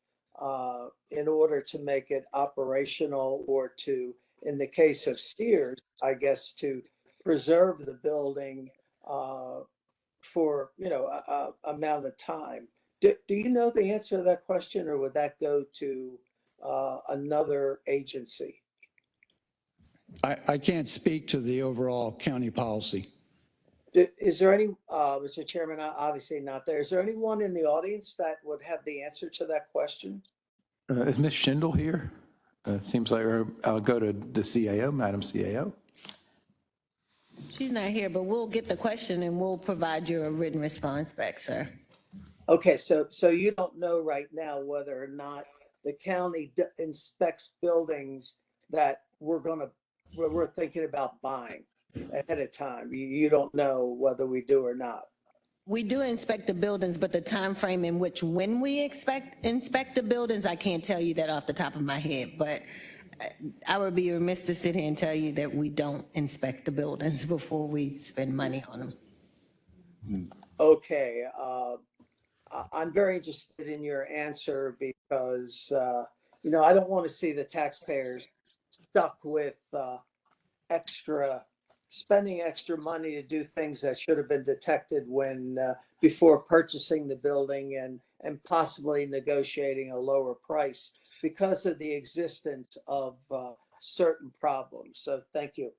in order to make it operational, or to, in the case of Sears, I guess, to preserve the building for, amount of time. Do you know the answer to that question, or would that go to another agency? I can't speak to the overall county policy. Is there any, Mr. Chairman, obviously not there. Is there anyone in the audience that would have the answer to that question? Is Ms. Schindel here? Seems like I'll go to the CAO, Madam CAO. She's not here, but we'll get the question and we'll provide you a written response back, sir. Okay, so you don't know right now whether or not the county inspects buildings that we're thinking about buying ahead of time. You don't know whether we do or not. We do inspect the buildings, but the time frame in which when we inspect the buildings, I can't tell you that off the top of my head, but I would be remiss to sit here and tell you that we don't inspect the buildings before we spend money on them. Okay, I'm very interested in your answer because, I don't want to see the taxpayers stuck with spending extra money to do things that should have been detected when before purchasing the building and possibly negotiating a lower price because of the existence of certain problems. So thank you.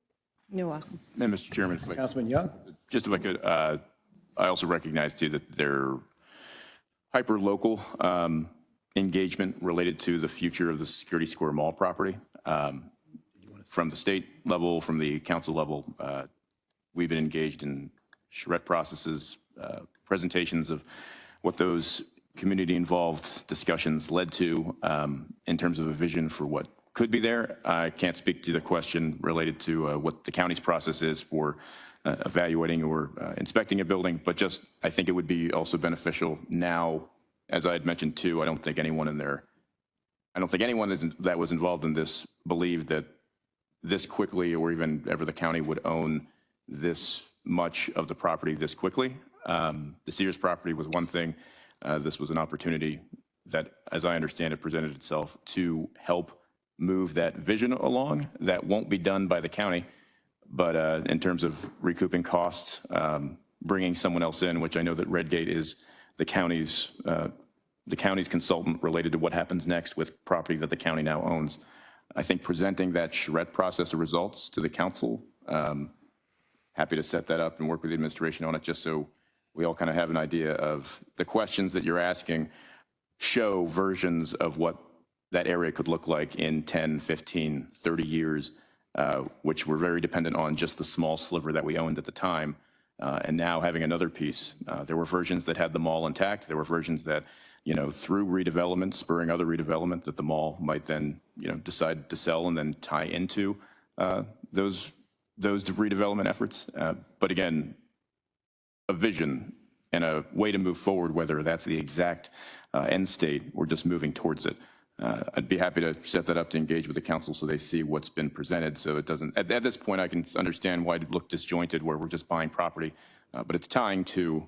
You're welcome. And Mr. Chairman, Councilman Young. Just if I could, I also recognize too that their hyper-local engagement related to the future of the Security Square Mall property. From the state level, from the council level, we've been engaged in charrette processes, presentations of what those community-involved discussions led to in terms of a vision for what could be there. I can't speak to the question related to what the county's process is for evaluating or inspecting a building, but just I think it would be also beneficial now, as I had mentioned too, I don't think anyone that was involved in this believed that this quickly, or even ever the county would own this much of the property this quickly. The Sears property was one thing. This was an opportunity that, as I understand it, presented itself to help move that vision along. That won't be done by the county, but in terms of recouping costs, bringing someone else in, which I know that Redgate is the county's consultant related to what happens next with property that the county now owns. I think presenting that charrette process of results to the council, happy to set that up and work with the administration on it, just so we all kind of have an idea of the questions that you're asking show versions of what that area could look like in 10, 15, 30 years, which were very dependent on just the small sliver that we owned at the time. And now having another piece, there were versions that had the mall intact. There were versions that, through redevelopment, spurring other redevelopment, that the mall might then, decide to sell and then tie into those redevelopment efforts. But again, a vision and a way to move forward, whether that's the exact end state or just moving towards it. I'd be happy to set that up to engage with the council so they see what's been presented. So it doesn't, at this point, I can understand why it looked disjointed where we're just buying property, but it's tying to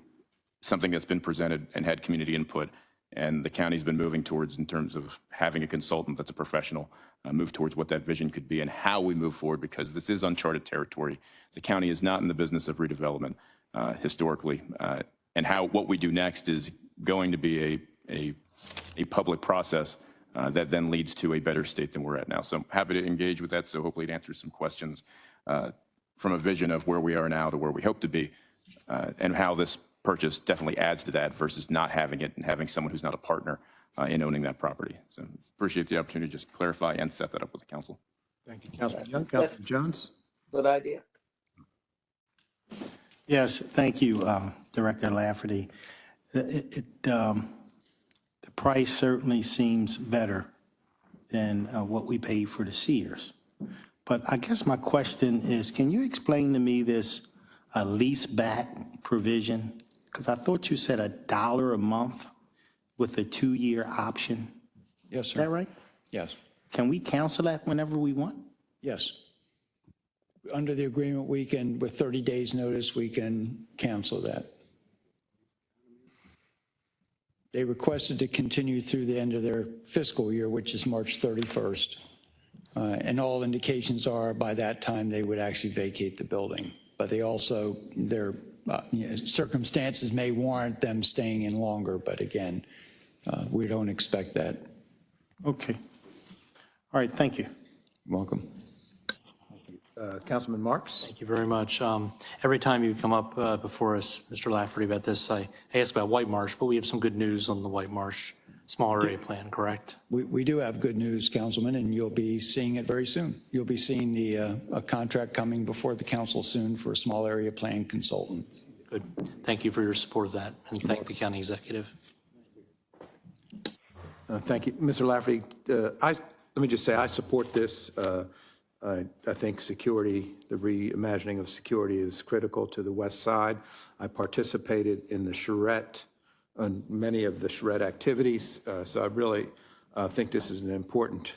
something that's been presented and had community input. And the county's been moving towards, in terms of having a consultant that's a professional, move towards what that vision could be and how we move forward, because this is uncharted territory. The county is not in the business of redevelopment historically. And what we do next is going to be a public process that then leads to a better state than we're at now. So I'm happy to engage with that. So hopefully it answers some questions from a vision of where we are now to where we hope to be, and how this purchase definitely adds to that versus not having it and having someone who's not a partner in owning that property. So appreciate the opportunity to just clarify and set that up with the council. Thank you, Councilman Young. Councilman Jones? Good idea. Yes, thank you, Director Lafferty. The price certainly seems better than what we paid for the Sears. But I guess my question is, can you explain to me this lease back provision? Because I thought you said $1 a month with a 2-year option. Yes, Is sir. that right? Yes. Can we cancel that whenever we want? Yes. Under the agreement, we can, with 30 days' notice, we can cancel that. They requested to continue through the end of their fiscal year, which is March 31st. And all indications are by that time they would actually vacate the building. But they also, their circumstances may warrant them staying in longer. But again, we don't expect that. Okay. All right, thank you. Welcome. Councilman Marks? Thank you very much. Every time you come up before us, Mr. Lafferty, about this, I ask about White Marsh, but we have some good news on the White Marsh small area plan, correct? We do have good news, Councilman, and you'll be seeing it very soon. You'll be seeing a contract coming before the council soon for a small area plan consultant. Good. Thank you for your support of that, and thank the county executive. Thank you. Mr. Lafferty, let me just say I support this. I think security, the reimagining of security is critical to the west side. I participated in the charrette, on many of the charrette activities, so I really think this is an important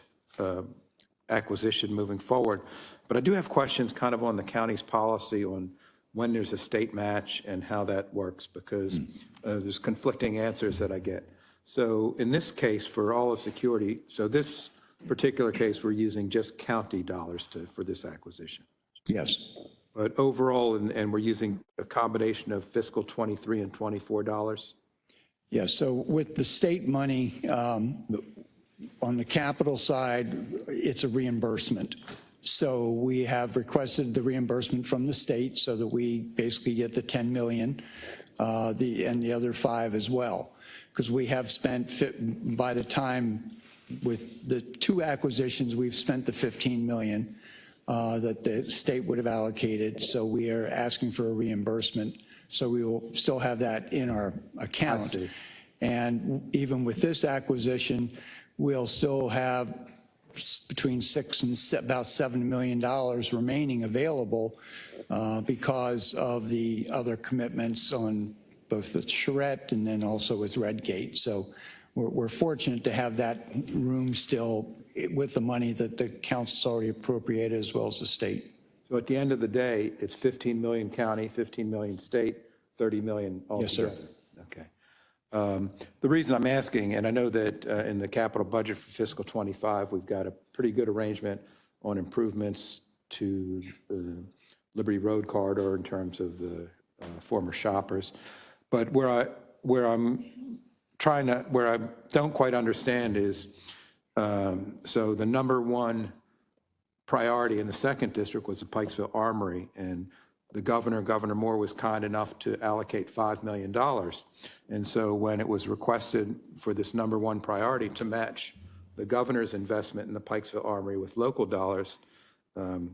acquisition moving forward. But I do have questions kind of on the county's policy on when there's a state match and how that works, because there's conflicting answers that I get. So in this case, for all the security, so this particular case, we're using just county dollars for this acquisition. Yes. But overall, and we're using a combination of fiscal 23 and 24 dollars? Yes, so with the state money, on the capital side, it's a reimbursement. So we have requested the reimbursement from the state so that we basically get the 10 million, and the other 5 as well. Because we have spent, by the time with the 2 acquisitions, we've spent the 15 million that the state would have allocated. So we are asking for a reimbursement. So we will still have that in our account. And even with this acquisition, we'll still have between $6 and about $7 million remaining available because of the other commitments on both the charrette and then also with Redgate. So we're fortunate to have that room still with the money that the council's already appropriated as well as the state. So at the end of the day, it's 15 million county, 15 million state, 30 million altogether? Yes, sir. Okay. The reason I'm asking, and I know that in the capital budget for fiscal 25, we've got a pretty good arrangement on improvements to the Liberty Road corridor in terms of the former shoppers. But where I don't quite understand is, so the number one priority in the second district was the Pikesville Armory, and the Governor Moore was kind enough to allocate $5 million. And so when it was requested for this number one priority to match the governor's investment in the Pikesville Armory with local dollars, the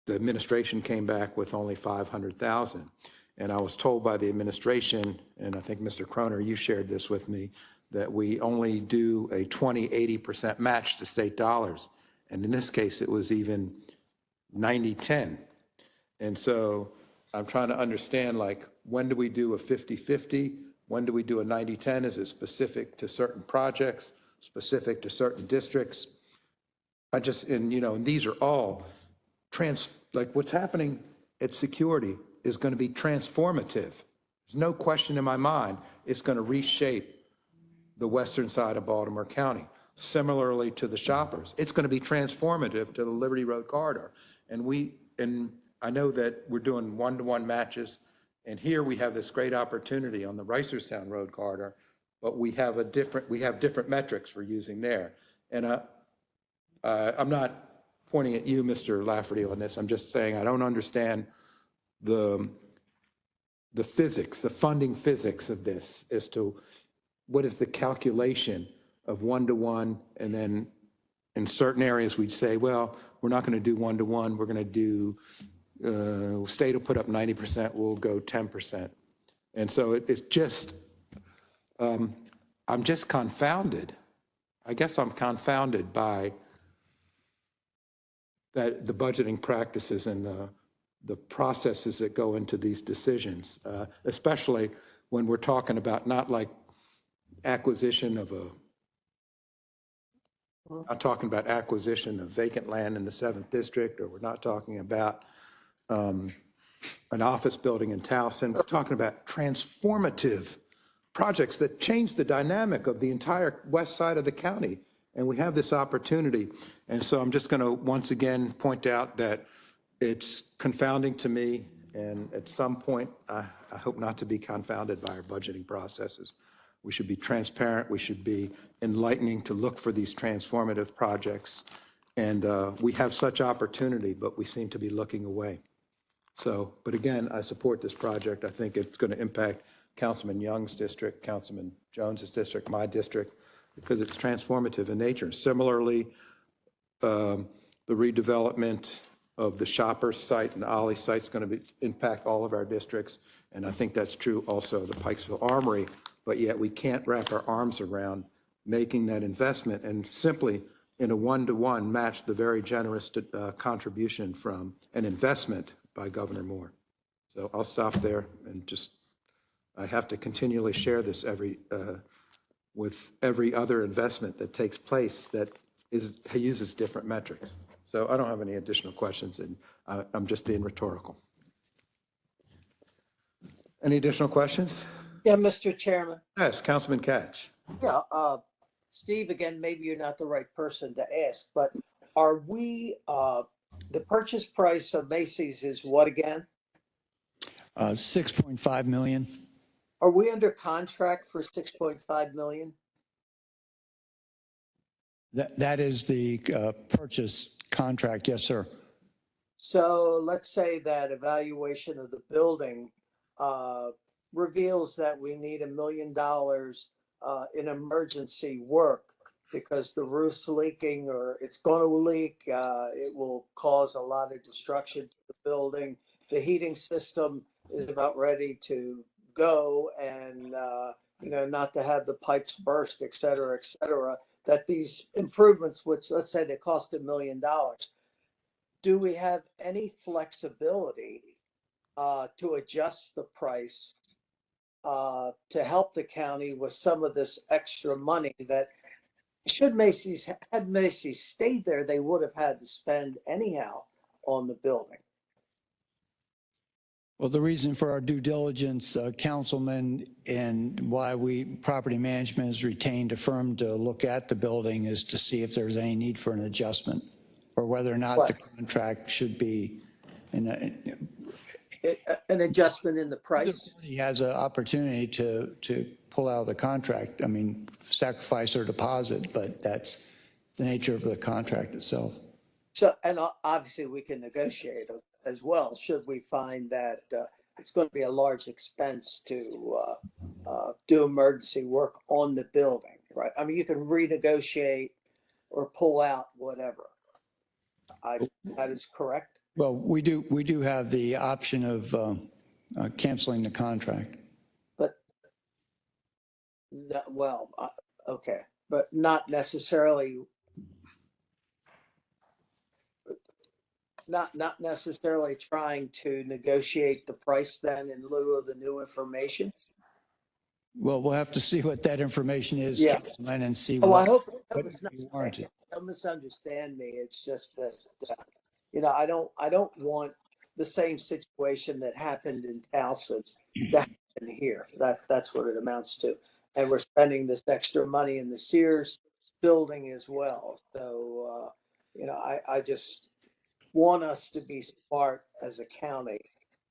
administration came back with only $500,000. And I was told by the administration, and I think Mr. Croner, you shared this with me, that we only do a 20-80% match to state dollars. And in this case, it was even 90-10. And so I'm trying to understand, like, when do we do a 50-50? When do we do a 90-10? Is it specific to certain projects, specific to certain districts? And these are all like what's happening at security is going to be transformative. There's no question in my mind it's going to reshape the western side of Baltimore County. Similarly to the shoppers, it's going to be transformative to the Liberty Road corridor. And I know that we're doing one-to-one matches, and here we have this great opportunity on the Reisterstown Road corridor, but we have different metrics we're using there. And I'm not pointing at you, Mr. Lafferty, on this. I'm just saying I don't understand the physics, the funding physics of this as to what is the calculation of one-to-one, and then in certain areas we'd say, well, we're not going to do one-to-one, we're going to do, state will put up 90%, we'll go 10%. And so it's just, I'm just confounded. I guess I'm confounded by that the budgeting practices and the processes that go into these decisions, especially when we're talking about not like acquisition of not talking about acquisition of vacant land in the 7th District, or we're not talking about an office building in Towson. We're talking about transformative projects that change the dynamic of the entire west side of the county. And we have this opportunity. And so I'm just going to once again point out that it's confounding to me. And at some point, I hope not to be confounded by our budgeting processes. We should be transparent. We should be enlightening to look for these transformative projects. And we have such opportunity, but we seem to be looking away. So, but again, I support this project. I think it's going to impact Councilman Young's district, Councilman Jones's district, my district, because it's transformative in nature. Similarly, the redevelopment of the Shoppers site and the Ollie site is going to impact all of our districts. And I think that's true also of the Pikesville Armory, but yet we can't wrap our arms around making that investment and simply in a one-to-one match the very generous contribution from an investment by Governor Moore. So I'll stop there and just, I have to continually share this with every other investment that takes place that uses different metrics. So I don't have any additional questions, and I'm just being rhetorical. Any additional questions? Yeah, Mr. Chairman. Yes, Councilman Katch. Yeah, Steve, again, maybe you're not the right person to ask, but are we, the purchase price of Macy's is what again? 6.5 million. Are we under contract for 6.5 million? That is the purchase contract, yes, sir. So let's say that evaluation of the building reveals that we need $1 million in emergency work because the roof's leaking or it's going to leak. It will cause a lot of destruction to the building. The heating system is about ready to go and, not to have the pipes burst, et cetera, that these improvements, which let's say they cost $1 million, do we have any flexibility to adjust the price to help the county with some of this extra money that had Macy's stayed there, they would have had to spend anyhow on the building? Well, the reason for our due diligence, Councilman, and why property management has retained a firm to look at the building is to see if there's any need for an adjustment or whether or not the contract should be an adjustment in the price. He has an opportunity to pull out of the contract. I mean, sacrifice or deposit, but that's the nature of the contract itself. So, and obviously we can negotiate as well, should we find that it's going to be a large expense to do emergency work on the building. right? I mean, you can renegotiate or pull out whatever. That is correct. Well, we do have the option of canceling the contract. But, no, well, okay, but not necessarily, not necessarily trying to negotiate the price then in lieu of the new information. Well, we'll have to see what that information is, Yeah. Councilman, and see Oh, I what hope what it's is warranted. don't misunderstand me. It's just that, I don't want the same situation that happened in Towson to happen here. That's what it amounts to. And we're spending this extra money in the Sears building as well. So, I just want us to be smart as a county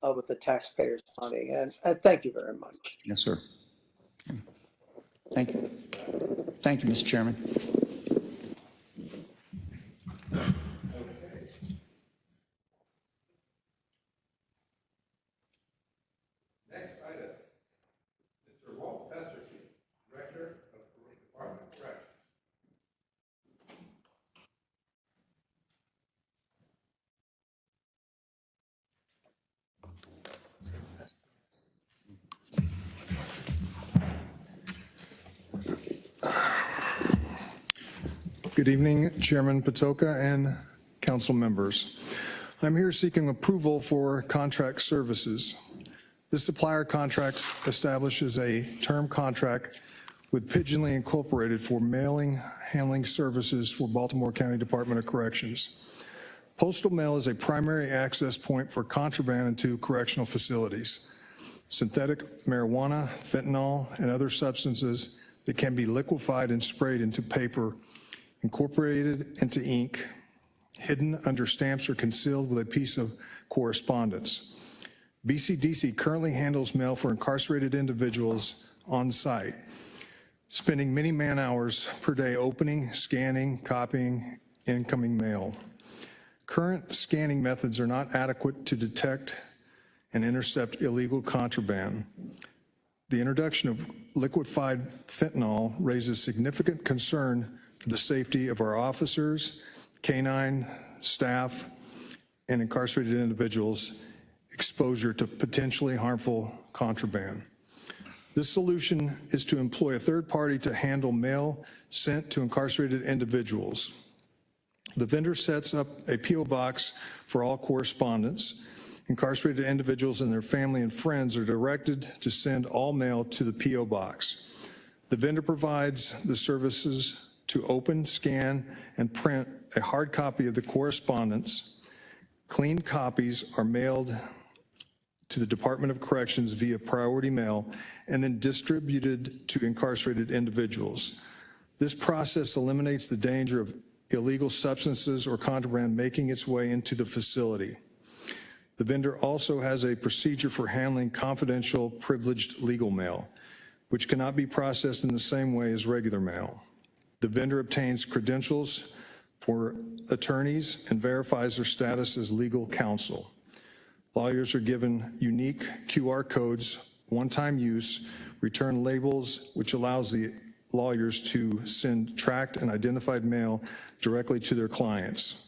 with the taxpayers' money. And thank you very much. Yes, sir. Thank you. Thank you, Mr. Chairman. Next item, Mr. Walt Pesterke, Director of the Department of Corrections. Good evening, Chairman Patoka and council members. I'm here seeking approval for contract services. This supplier contract establishes a term contract with Pigeonly Incorporated for mailing handling services for Baltimore County Department of Corrections. Postal mail is a primary access point for contraband into correctional facilities. Synthetic marijuana, fentanyl, and other substances that can be liquefied and sprayed into paper, incorporated into ink, hidden under stamps, or concealed with a piece of correspondence. BCDC currently handles mail for incarcerated individuals on site, spending many man-hours per day opening, scanning, copying incoming mail. Current scanning methods are not adequate to detect and intercept illegal contraband. The introduction of liquefied fentanyl raises significant concern for the safety of our officers, canine staff, and incarcerated individuals' exposure to potentially harmful contraband. This solution is to employ a third party to handle mail sent to incarcerated individuals. The vendor sets up a P.O. box for all correspondence. Incarcerated individuals and their family and friends are directed to send all mail to the P.O. box. The vendor provides the services to open, scan, and print a hard copy of the correspondence. Cleaned copies are mailed to the Department of Corrections via priority mail and then distributed to incarcerated individuals. This process eliminates the danger of illegal substances or contraband making its way into the facility. The vendor also has a procedure for handling confidential, privileged legal mail, which cannot be processed in the same way as regular mail. The vendor obtains credentials for attorneys and verifies their status as legal counsel. Lawyers are given unique QR codes, one-time use, return labels, which allows the lawyers to send tracked and identified mail directly to their clients.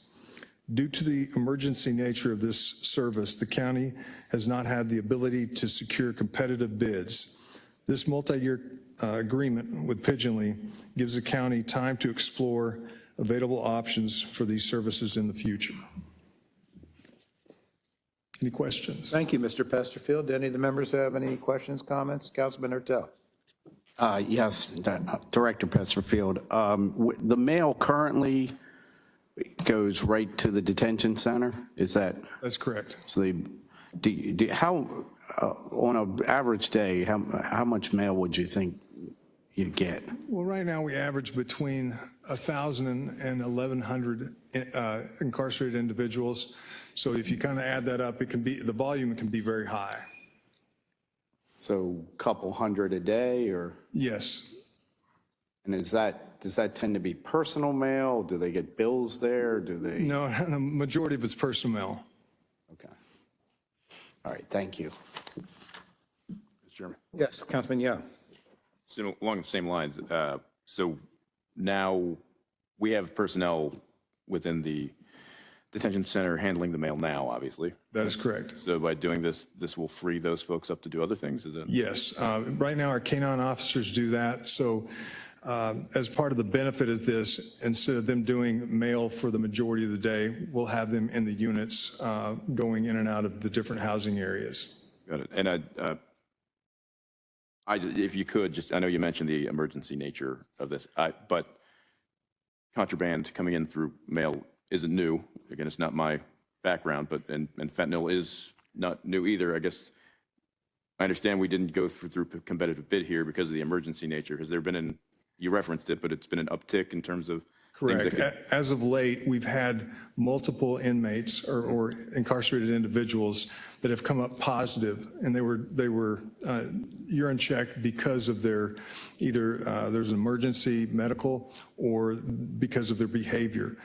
Due to the emergency nature of this service, the county has not had the ability to secure competitive bids. This multi-year agreement with Pigeonly gives the county time to explore available options for these services in the future. Any questions? Thank you, Mr. Pesterfield. Do any of the members have any questions, comments? Councilman Hertel. Yes, Director Pesterfield. The mail currently goes right to the detention center? Is that? That's correct. So on an average day, how much mail would you think you get? Well, right now we average between 1,000 and 1,100 incarcerated individuals. So if you kind of add that up, the volume can be very high. So a couple hundred a day, or? Yes. And does that tend to be personal mail? Do they get bills there? Do they? No, the majority of it's personal mail. Okay. All right, thank you. Mr. Chairman. Yes, Councilman Young. So along the same lines, So now we have personnel within the detention center handling the mail now, obviously. That is correct. So by doing this, this will free those folks up to do other things, is it? Yes. Right now, our K-9 officers do that. So as part of the benefit of this, instead of them doing mail for the majority of the day, we'll have them in the units going in and out of the different housing areas. Got it. And if you could, just, I know you mentioned the emergency nature of this, but contraband coming in through mail isn't new. Again, it's not my background, but and fentanyl is not new either. I guess I understand we didn't go through competitive bid here because of the emergency nature. Has there been you referenced it, but it's been an uptick in terms of Correct. As of late, we've had multiple inmates or incarcerated individuals that have come up positive, and they were urine checked because of their either there's an emergency medical or because of their behavior.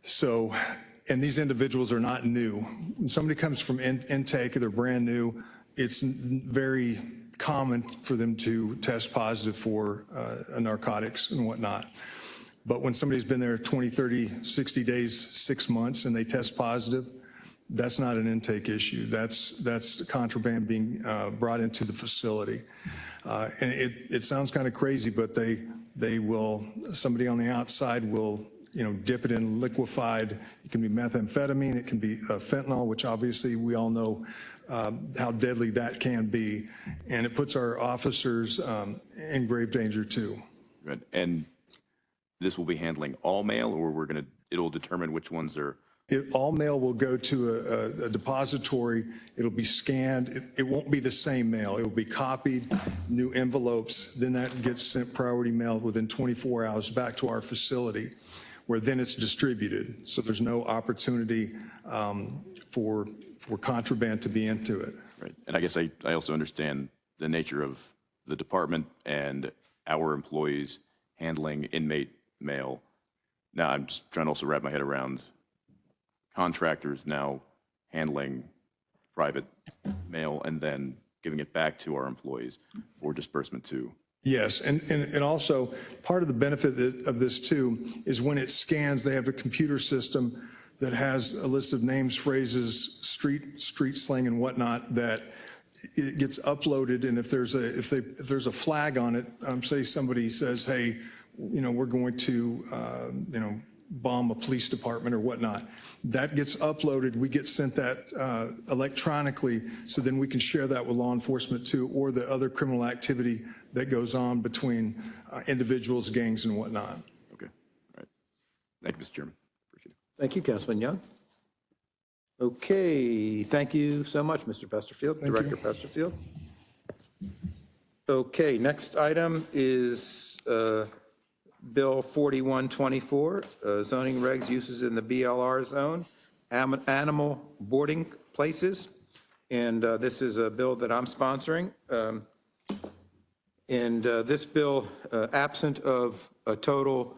So, and these individuals are not new. When somebody comes from intake, they're brand new, it's very common for them to test positive for narcotics and whatnot. But when somebody's been there 20, 30, 60 days, 6 months, and they test positive, that's not an intake issue. That's contraband being brought into the facility. And it sounds kind of crazy, but they will, somebody on the outside will, dip it in liquefied. It can be methamphetamine, it can be fentanyl, which obviously we all know how deadly that can be. And it puts our officers in grave danger too. Good. And this will be handling all mail, or it'll determine which ones are? All mail will go to a depository. It'll be scanned. It won't be the same mail. It will be copied, new envelopes. Then that gets sent priority mail within 24 hours back to our facility, where then it's distributed. So there's no opportunity for contraband to be into it. Right. And I guess I also understand the nature of the department and our employees handling inmate mail. Now I'm just trying to also wrap my head around contractors now handling private mail and then giving it back to our employees for disbursement too. Yes, and also part of the benefit of this too is when it scans, they have a computer system that has a list of names, phrases, street slang and whatnot that it gets uploaded. And if there's a flag on it, say somebody says, hey, we're going to, bomb a police department or whatnot, that gets uploaded. We get sent that electronically, so then we can share that with law enforcement too, or the other criminal activity that goes on between individuals, gangs, and whatnot. Okay. All right. Thank you, Mr. Chairman. Appreciate it. Thank you, Councilman Young. Okay, thank you so much, Mr. Pesterfield, Director Pesterfield. Okay, next item is Bill 4124, zoning regs uses in the BLR zone, animal boarding places. And this is a bill that I'm sponsoring. And this bill, absent of a total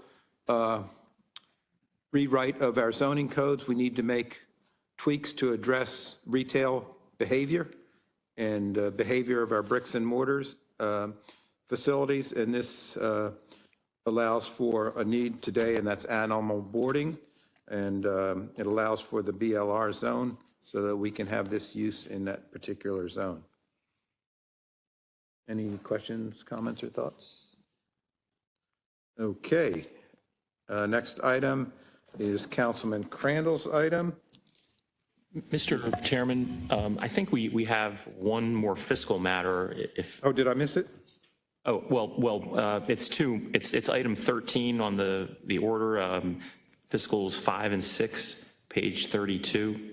rewrite of our zoning codes, we need to make tweaks to address retail behavior and behavior of our bricks and mortars facilities. And this allows for a need today, and that's animal boarding. And it allows for the BLR zone so that we can have this use in that particular zone. Any questions, comments, or thoughts? Okay. Next item is Councilman Crandall's item. Mr. Chairman, I think we have one more fiscal matter. Oh, did I miss it? Oh, well, it's two. It's item 13 on the order, fiscals 5 and 6, page 32.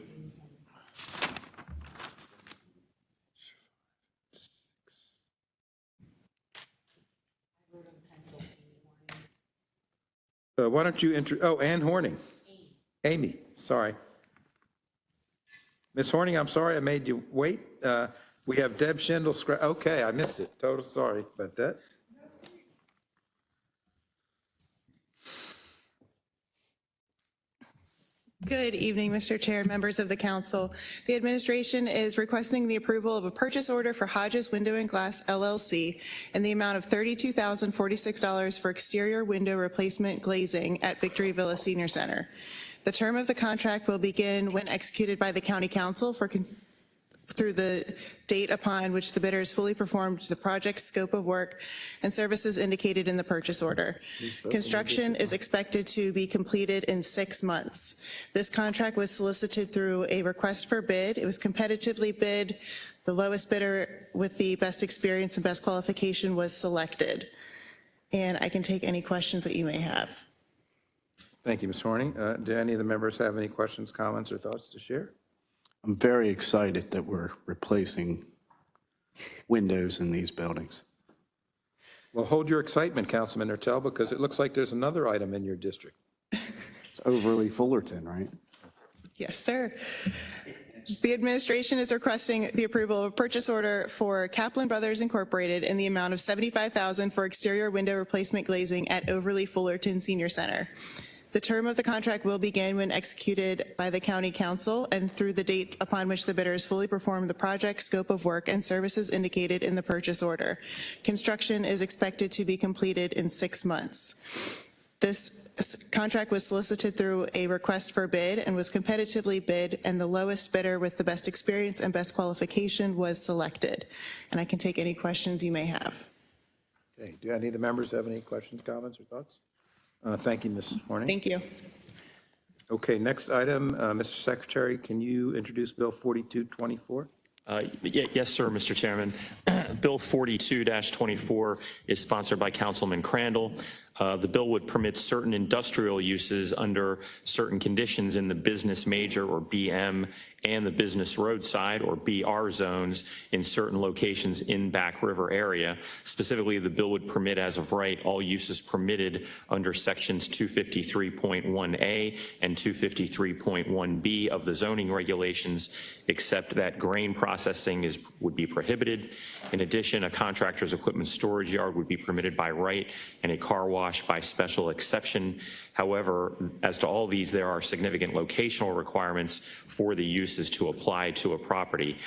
Why don't you Ann Horning. Amy, sorry. Ms. Horning, I'm sorry I made you wait. We have Deb Schindel. Okay, I missed it. Total sorry about that. Good evening, Mr. Chair, members of the council. The administration is requesting the approval of a purchase order for Hodges Window and Glass LLC in the amount of $32,046 for exterior window replacement glazing at Victory Villa Senior Center. The term of the contract will begin when executed by the County Council through the date upon which the bidder has fully performed the project's scope of work and services indicated in the purchase order. Construction is expected to be completed in 6 months. This contract was solicited through a request for bid. It was competitively bid. The lowest bidder with the best experience and best qualification was selected. And I can take any questions that you may have. Thank you, Ms. Horning. Do any of the members have any questions, comments, or thoughts to share? I'm very excited that we're replacing windows in these buildings. Well, hold your excitement, Councilman Ertel, because it looks like there's another item in your district. It's Overly Fullerton, right? Yes, sir. The administration is requesting the approval of a purchase order for Kaplan Brothers Incorporated in the amount of $75,000 for exterior window replacement glazing at Overly Fullerton Senior Center. The term of the contract will begin when executed by the County Council and through the date upon which the bidder has fully performed the project, scope of work, and services indicated in the purchase order. Construction is expected to be completed in 6 months. This contract was solicited through a request for bid and was competitively bid, and the lowest bidder with the best experience and best qualification was selected. And I can take any questions you may have. Okay. Do any of the members have any questions, comments, or thoughts? Thank you, Ms. Horning. Thank you. Okay, next item, Mr. Secretary, can you introduce Bill 4224? Yes, sir, Mr. Chairman. Bill 42-24 is sponsored by Councilman Crandall. The bill would permit certain industrial uses under certain conditions in the business major, or BM, and the business roadside, or BR zones in certain locations in Back River area. Specifically, the bill would permit as of right all uses permitted under sections 253.1A and 253.1B of the zoning regulations, except that grain processing would be prohibited. In addition, a contractor's equipment storage yard would be permitted by right, and a car wash by special exception. However, as to all these, there are significant locational requirements for the uses to apply to a property.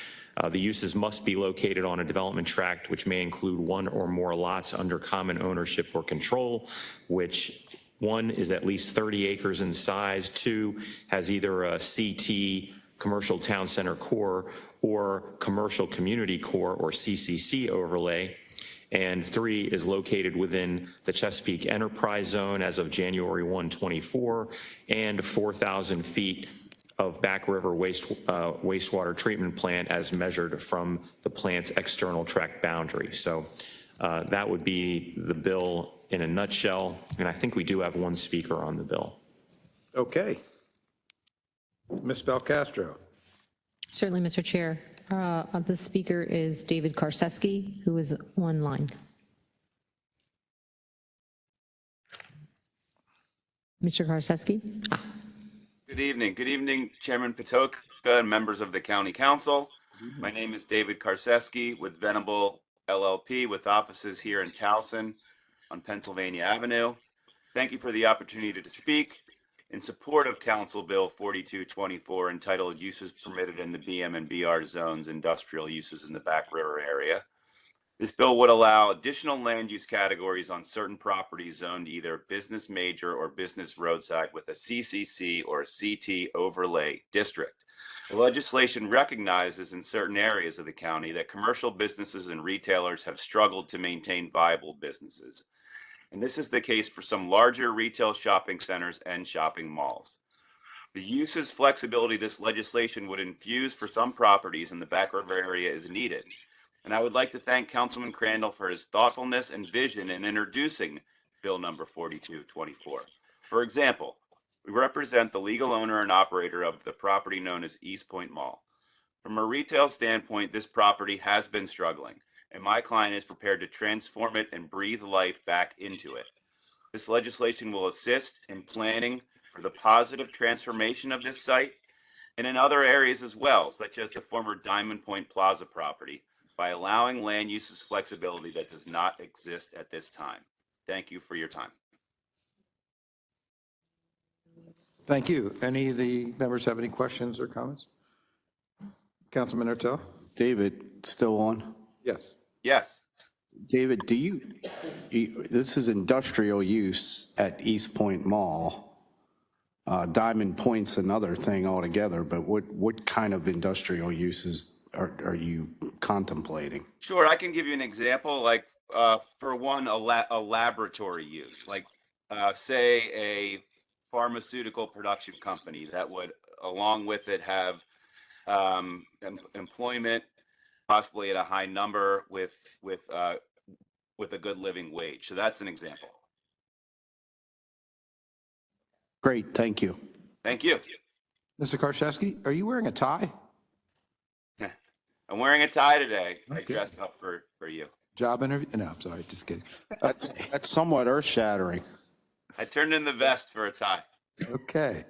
The uses must be located on a development tract, which may include one or more lots under common ownership or control, which one is at least 30 acres in size, two has either a CT, commercial town center core, or commercial community core, or CCC overlay, and three is located within the Chesapeake Enterprise Zone as of January 1, 24, and 4,000 feet of Back River wastewater treatment plant as measured from the plant's external tract boundary. So that would be the bill in a nutshell, and I think we do have one speaker on the bill. Okay. Ms. Belcastro. Certainly, Mr. Chair. The speaker is David Karseski, who is online. Mr. Karseski? Good evening. Good evening, Chairman Patoka and members of the County Council. My name is David Karseski with Venable LLP with offices here in Towson on Pennsylvania Avenue. Thank you for the opportunity to speak in support of Council Bill 4224 entitled Uses Permitted in the BM and BR Zones, Industrial Uses in the Back River Area. This bill would allow additional land use categories on certain properties zoned either business major or business roadside with a CCC or a CT overlay district. The legislation recognizes in certain areas of the county that commercial businesses and retailers have struggled to maintain viable businesses. And this is the case for some larger retail shopping centers and shopping malls. The uses flexibility this legislation would infuse for some properties in the Back River area is needed. And I would like to thank Councilman Crandall for his thoughtfulness and vision in introducing Bill number 4224. For example, we represent the legal owner and operator of the property known as East Point Mall. From a retail standpoint, this property has been struggling, and my client is prepared to transform it and breathe life back into it. This legislation will assist in planning for the positive transformation of this site and in other areas as well, such as the former Diamond Point Plaza property, by allowing land uses flexibility that does not exist at this time. Thank you for your time. Thank you. Any of the members have any questions or comments? Councilman Ertel? David, still on? Yes. Yes. David, this is industrial use at East Point Mall. Diamond Point's another thing altogether, but what kind of industrial uses are you contemplating? Sure, I can give you an example. Like for one, a laboratory use, like say a pharmaceutical production company that would, along with it, have employment, possibly at a high number with a good living wage. So that's an example. Great, thank you. Thank you. Mr. Karszewski, are you wearing a tie? I'm wearing a tie today. I dressed up for you. Job interview? No, I'm sorry, just kidding. That's somewhat earth-shattering. I turned in the vest for a tie. Okay.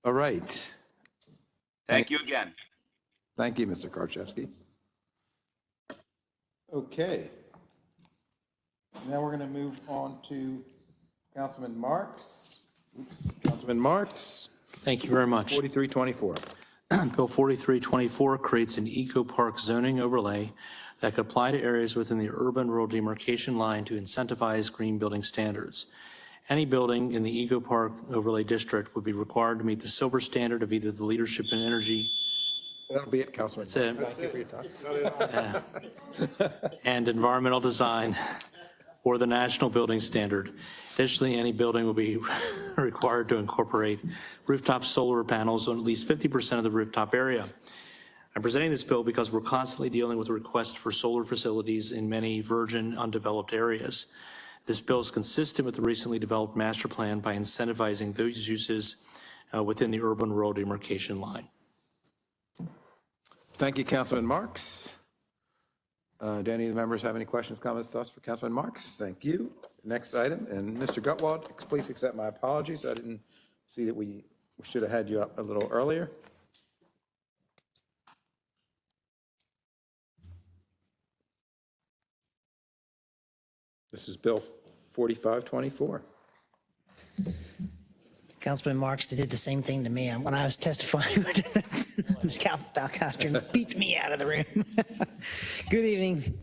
All right. Thank you again. Thank you, Mr. Karszewski. Okay. Now we're going to move on to Councilman Marks. Councilman Marks. Thank you very much. 4324. Bill 4324 creates an eco-park zoning overlay that could apply to areas within the urban-rural demarcation line to incentivize green building standards. Any building in the eco-park overlay district would be required to meet the silver standard of either the leadership in energy. That'll be it, Councilman. That's it. Thank you for your time. And environmental design or the national building standard. Additionally, any building will be required to incorporate rooftop solar panels on at least 50% of the rooftop area. I'm presenting this bill because we're constantly dealing with requests for solar facilities in many virgin, undeveloped areas. This bill is consistent with the recently developed master plan by incentivizing those uses within the urban-rural demarcation line. Thank you, Councilman Marks. Do any of the members have any questions, comments, thoughts for Councilman Marks? Thank you. Next item, and Mr. Gutwald, please accept my apologies. I didn't see that we should have had you up a little earlier. This is Bill 4524. Councilman Marks did the same thing to me when I was testifying. Ms. Balcaster beat me out of the room. Good evening,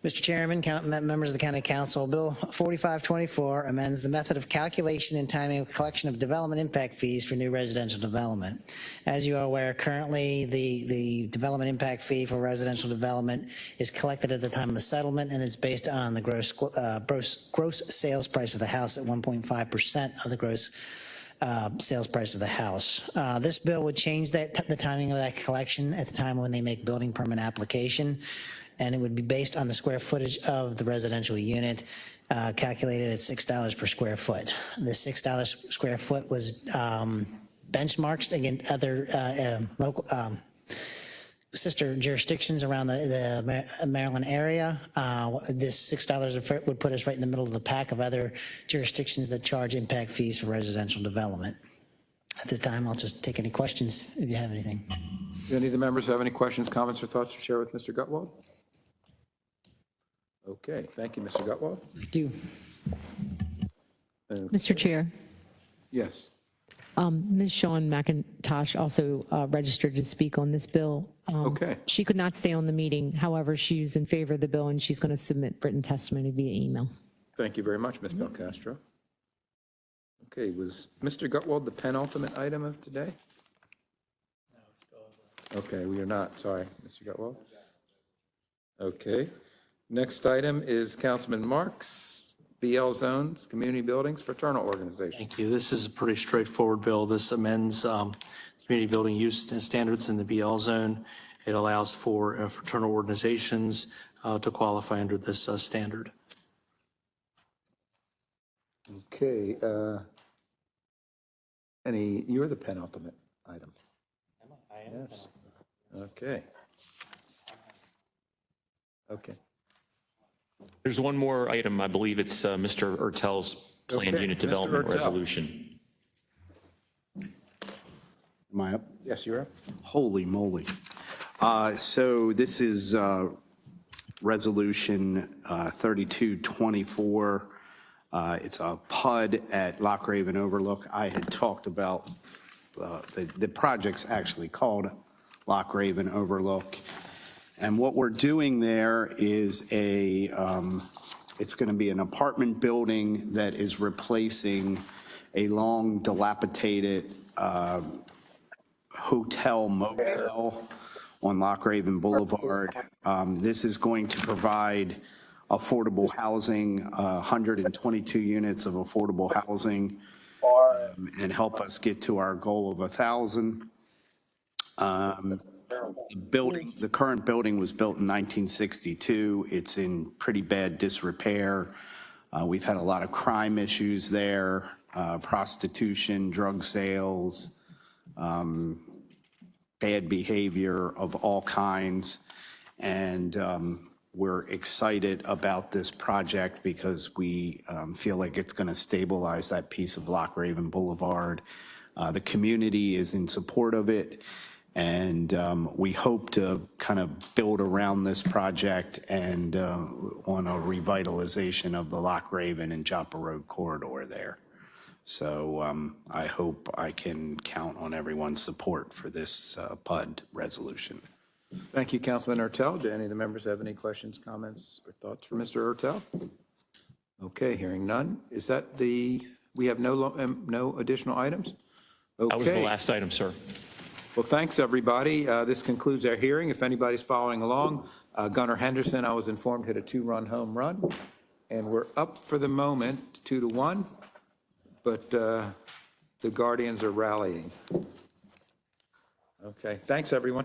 Mr. Chairman, members of the County Council. Bill 4524 amends the method of calculation and timing of collection of development impact fees for new residential development. As you are aware, currently the development impact fee for residential development is collected at the time of settlement, and it's based on the gross sales price of the house at 1.5% of the gross sales price of the house. This bill would change the timing of that collection at the time when they make building permit application, and it would be based on the square footage of the residential unit, calculated at $6 per square foot. The $6 square foot was benchmarked against other local sister jurisdictions around the Maryland area. This $6 a foot would put us right in the middle of the pack of other jurisdictions that charge impact fees for residential development. At this time, I'll just take any questions if you have anything. Do any of the members have any questions, comments, or thoughts to share with Mr. Gutwald? Okay, thank you, Mr. Gutwald. Thank you. Mr. Chair. Yes. Ms. Sean McIntosh also registered to speak on this bill. Okay. She could not stay on the meeting. However, she's in favor of the bill, and she's going to submit written testimony via email. Thank you very much, Ms. Belcastro. Okay, was Mr. Gutwald the penultimate item of today? Okay, we are not. Sorry, Mr. Gutwald. Okay. Next item is Councilman Marks, BL Zones, Community Buildings, Fraternal Organization. Thank you. This is a pretty straightforward bill. This amends community building use standards in the BL zone. It allows for fraternal organizations to qualify under this standard. Okay. You're the penultimate item. I am. Yes. Okay. Okay. There's one more item. I believe it's Mr. Ertel's planned Okay, unit Mr. development Ertel. resolution. Am I up? Yes, you're up. Holy moly. So this is Resolution 3224. It's a PUD at Loch Raven Overlook. I had talked about the project's actually called Loch Raven Overlook. And what we're doing there is it's going to be an apartment building that is replacing a long dilapidated hotel motel on Loch Raven Boulevard. This is going to provide affordable housing, 122 units of affordable housing, and help us get to our goal of 1,000. The current building was built in 1962. It's in pretty bad disrepair. We've had a lot of crime issues there, prostitution, drug sales, bad behavior of all kinds. And we're excited about this project because we feel like it's going to stabilize that piece of Loch Raven Boulevard. The community is in support of it. And we hope to kind of build around this project and on a revitalization of the Loch Raven and Joppa Road corridor there. So I hope I can count on everyone's support for this PUD resolution. Thank you, Councilman Ertel. Do any of the members have any questions, comments, or thoughts for Mr. Ertel? Okay, hearing none. Is that we have no additional items? Okay. That was the last item, sir. Well, thanks, everybody. This concludes our hearing. If anybody's following along, Gunnar Henderson, I was informed, hit a 2-run home run. And we're up for the moment, 2-1. But the Guardians are rallying. Okay, thanks, everyone.